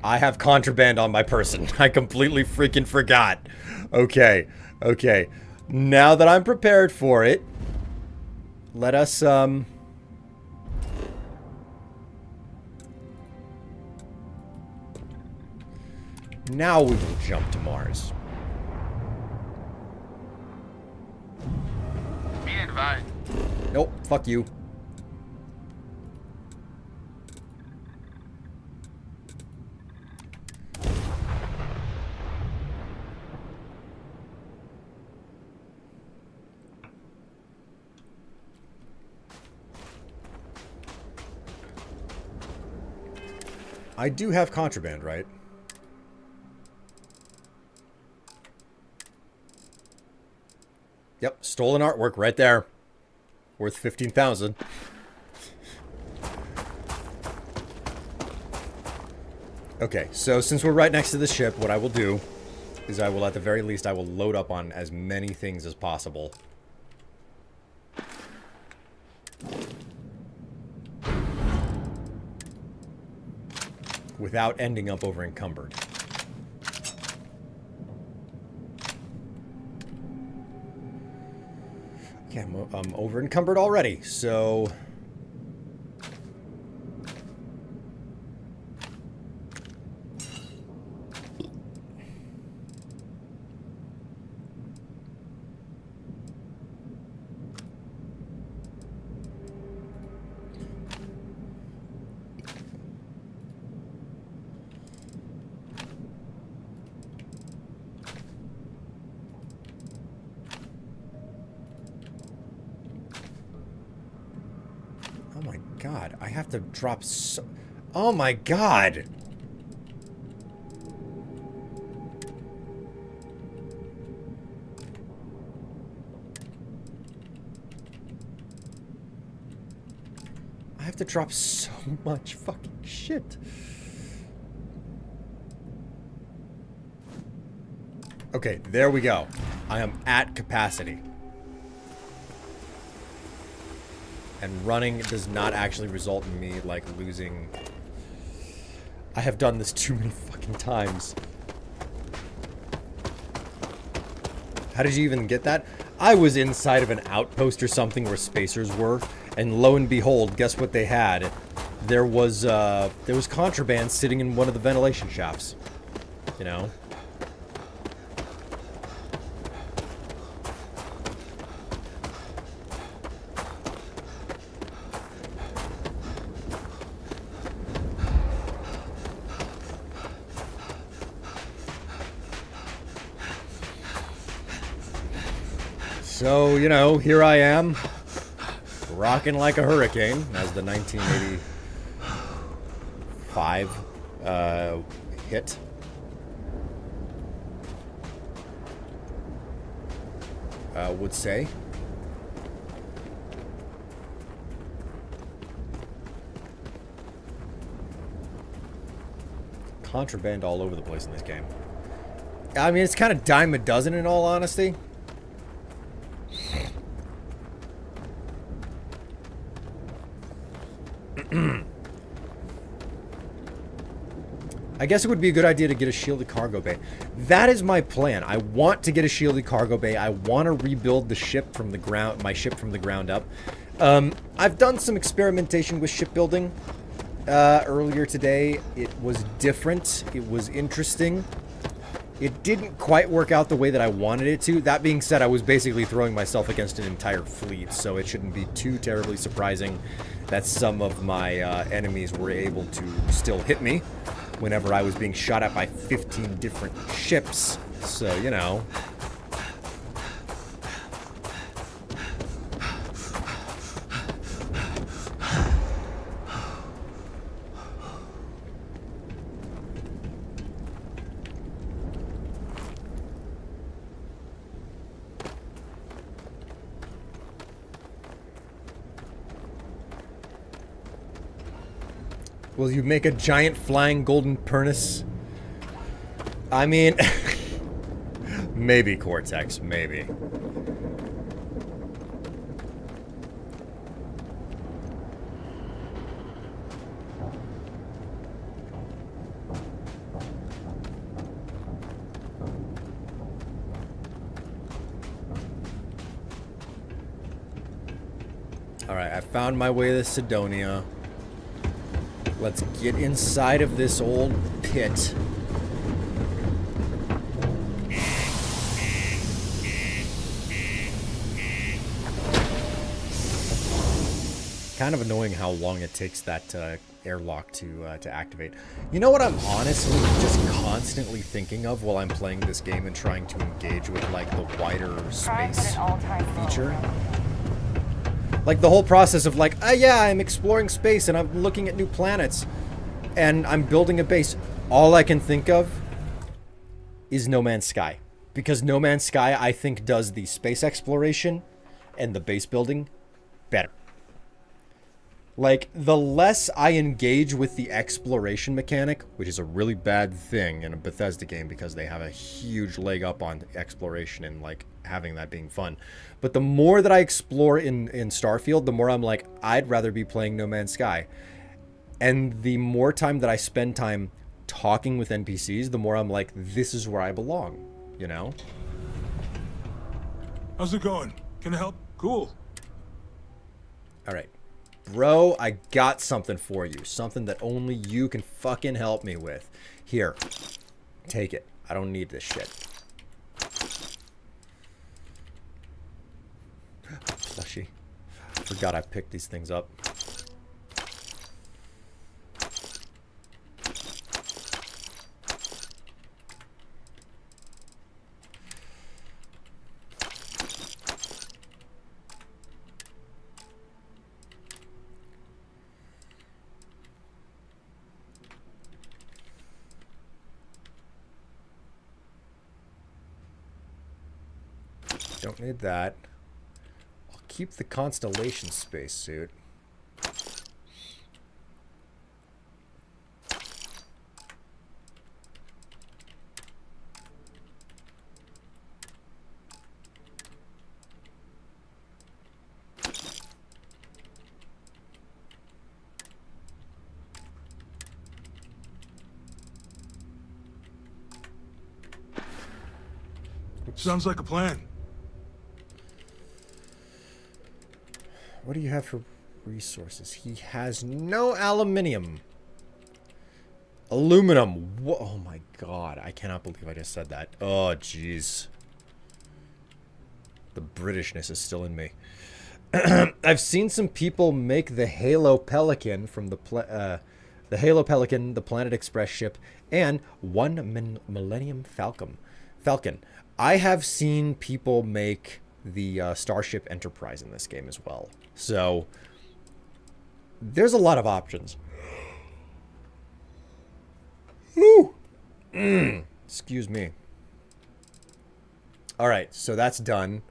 I have contraband on my person. I completely freaking forgot. Okay. Okay. Now that I'm prepared for it, let us, now we will jump to Mars. Be advised. Nope, fuck you. I do have contraband, right? Yep, stolen artwork right there. Worth 15,000. Okay, so since we're right next to the ship, what I will do is I will, at the very least, I will load up on as many things as possible. Without ending up over encumbered. Okay, I'm over encumbered already, so... Oh my god, I have to drop so... Oh my god! I have to drop so much fucking shit. Okay, there we go. I am at capacity. And running does not actually result in me, like, losing... I have done this too many fucking times. How did you even get that? I was inside of an outpost or something where spacers were, and lo and behold, guess what they had? There was contraband sitting in one of the ventilation shafts. You know? So, you know, here I am, rocking like a hurricane, as the 1985 hit. Would say. Contraband all over the place in this game. I mean, it's kind of dime a dozen in all honesty. I guess it would be a good idea to get a shielded cargo bay. That is my plan. I want to get a shielded cargo bay. I want to rebuild the ship from the ground, my ship from the ground up. I've done some experimentation with shipbuilding earlier today. It was different. It was interesting. It didn't quite work out the way that I wanted it to. That being said, I was basically throwing myself against an entire fleet, so it shouldn't be too terribly surprising that some of my enemies were able to still hit me whenever I was being shot at by 15 different ships. So, you know. Will you make a giant flying golden furnace? I mean, maybe, Cortex, maybe. Alright, I found my way to Sidonia. Let's get inside of this old pit. Kind of annoying how long it takes that airlock to activate. You know what I'm honestly just constantly thinking of while I'm playing this game and trying to engage with like the wider space feature? Like the whole process of like, yeah, I'm exploring space and I'm looking at new planets and I'm building a base. All I can think of is No Man's Sky. Because No Man's Sky, I think, does the space exploration and the base building better. Like, the less I engage with the exploration mechanic, which is a really bad thing in a Bethesda game because they have a huge leg up on exploration and, like, having that being fun. But the more that I explore in Starfield, the more I'm like, I'd rather be playing No Man's Sky. And the more time that I spend time talking with NPCs, the more I'm like, this is where I belong, you know? How's it going? Can I help? Cool. All right. Bro, I got something for you. Something that only you can fucking help me with. Here. Take it. I don't need this shit. Plushy. Forgot I picked these things up. Don't need that. I'll keep the Constellation spacesuit. Sounds like a plan. What do you have for resources? He has no aluminium. Aluminum. Oh my god. I cannot believe I just said that. Oh, jeez. The Britishness is still in me. I've seen some people make the Halo Pelican from the Halo Pelican, the Planet Express ship, and one Millennium Falcon. I have seen people make the Starship Enterprise in this game as well. So there's a lot of options. Woo! Excuse me. All right, so that's done.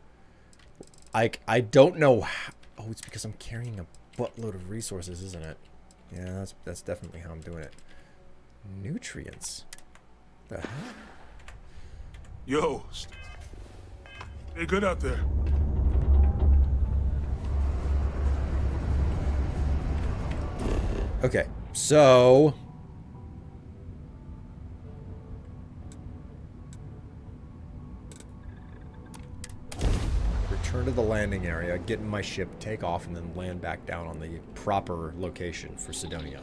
I don't know how. Oh, it's because I'm carrying a buttload of resources, isn't it? Yeah, that's definitely how I'm doing it. Nutrients. The hell? Yo, stay good out there. Okay, so return to the landing area, get in my ship, take off, and then land back down on the proper location for Sidonia.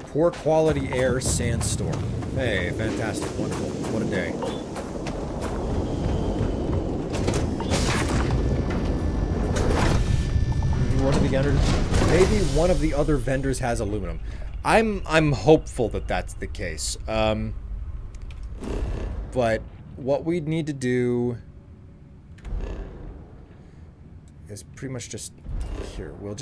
Poor quality air sandstorm. Hey, fantastic, wonderful, what a day. Maybe one of the other vendors has aluminum. I'm hopeful that that's the case. But what we need to do is pretty much just here. We'll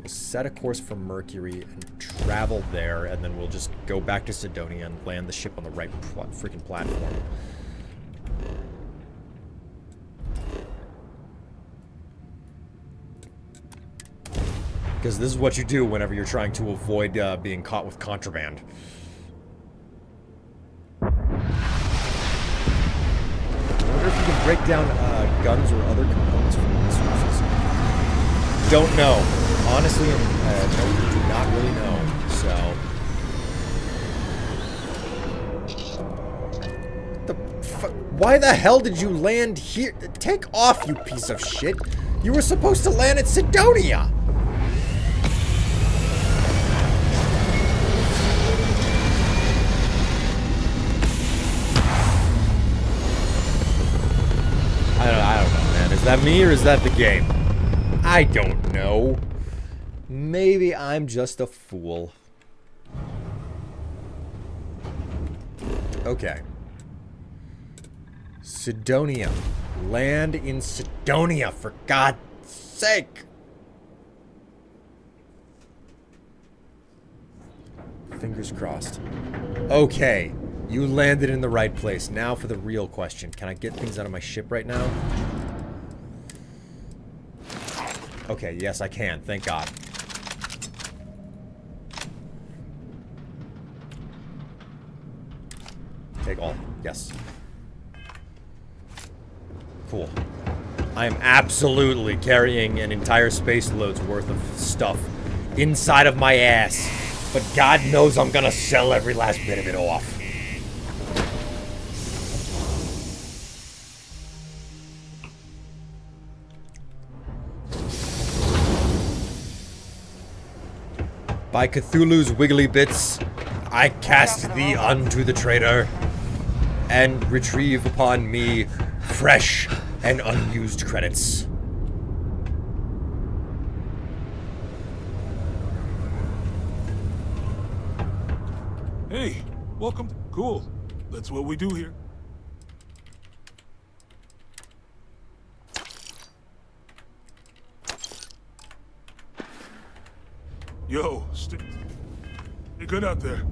set a course for Mercury and travel there, and then we'll just go back to Sidonia and land the ship on the right freaking platform. Because this is what you do whenever you're trying to avoid being caught with contraband. I wonder if you can break down guns or other components from resources. Don't know. Honestly, no, do not really know. So, why the hell did you land here? Take off, you piece of shit! You were supposed to land at Sidonia. I don't know, man. Is that me or is that the game? I don't know. Maybe I'm just a fool. Okay. Sidonia. Land in Sidonia, for God's sake! Fingers crossed. Okay. You landed in the right place. Now for the real question. Can I get things out of my ship right now? Okay, yes I can. Thank God. Take all. Yes. Cool. I am absolutely carrying an entire space load's worth of stuff inside of my ass. But God knows I'm gonna sell every last bit of it off. By Cthulhu's wiggly bits, I cast thee unto the traitor, and retrieve upon me fresh and unused credits. Hey, welcome. Cool. That's what we do here. Yo, stay good out there.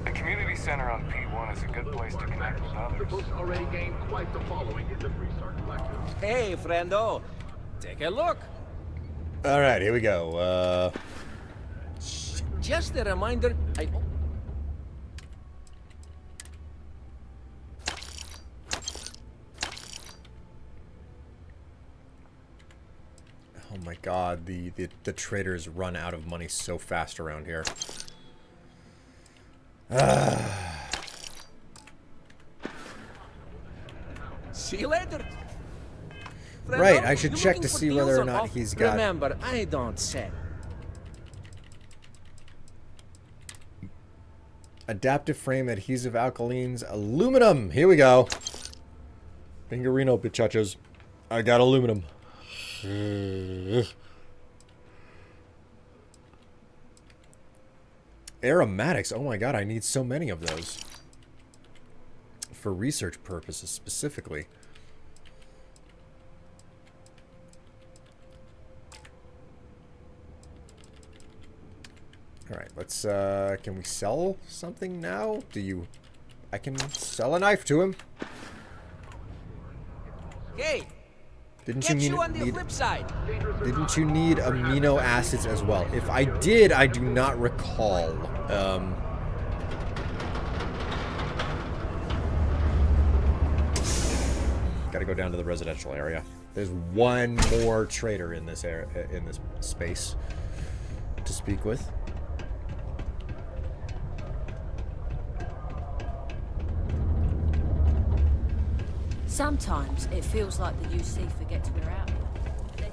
The community center on P1 is a good place to connect with others. Already gained quite the following in the Freestart Collective. Hey, friendo. Take a look. Alright, here we go. Just a reminder, Oh God, the traders run out of money so fast around here. See you later. Right, I should You check looking to for see deals whether or on not off- he's got... Remember, I don't sell. Adaptive frame adhesive alkalines aluminum. Here we go. Fingerino bichachos. I got aluminum. Aromatics. Oh my god, I need so many of those. For research purposes specifically. Alright, let's, can we sell something now? I can sell a knife to him. Hey, Didn't catch you you on the need flip side. Didn't you need amino acids as well? If I did, I do not recall. Gotta go down to the residential area. There's one more trader in this area, in this space to speak with. Sometimes it feels like the UC forgets we're out here.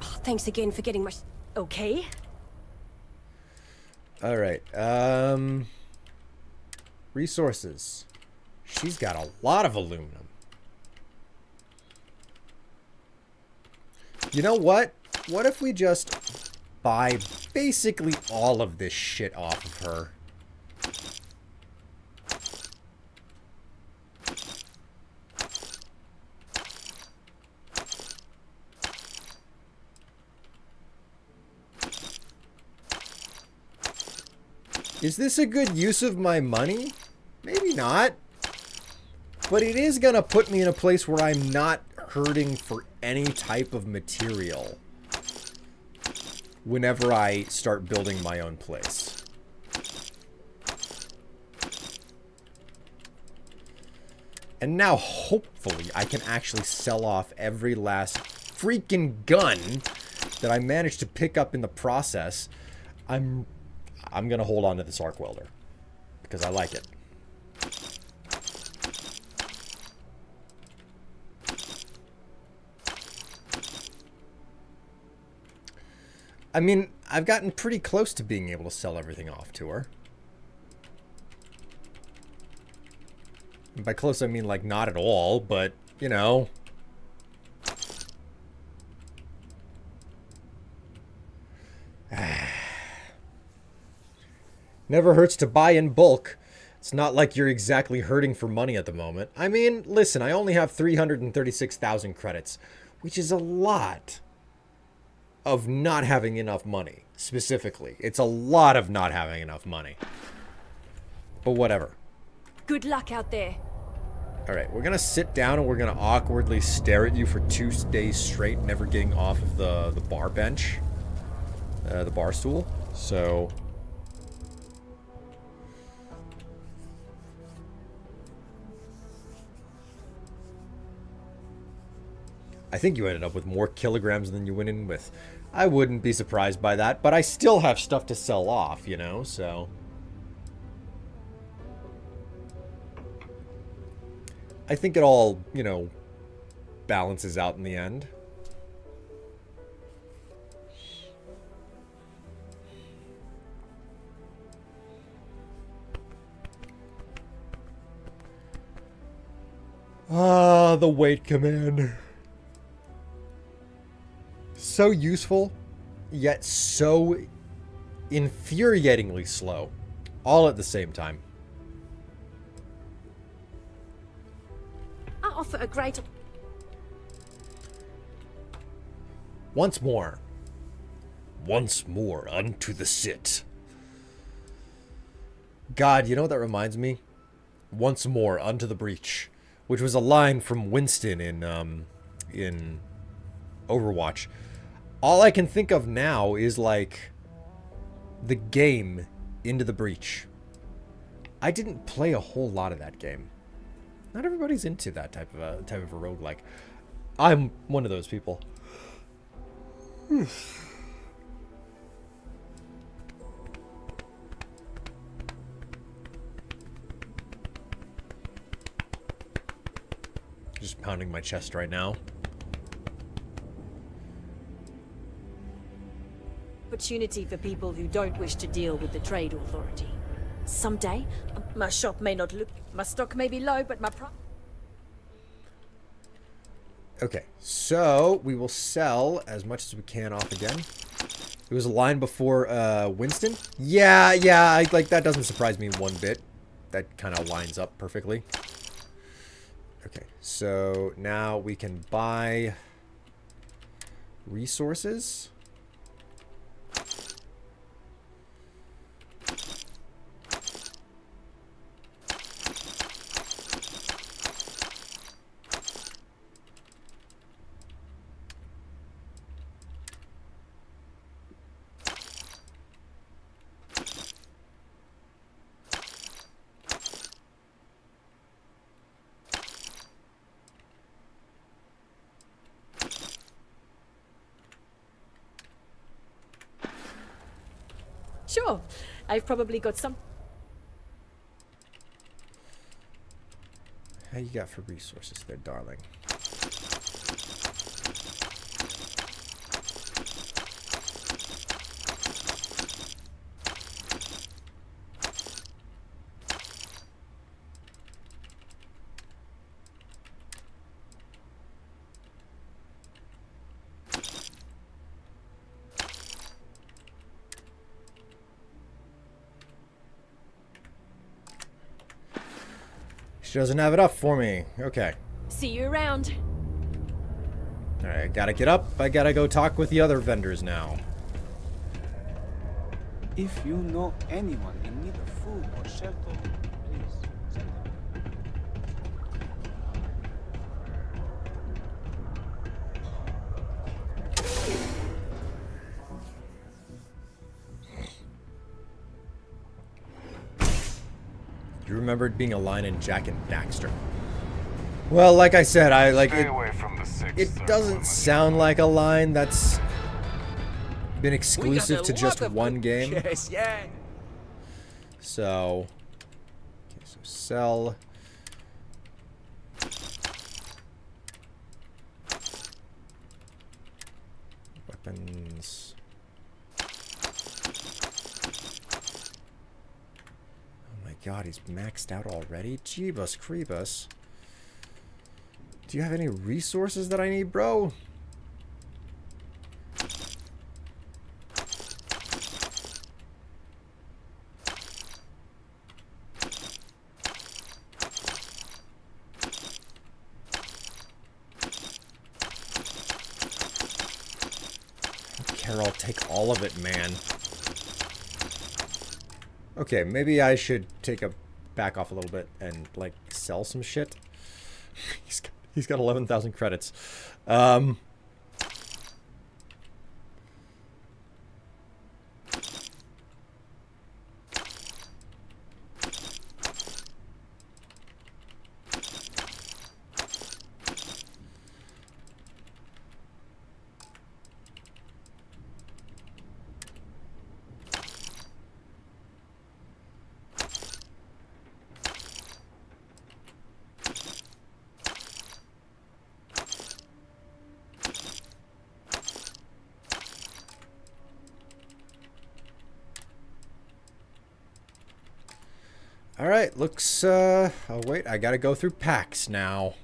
Oh, thanks again for getting my... Okay? Alright, resources. She's got a lot of aluminum. You know what? What if we just buy basically all of this shit off of her? Is this a good use of my money? Maybe not. But it is gonna put me in a place where I'm not hurting for any type of material whenever I start building my own place. And now, hopefully, I can actually sell off every last freaking gun that I managed to pick up in the process. I'm gonna hold on to this arc welder because I like it. I mean, I've gotten pretty close to being able to sell everything off to her. And by close, I mean like not at all, but you know. Never hurts to buy in bulk. It's not like you're exactly hurting for money at the moment. I mean, listen, I only have 336,000 credits, which is a lot of not having enough money, specifically. It's a lot of not having enough money. But whatever. Good luck out there. Alright, we're gonna sit down and we're gonna awkwardly stare at you for 2 days straight, never getting off of the bar bench. The bar stool. So... I think you ended up with more kilograms than you went in with. I wouldn't be surprised by that, but I still have stuff to sell off, you know, so... I think it all, you know, balances out in the end. Ah, the wait command. So useful, yet so infuriatingly slow, all at the same time. I offer a great... Once more unto the sit. God, you know what that reminds me? Once more unto the breach, which was a line from Winston in Overwatch. All I can think of now is like the game Into the Breach. I didn't play a whole lot of that game. Not everybody's into that type of a roguelike. I'm one of those people. Just pounding my chest right now. Opportunity for people who don't wish to deal with the trade authority. Someday, my shop may not look... My stock may be low, but my price... Okay, so we will sell as much as we can off again. It was a line before Winston. Yeah, like that doesn't surprise me one bit. That kind of lines up perfectly. Okay, so now we can buy resources. Sure, I've probably got some... How you got for resources there, darling? She doesn't have it up for me. Okay. See you around. Alright, I gotta get up. I gotta go talk with the other vendors now. If you know anyone in need of food or shelter, please send them. You remembered being a line in Jack and Daxter. Well, like I said, I like it. It doesn't sound like a line that's been exclusive to just one game. Yes, yeah. So, okay, so sell. Weapons. Oh my god, he's maxed out already? Jeebus Creebus. Do you have any resources that I need, bro? Carol, take all of it, man. Okay, maybe I should take a back off a little bit and like sell some shit. He's got 11,000 credits. Alright, looks, oh wait, I gotta go through packs now.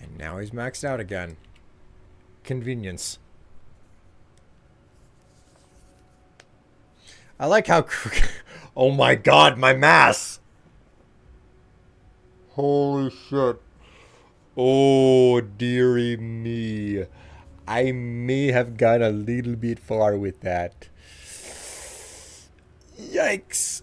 And now he's maxed out again. Convenience. I like how... Oh my god, my mass! Holy shit. Oh, dearie me. I may have gone a little bit far with that. Yikes.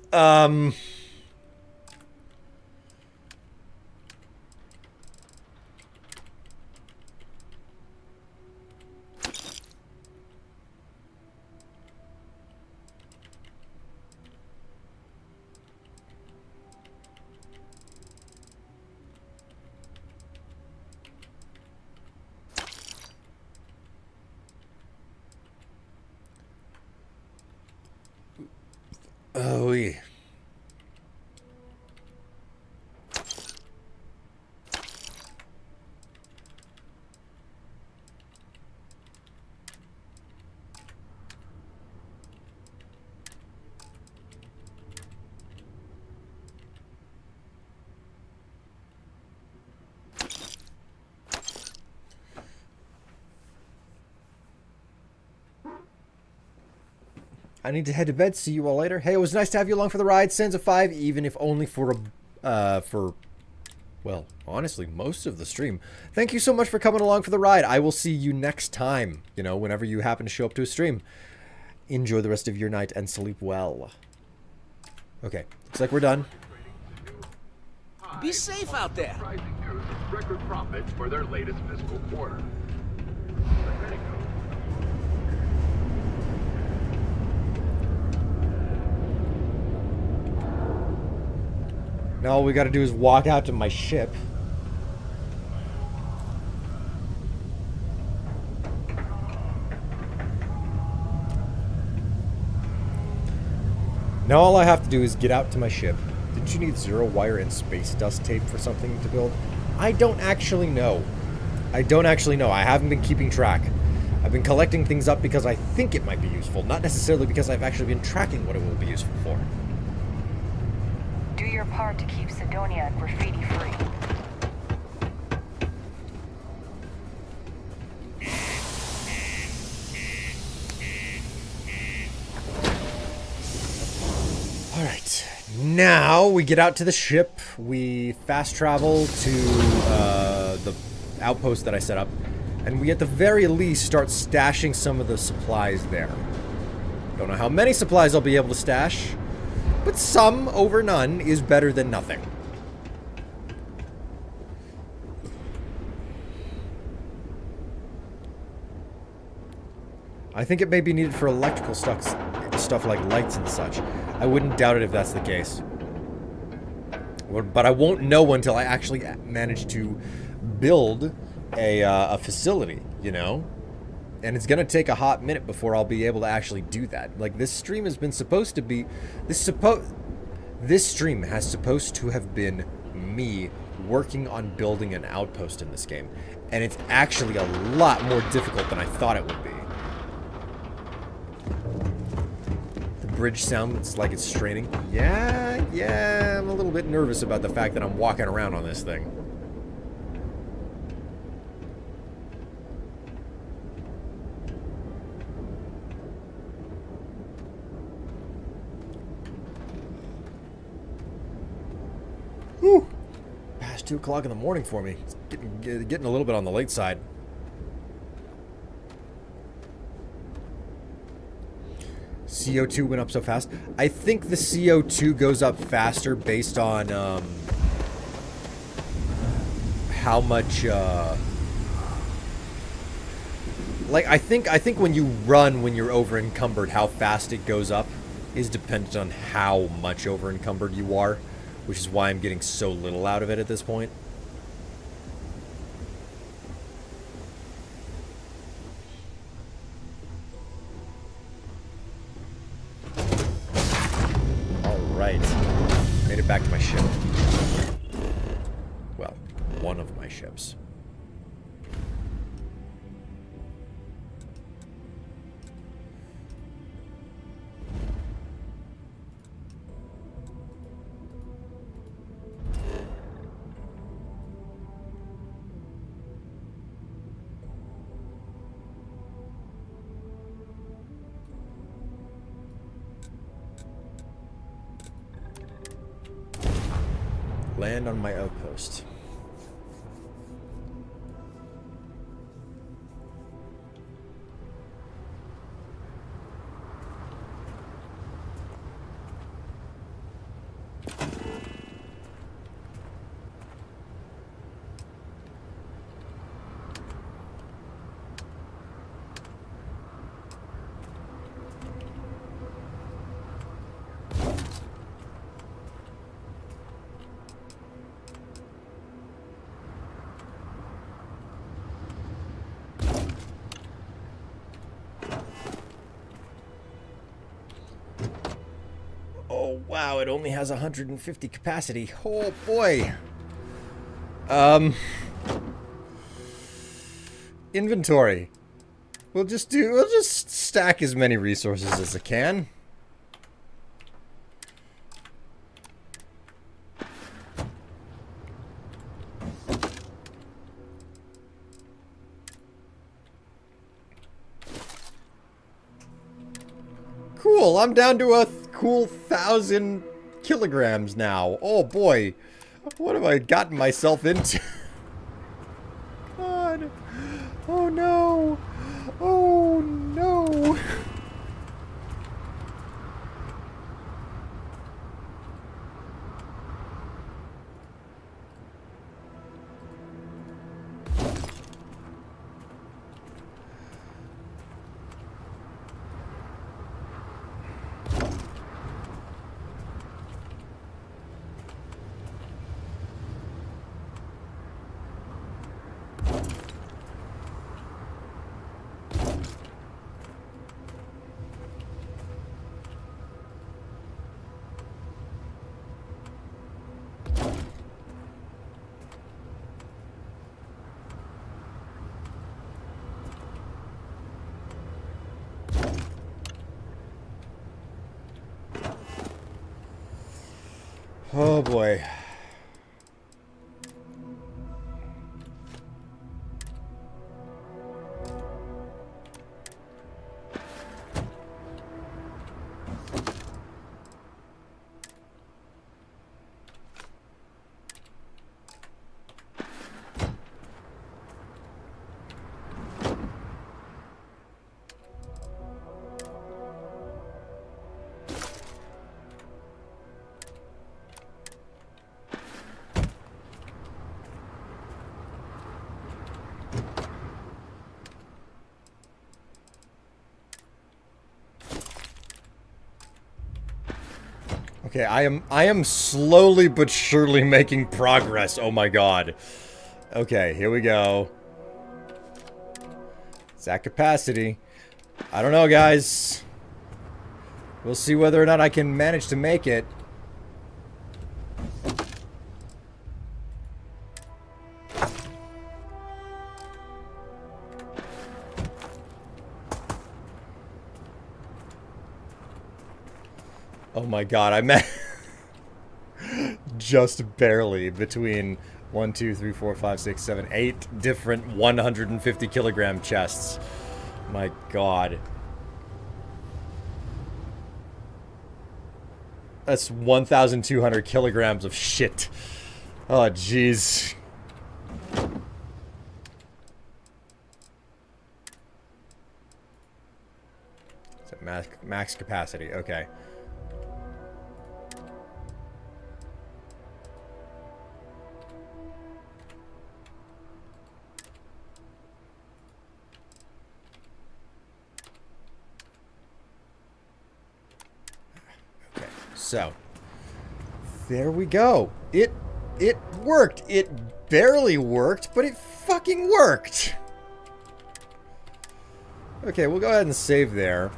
Oui. I need to head to bed. See you all later. Hey, it was nice to have you along for the ride. Sends a 5, even if only for well, honestly, most of the stream. Thank you so much for coming along for the ride. I will see you next time, you know, whenever you happen to show up to a stream. Enjoy the rest of your night and sleep well. Okay, looks like we're done. Be safe out there. Rising news of record profits for their latest fiscal quarter. Now all we gotta do is walk out to my ship. Now all I have to do is get out to my ship. Didn't you need 0 wire and space dust tape for something to build? I don't actually know. I haven't been keeping track. I've been collecting things up because I think it might be useful, not necessarily because I've actually been tracking what it will be useful for. Do your part to keep Sidonia graffiti free. Alright, now we get out to the ship, we fast travel to the outpost that I set up, and we at the very least start stashing some of the supplies there. Don't know how many supplies I'll be able to stash, but some over none is better than nothing. I think it may be needed for electrical stuff like lights and such. I wouldn't doubt it if that's the case. But I won't know until I actually manage to build a facility, you know? And it's gonna take a hot minute before I'll be able to actually do that. Like, this stream has been supposed to be... This stream has supposed to have been me working on building an outpost in this game. And it's actually a lot more difficult than I thought it would be. The bridge sounds like it's straining. Yeah, I'm a little bit nervous about the fact that I'm walking around on this thing. Whew. Past 2 o'clock in the morning for me. It's getting a little bit on the late side. CO2 went up so fast. I think the CO2 goes up faster based on how much like I think when you run when you're over encumbered, how fast it goes up is dependent on how much over encumbered you are, which is why I'm getting so little out of it at this point. Alright. Made it back to my ship. Well, one of my ships. Land on my outpost. Wow, it only has 150 capacity. Oh boy. Inventory. We'll just stack as many resources as I can. Cool, I'm down to a cool 1,000 kilograms now. Oh boy. What have I gotten myself into? God. Oh no. Oh no. Oh boy. Okay, I am slowly but surely making progress. Oh my god. Okay, here we go. It's at capacity. I don't know, guys. We'll see whether or not I can manage to make it. Oh my god, I met just barely between 1, 2, 3, 4, 5, 6, 7, 8 different 150 kilogram chests. My god. That's 1,200 kilograms of shit. Oh, jeez. Is it max capacity? Okay. So, there we go. It worked. It barely worked, but it fucking worked. Okay, we'll go ahead and save there.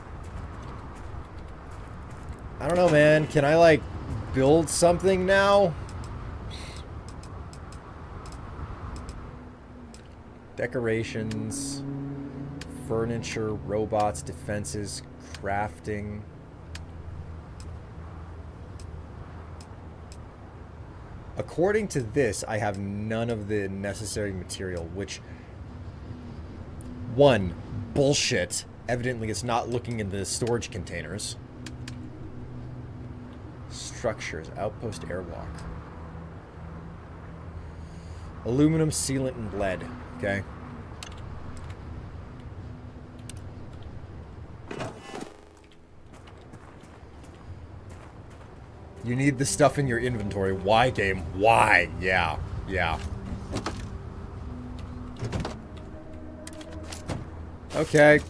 I don't know, man. Can I, like, build something now? Decorations, furniture, robots, defenses, crafting. According to this, I have none of the necessary material, which... One, bullshit. Evidently, it's not looking in the storage containers. Structures, outpost airlock. Aluminum, sealant, and lead. Okay. You need the stuff in your inventory. Why, game? Why? Yeah. Yeah. Okay.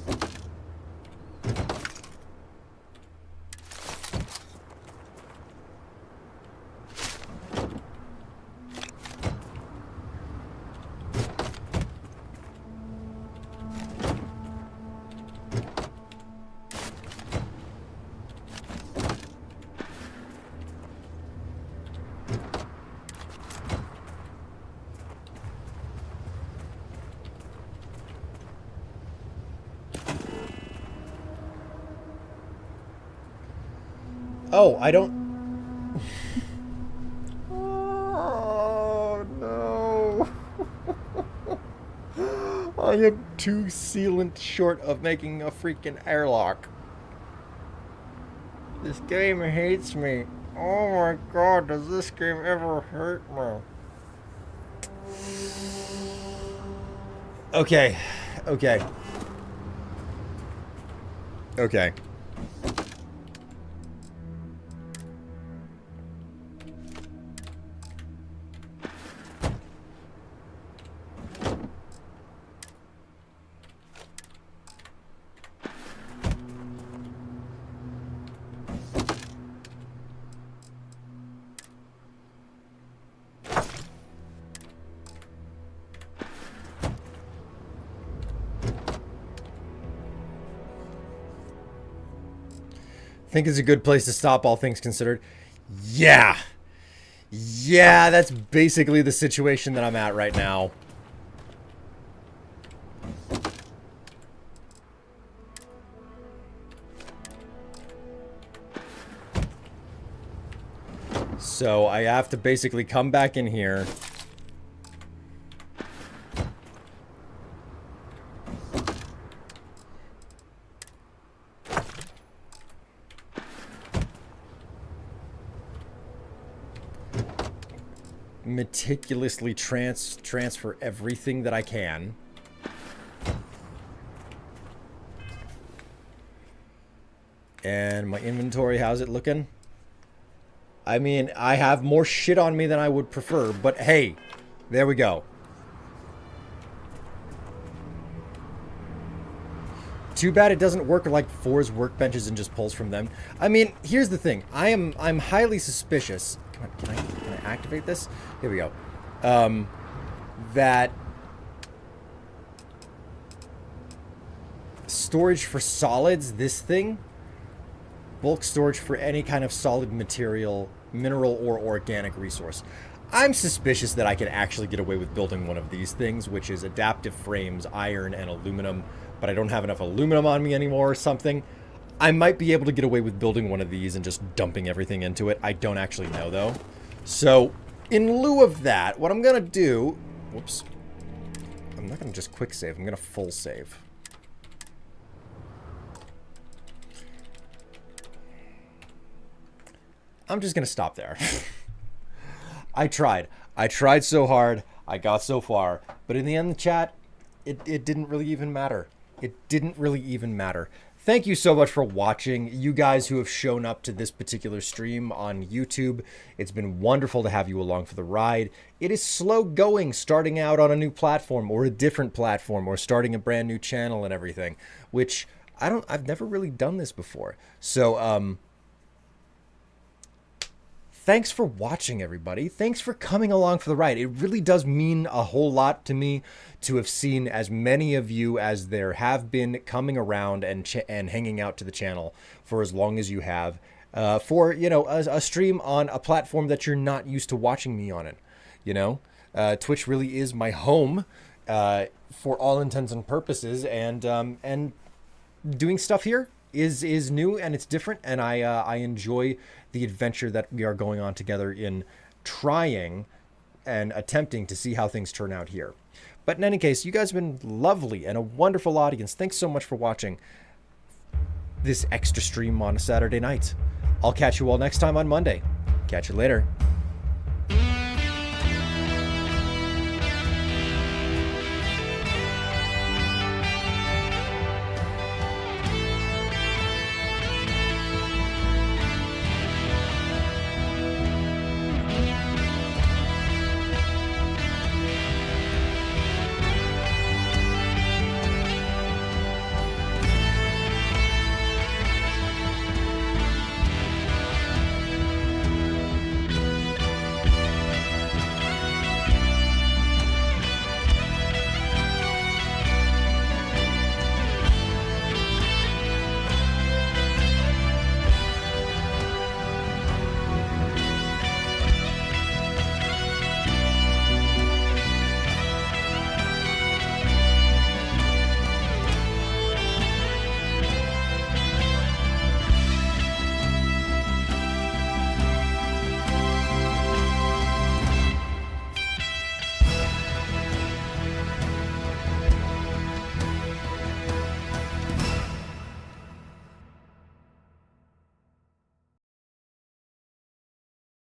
Oh, I don't... Oh, no. I am too sealant short of making a freaking airlock. This game hates me. Oh my god, does this game ever hurt me? Okay. Okay. Okay. Think it's a good place to stop, all things considered. Yeah. Yeah, that's basically the situation that I'm at right now. So I have to basically come back in here. Meticulously transfer everything that I can. And my inventory, how's it looking? I mean, I have more shit on me than I would prefer, but hey, there we go. Too bad it doesn't work like Four's workbenches and just pulls from them. I mean, here's the thing. I'm highly suspicious. Come on, can I activate this? Here we go. That storage for solids, this thing, bulk storage for any kind of solid material, mineral or organic resource. I'm suspicious that I can actually get away with building one of these things, which is adaptive frames, iron and aluminum, but I don't have enough aluminum on me anymore or something. I might be able to get away with building one of these and just dumping everything into it. I don't actually know, though. So, in lieu of that, what I'm going to do... Whoops. I'm not going to just quick save. I'm going to full save. I'm just going to stop there. I tried. I tried so hard. I got so far. But in the end, the chat, it didn't really even matter. It didn't really even matter. Thank you so much for watching. You guys who have shown up to this particular stream on YouTube. It's been wonderful to have you along for the ride. It is slow going starting out on a new platform or a different platform or starting a brand new channel and everything, which I've never really done this before. So, thanks for watching, everybody. Thanks for coming along for the ride. It really does mean a whole lot to me to have seen as many of you as there have been coming around and hanging out to the channel for as long as you have. For, you know, a stream on a platform that you're not used to watching me on it. You know, Twitch really is my home for all intents and purposes, and doing stuff here is new and it's different, and I enjoy the adventure that we are going on together in trying and attempting to see how things turn out here. But in any case, you guys have been lovely and a wonderful audience. Thanks so much for watching this extra stream on a Saturday night. I'll catch you all next time on Monday. Catch you later.